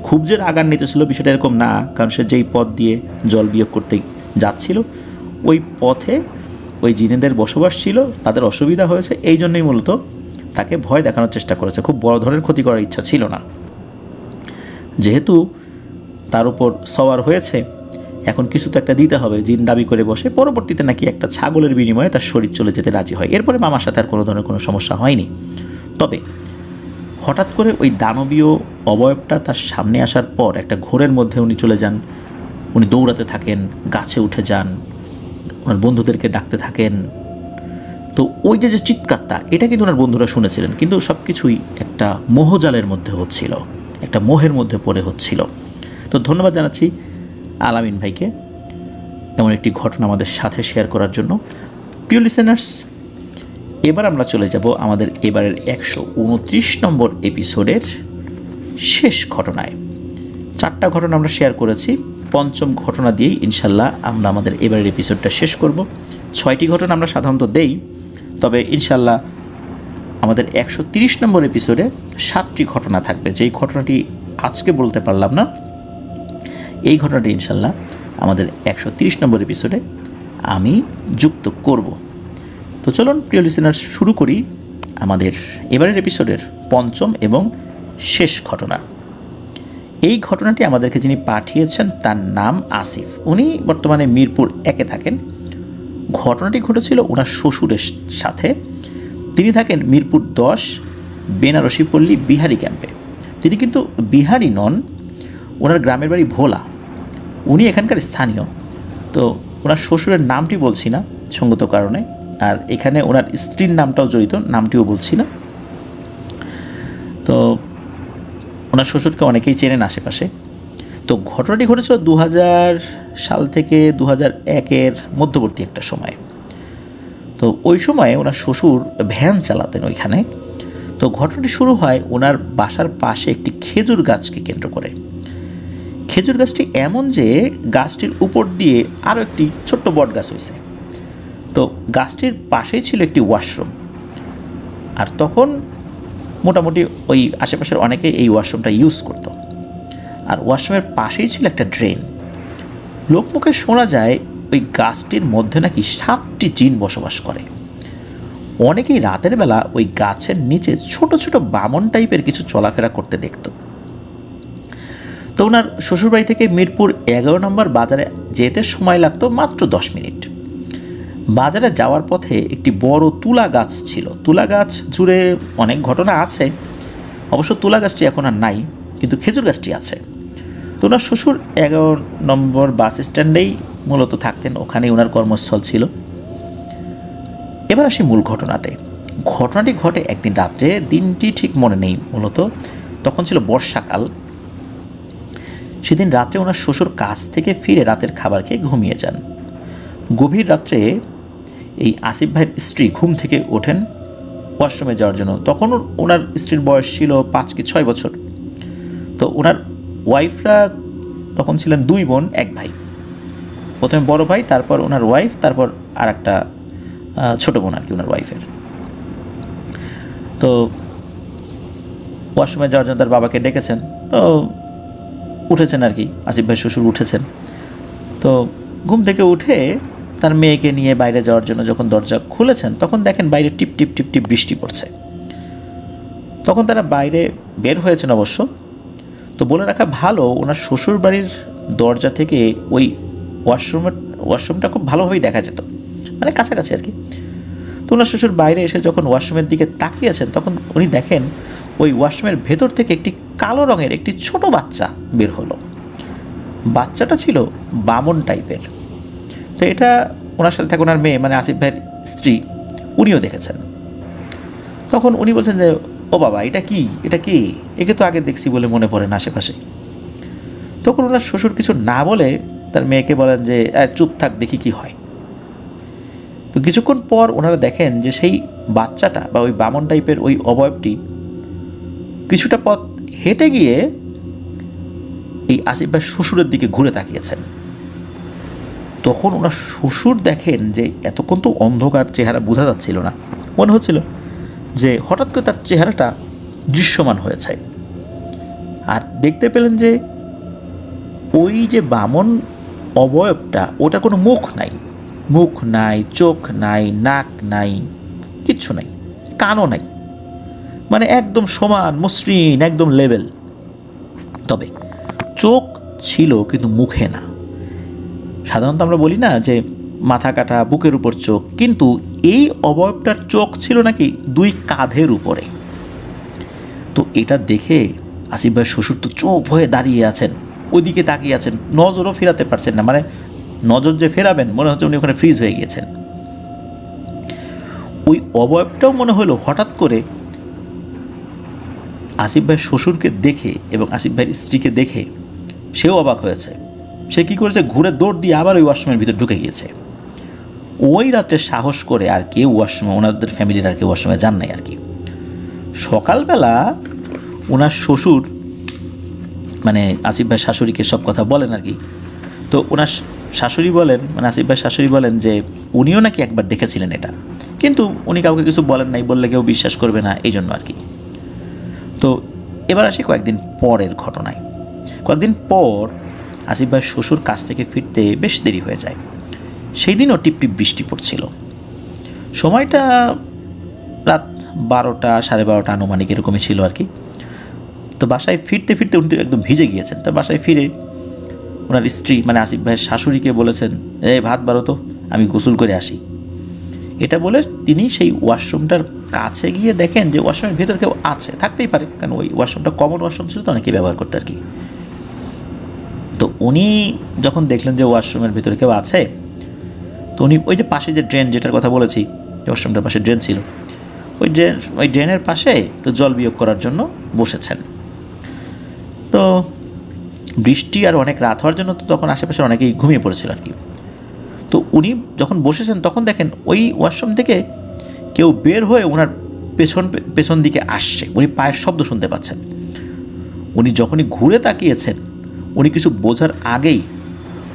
খুব যে আগার নিতেছিল বিষয়টা এরকম না, কারণ সে যেই পথ দিয়ে জল বিয়োগ করতে যাচ্ছিল ওই পথে ওই জিনেদের বসবাস ছিল, তাদের অসুবিধা হয়েছে, এই জন্যই মূলত তাকে ভয় দেখানোর চেষ্টা করেছে। খুব বড় ধরনের ক্ষতি করার ইচ্ছা ছিল না। যেহেতু তার উপর সওয়ার হয়েছে, এখন কিছু তো একটা দিতে হবে, জিন দাবি করে বসে। পরবর্তীতে নাকি একটা ছাগলের বিনিময়ে তার শরীর চলে যেতে রাজি হয়। এরপরে মামার সাথে আর কোনো ধরনের কোনো সমস্যা হয়নি। তবে হঠাৎ করে ওই দানবীয় অবয়বটা তার সামনে আসার পর একটা ঘোরের মধ্যে উনি চলে যান। উনি দৌড়াতে থাকেন, গাছে উঠে যান, ওনার বন্ধুদেরকে ডাকতে থাকেন। তো ওই যে চিৎকারটা, এটা কিন্তু ওনার বন্ধুরা শুনেছিলেন, কিন্তু সব কিছুই একটা মোহজালের মধ্যে হচ্ছিল, একটা মোহের মধ্যে পড়ে হচ্ছিল। তো ধন্যবাদ জানাচ্ছি আলামিন ভাইকে এমন একটি ঘটনা আমাদের সাথে শেয়ার করার জন্য। প্রিয় লিসেনার্স, এবার আমরা চলে যাব আমাদের এবারের 129 নম্বর এপিসোডের শেষ ঘটনায়। 4টা ঘটনা আমরা শেয়ার করেছি। 5ম ঘটনা দিয়েই ইনশাল্লাহ আমরা আমাদের এবারের এপিসোডটা শেষ করব। 6টি ঘটনা আমরা সাধারণত দেই, তবে ইনশাল্লাহ আমাদের 130 নম্বর এপিসোডে 7টি ঘটনা থাকবে। যেই ঘটনাটি আজকে বলতে পারলাম না, এই ঘটনাটি ইনশাল্লাহ আমাদের 130 নম্বর এপিসোডে আমি যুক্ত করব। তো চলুন প্রিয় লিসেনার্স, শুরু করি আমাদের এবারের এপিসোডের 5ম এবং শেষ ঘটনা। এই ঘটনাটি আমাদেরকে যিনি পাঠিয়েছেন তার নাম আসিফ। উনি বর্তমানে মিরপুর 1-এ থাকেন। ঘটনাটি ঘটেছিল ওনার শ্বশুরের সাথে। তিনি থাকেন মিরপুর 10 বেনারসিপল্লী বিহারি ক্যাম্পে। তিনি কিন্তু বিহারি নন, ওনার গ্রামের বাড়ি ভোলা। উনি এখানকার স্থানীয়। তো ওনার শ্বশুরের নামটি বলছি না সঙ্গত কারণে, আর এখানে ওনার স্ত্রীর নামটাও জড়িত, নামটিও বলছি না। তো ওনার শ্বশুরকে অনেকেই চেনেন আশেপাশে। তো ঘটনাটি ঘটেছিল 2000 সাল থেকে 2001-এর মধ্যবর্তী একটা সময়। তো ওই সময়ে ওনার শ্বশুর ভ্যান চালাতেন ওইখানে। তো ঘটনাটি শুরু হয় ওনার বাসার পাশে একটি খেজুর গাছকে কেন্দ্র করে। খেজুর গাছটি এমন যে গাছটির উপর দিয়ে আরও একটি ছোট্ট বট গাছ হয়েছে। তো গাছটির পাশেই ছিল একটি ওয়াশরুম। আর তখন মোটামুটি ওই আশেপাশের অনেকে এই ওয়াশরুমটা ইউজ করত। আর ওয়াশরুমের পাশেই ছিল একটা ড্রেন। লোকমুখে শোনা যায় ওই গাছটির মধ্যে নাকি 7টি জিন বসবাস করে। অনেকেই রাতের বেলা ওই গাছের নিচে ছোট ছোট বামন টাইপের কিছু চলাফেরা করতে দেখত। তো ওনার শ্বশুরবাড়ি থেকে মিরপুর 11 নম্বর বাজারে যেতে সময় লাগতো মাত্র 10 মিনিট। বাজারে যাওয়ার পথে একটি বড় তুলা গাছ ছিল। তুলা গাছ জুড়ে অনেক ঘটনা আছে, অবশ্য তুলা গাছটি এখন আর নাই, কিন্তু খেজুর গাছটি আছে। তো ওনার শ্বশুর 11 নম্বর বাস স্ট্যান্ডেই মূলত থাকতেন, ওখানেই ওনার কর্মস্থল ছিল। এবার আসি মূল ঘটনাতে। ঘটনাটি ঘটে একদিন রাত্রে, দিনটি ঠিক মনে নেই, মূলত তখন ছিল বর্ষাকাল। সেদিন রাত্রে ওনার শ্বশুর কাজ থেকে ফিরে রাতের খাবার খেয়ে ঘুমিয়ে যান। গভীর রাত্রে এই আসিফ ভাইয়ের স্ত্রী ঘুম থেকে ওঠেন ওয়াশরুমে যাওয়ার জন্য। তখন ওনার স্ত্রীর বয়স ছিল 5 কি 6 বছর। তো ওনার ওয়াইফরা তখন ছিলেন 2 বোন 1 ভাই। প্রথমে বড় ভাই, তারপর ওনার ওয়াইফ, তারপর আর একটা ছোটো বোন আর কি ওনার ওয়াইফের। তো ওয়াশরুমে যাওয়ার জন্য তার বাবাকে ডেকেছেন। তো উঠেছেন আর কি, আসিফ ভাই শ্বশুর উঠেছেন। তো ঘুম থেকে উঠে তার মেয়েকে নিয়ে বাইরে যাওয়ার জন্য যখন দরজা খুলেছেন, তখন দেখেন বাইরে টিপ টিপ টিপ টিপ বৃষ্টি পড়ছে। তখন তারা বাইরে বের হয়েছেন অবশ্য। তো বলে রাখা ভালো, ওনার শ্বশুর বাড়ির দরজা থেকে ওই ওয়াশরুমটা খুব ভালোভাবেই দেখা যেত, মানে কাছাকাছি আর কি। তো ওনার শ্বশুর বাইরে এসে যখন ওয়াশরুমের দিকে তাকিয়েছেন, তখন উনি দেখেন ওই ওয়াশরুমের ভেতর থেকে একটি কালো রঙের একটি ছোট বাচ্চা বের হলো। বাচ্চাটা ছিল বামন টাইপের। তো এটা ওনার সাথে থাকে ওনার মেয়ে, মানে আসিফ ভাইয়ের স্ত্রী, উনিও দেখেছেন। তখন উনি বলছেন যে, ও বাবা, এটা কি, এটা কি, একে তো আগে দেখছি বলে মনে পড়ে না আশেপাশে। তখন ওনার শ্বশুর কিছু না বলে তার মেয়েকে বলেন যে, চুপ থাক, দেখি কি হয়। তো কিছুক্ষণ পর ওনারা দেখেন যে সেই বাচ্চাটা বা ওই বামন টাইপের ওই অবয়বটি কিছুটা পথ হেঁটে গিয়ে এই আসিফ ভাই শ্বশুরের দিকে ঘুরে তাকিয়েছেন। তখন ওনার শ্বশুর দেখেন যে এতক্ষণ তো অন্ধকার, চেহারা বোঝা যাচ্ছিল না, মনে হচ্ছিল যে হঠাৎ করে তার চেহারাটা দৃশ্যমান হয়েছে। আর দেখতে পেলেন যে ওই যে বামন অবয়বটা, ওটা কোনো মুখ নাই, মুখ নাই, চোখ নাই, নাক নাই, কিচ্ছু নাই, কানও নাই, মানে একদম সমান মসৃণ, একদম লেভেল। তবে চোখ ছিল কিন্তু মুখে না। সাধারণত আমরা বলি না যে মাথা কাটা, বুকের উপর চোখ, কিন্তু এই অবয়বটার চোখ ছিল নাকি 2 কাঁধের উপরে। তো এটা দেখে আসিফ ভাই শ্বশুর তো চুপ হয়ে দাঁড়িয়ে আছেন, ওইদিকে তাকিয়ে আছেন, নজরও ফেরাতে পারছেন না, মানে নজর যে ফেরাবেন মনে হচ্ছে উনি ওখানে ফ্রিজ হয়ে গিয়েছেন। ওই অবয়বটাও মনে হলো হঠাৎ করে আসিফ ভাইয়ের শ্বশুরকে দেখে এবং আসিফ ভাইয়ের স্ত্রীকে দেখে সেও অবাক হয়েছে। সে কী করেছে, ঘুরে দৌড় দিয়ে আবার ওই ওয়াশরুমের ভিতর ঢুকে গিয়েছে। ওই রাত্রে সাহস করে আর কেউ ওয়াশরুমে, ওনাদের ফ্যামিলির আর কেউ ওয়াশরুমে যান নাই আর কি। সকালবেলা ওনার শ্বশুর, মানে আসিফ ভাই শাশুড়িকে সব কথা বলেন আর কি। তো ওনার শাশুড়ি বলেন, মানে আসিফ ভাই শাশুড়ি বলেন যে উনিও নাকি একবার দেখেছিলেন এটা, কিন্তু উনি কাউকে কিছু বলেন নাই, বললে কেউ বিশ্বাস করবে না, এই জন্য আর কি। তো এবার আসি কয়েকদিন পরের ঘটনায়। কয়েকদিন পর আসিফ ভাই শ্বশুর কাছ থেকে ফিরতে বেশ দেরি হয়ে যায়। সেই দিনও টিপটিপ বৃষ্টি পড়ছিল। সময়টা রাত 12টা, 12:30 আনুমানিক এরকমই ছিল আর কি। তো বাসায় ফিরতে ফিরতে উনি তো একদম ভিজে গিয়েছেন। তো বাসায় ফিরে ওনার স্ত্রী, মানে আসিফ ভাইয়ের শাশুড়িকে বলেছেন, ভাত বাড়ো তো, আমি গোসল করে আসি। এটা বলে তিনি সেই ওয়াশরুমটার কাছে গিয়ে দেখেন যে ওয়াশরুমের ভেতর কেউ আছে, থাকতেই পারে, কারণ ওই ওয়াশরুমটা কমন ওয়াশরুম ছিল, তো অনেকেই ব্যবহার করতে আর কি। তো উনি যখন দেখলেন যে ওয়াশরুমের ভেতরে কেউ আছে, তো উনি ওই যে পাশে যে ড্রেন, যেটার কথা বলেছি, ওয়াশরুমটার পাশে ড্রেন ছিল, ওই ড্রেনের পাশে একটু জল বিয়োগ করার জন্য বসেছেন। তো বৃষ্টি আর অনেক রাত হওয়ার জন্য তো তখন আশেপাশে অনেকেই ঘুমিয়ে পড়েছিল আর কি। তো উনি যখন বসেছেন তখন দেখেন ওই ওয়াশরুম থেকে কেউ বের হয়ে ওনার পেছন দিকে আসছে। উনি পায়ের শব্দ শুনতে পাচ্ছেন। উনি যখনই ঘুরে তাকিয়েছেন, উনি কিছু বোঝার আগেই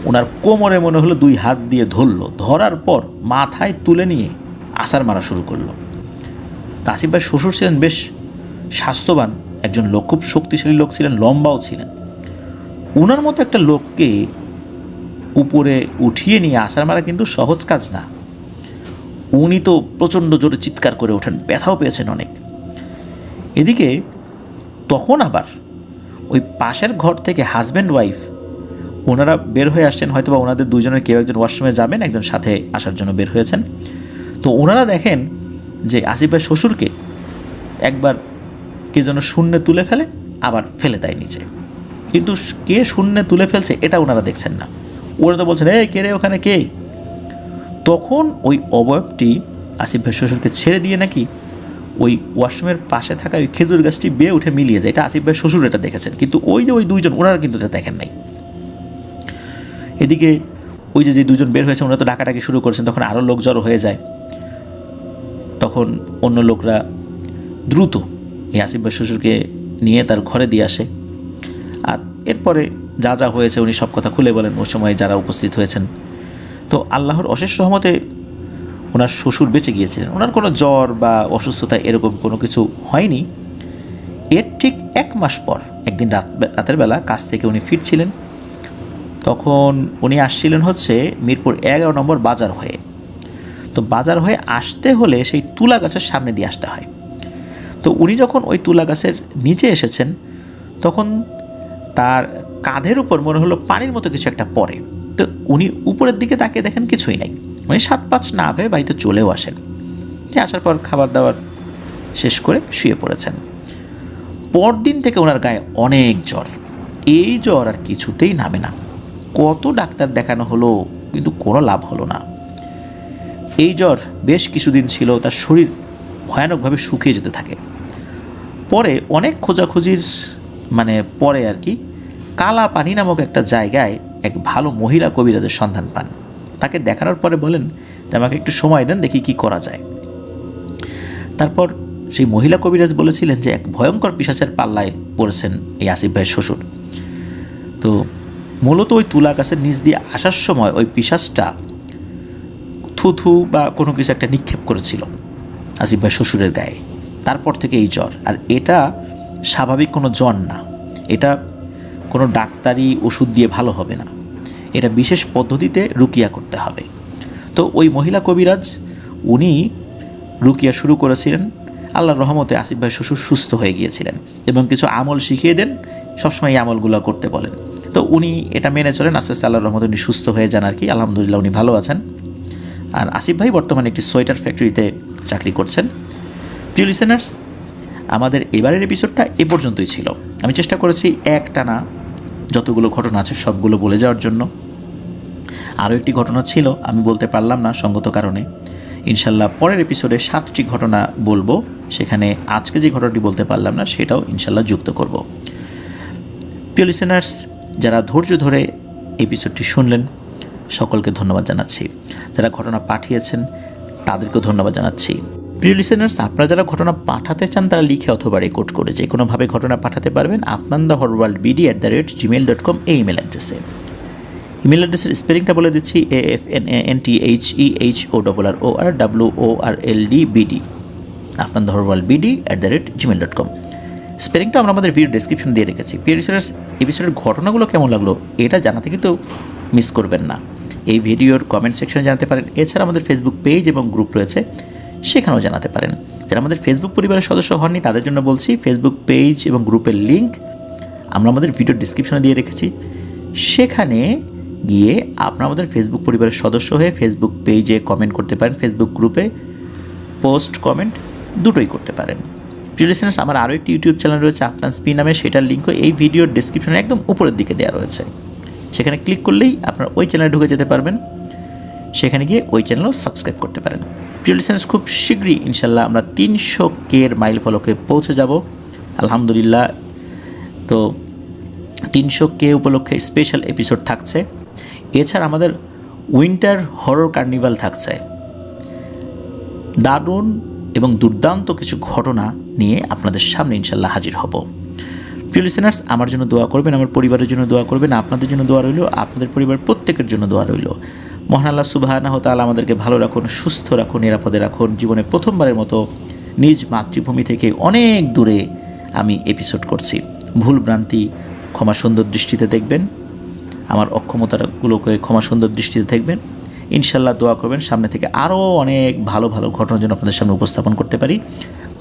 ওনার কোমরে মনে হলো 2 হাত দিয়ে ধরলো, ধরার পর মাথায় তুলে নিয়ে আছাড় মারা শুরু করলো। তা আসিফ ভাই শ্বশুর ছিলেন বেশ স্বাস্থ্যবান একজন লোক, খুব শক্তিশালী লোক ছিলেন, লম্বাও ছিলেন। ওনার মতো একটা লোককে উপরে উঠিয়ে নিয়ে আছাড় মারা কিন্তু সহজ কাজ না। উনি তো প্রচণ্ড জোরে চিৎকার করে ওঠেন, ব্যথাও পেয়েছেন অনেক। এদিকে তখন আবার ওই পাশের ঘর থেকে হাজব্যান্ড ওয়াইফ ওনারা বের হয়ে আসছেন, হয়তোবা ওনাদের দুজনের কেউ একজন ওয়াশরুমে যাবেন, একজন সাথে আসার জন্য বের হয়েছেন। তো ওনারা দেখেন যে আসিফ ভাই শ্বশুরকে একবার কে যেন শূন্যে তুলে ফেলে, আবার ফেলে দেয় নিচে। কিন্তু কে শূন্যে তুলে ফেলছে এটা ওনারা দেখছেন না। ওরা তো বলছেন, এই কে রে ওখানে কে? তখন ওই অবয়বটি আসিফ ভাই শ্বশুরকে ছেড়ে দিয়ে নাকি ওই ওয়াশরুমের পাশে থাকা ওই খেজুর গাছটি বেয়ে উঠে মিলিয়ে যায়। এটা আসিফ ভাই শ্বশুর এটা দেখেছেন, কিন্তু ওই যে ওই দুইজন ওনারা কিন্তু এটা দেখেন নাই। এদিকে ওই যে দুজন বের হয়েছে ওনারা তো ডাকাডাকি শুরু করেছেন, তখন আরও লোক জড়ো হয়ে যায়। তখন অন্য লোকরা দ্রুত এই আসিফ ভাই শ্বশুরকে নিয়ে তার ঘরে দিয়ে আসে। আর এরপরে যা যা হয়েছে উনি সব কথা খুলে বলেন ওই সময় যারা উপস্থিত হয়েছেন। তো আল্লাহর অশেষ রহমতে ওনার শ্বশুর বেঁচে গিয়েছিলেন। ওনার কোনো জ্বর বা অসুস্থতা এরকম কোনো কিছু হয়নি। এর ঠিক 1 মাস পর একদিন রাতের বেলা কাজ থেকে উনি ফিরছিলেন। তখন উনি আসছিলেন হচ্ছে মিরপুর 11 নম্বর বাজার হয়ে। তো বাজার হয়ে আসতে হলে সেই তুলা গাছের সামনে দিয়ে আসতে হয়। তো উনি যখন ওই তুলা গাছের নিচে এসেছেন তখন তার কাঁধের উপর মনে হলো পানির মতো কিছু একটা পড়ে। তো উনি উপরের দিকে তাকিয়ে দেখেন কিছুই নাই। উনি 7-5 না ভেবে বাড়িতে চলেও আসেন। আসার পর খাবার দাবার শেষ করে শুয়ে পড়েছেন। পরদিন থেকে ওনার গায়ে অনেক জ্বর। এই জ্বর আর কিছুতেই নামে না। কত ডাক্তার দেখানো হলো কিন্তু কোনো লাভ হলো না। এই জ্বর বেশ কিছুদিন ছিল, তার শরীর ভয়ানকভাবে শুকিয়ে যেতে থাকে। পরে অনেক খোঁজাখুঁজির পরে আর কি কালা পানি নামক একটা জায়গায় এক ভালো মহিলা কবিরাজের সন্ধান পান। তাকে দেখানোর পরে বলেন যে আমাকে একটু সময় দেন, দেখি কি করা যায়। তারপর সেই মহিলা কবিরাজ বলেছিলেন যে এক ভয়ঙ্কর পিশাচের পাল্লায় পড়েছেন এই আসিফ ভাইয়ের শ্বশুর। তো মূলত ওই তুলা গাছের নিচ দিয়ে আসার সময় ওই পিশাচটা থুথু বা কোনো কিছু একটা নিক্ষেপ করেছিল আসিফ ভাই শ্বশুরের গায়ে। তারপর থেকে এই জ্বর। আর এটা স্বাভাবিক কোনো জ্বর না, এটা কোনো ডাক্তারি ওষুধ দিয়ে ভালো হবে না, এটা বিশেষ পদ্ধতিতে রুকিয়া করতে হবে। তো ওই মহিলা কবিরাজ উনি রুকিয়া শুরু করেছিলেন। আল্লাহর রহমতে আসিফ ভাই শ্বশুর সুস্থ হয়ে গিয়েছিলেন এবং কিছু আমল শিখিয়ে দেন, সবসময় এই আমলগুলো করতে বলেন। তো উনি এটা মেনে চলেন। আস্তে আস্তে আল্লাহর রহমতে উনি সুস্থ হয়ে যান আর কি। আলহামদুলিল্লাহ উনি ভালো আছেন। আর আসিফ ভাই বর্তমানে একটি সোয়েটার ফ্যাক্টরিতে চাকরি করছেন। প্রিয় লিসেনার্স, আমাদের এবারের এপিসোডটা এ পর্যন্তই ছিল। আমি চেষ্টা করেছি একটানা যতগুলো ঘটনা আছে সবগুলো বলে যাওয়ার জন্য। আরও একটি ঘটনা ছিল, আমি বলতে পারলাম না সঙ্গত কারণে। ইনশাল্লাহ পরের এপিসোডে 7টি ঘটনা বলবো, সেখানে আজকে যে ঘটনাটি বলতে পারলাম না সেটাও ইনশাল্লাহ যুক্ত করব। প্রিয় লিসেনার্স, যারা ধৈর্য ধরে এপিসোডটি শুনলেন সকলকে ধন্যবাদ জানাচ্ছি। যারা ঘটনা পাঠিয়েছেন তাদেরকেও ধন্যবাদ জানাচ্ছি। প্রিয় লিসেনার্স, আপনারা যারা ঘটনা পাঠাতে চান তারা লিখে অথবা রেকর্ড করে যে কোনোভাবে ঘটনা পাঠাতে পারবেন afnandaHorworldBD@gmail.com এই ইমেল অ্যাড্রেসে। ইমেল অ্যাড্রেসের স্পেলিংটা বলে দিচ্ছি, AFNANTHEHORWORLDBD afnandaHorworldBD@gmail.com। স্পেলিংটা আমরা আমাদের ভিডিও ডেসক্রিপশন দিয়ে রেখেছি। প্রিয় লিসেনার্স, এপিসোডের ঘটনাগুলো কেমন লাগলো এটা জানাতে কিন্তু মিস করবেন না। এই ভিডিওর কমেন্ট সেকশনে জানাতে পারেন। এছাড়া আমাদের ফেসবুক পেজ এবং গ্রুপ রয়েছে, সেখানেও জানাতে পারেন। যারা আমাদের ফেসবুক পরিবারের সদস্য হননি তাদের জন্য বলছি, ফেসবুক পেজ এবং গ্রুপের লিঙ্ক আমরা আমাদের ভিডিও ডিসক্রিপশনে দিয়ে রেখেছি। সেখানে গিয়ে আপনারা আমাদের ফেসবুক পরিবারের সদস্য হয়ে ফেসবুক পেজে কমেন্ট করতে পারেন, ফেসবুক গ্রুপে পোস্ট কমেন্ট দুটোই করতে পারেন। প্রিয় লিসেনার্স, আমার আরও একটি ইউটিউব চ্যানেল রয়েছে আফনান স্পি নামে, সেটার লিঙ্কও এই ভিডিওর ডিসক্রিপশনে একদম উপরের দিকে দেওয়া রয়েছে। সেখানে ক্লিক করলেই আপনারা ওই চ্যানেলে ঢুকে যেতে পারবেন। সেখানে গিয়ে ওই চ্যানেলও সাবস্ক্রাইব করতে পারেন। প্রিয় লিসেনার্স, খুব শীঘ্রই ইনশাল্লাহ আমরা 300K মাইল ফলকে পৌঁছে যাব আলহামদুলিল্লাহ। তো 300K উপলক্ষে স্পেশাল এপিসোড থাকছে। এছাড়া আমাদের উইন্টার হরর কার্নিভাল থাকছে। দারুণ এবং দুর্দান্ত কিছু ঘটনা নিয়ে আপনাদের সামনে ইনশাল্লাহ হাজির হব। প্রিয় লিসেনার্স, আমার জন্য দোয়া করবেন, আমার পরিবারের জন্য দোয়া করবেন, আপনাদের জন্য দোয়া রইল, আপনাদের পরিবার প্রত্যেকের জন্য দোয়া রইল। মহান আল্লাহ সুবহানাহু ওয়া তাআলা আমাদেরকে ভালো রাখুন, সুস্থ রাখুন, নিরাপদে রাখুন। জীবনে প্রথমবারের মতো নিজ মাতৃভূমি থেকে অনেক দূরে আমি এপিসোড করছি। ভুল ভ্রান্তি ক্ষমা সুন্দর দৃষ্টিতে দেখবেন, আমার অক্ষমতাগুলোকে ক্ষমা সুন্দর দৃষ্টিতে দেখবেন। ইনশাল্লাহ দোয়া করবেন সামনে থেকে আরও অনেক ভালো ভালো ঘটনার জন্য আপনাদের সামনে উপস্থাপন করতে পারি।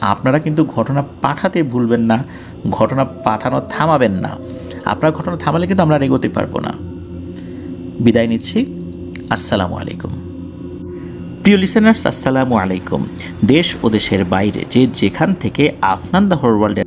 আপনারা কিন্তু ঘটনা পাঠাতে ভুলবেন না, ঘটনা পাঠানো থামাবেন না। আপনার ঘটনা থামালে কিন্তু আমরা আর এগোতে পারবো না। বিদায় নিচ্ছি। আসসালামু আলাইকুম। প্রিয় লিসেনার্স, আসসালামু আলাইকুম। দেশ ও দেশের বাইরে যে যেখান থেকে আফনান দ্য হরর ওয়ার্ল্ডে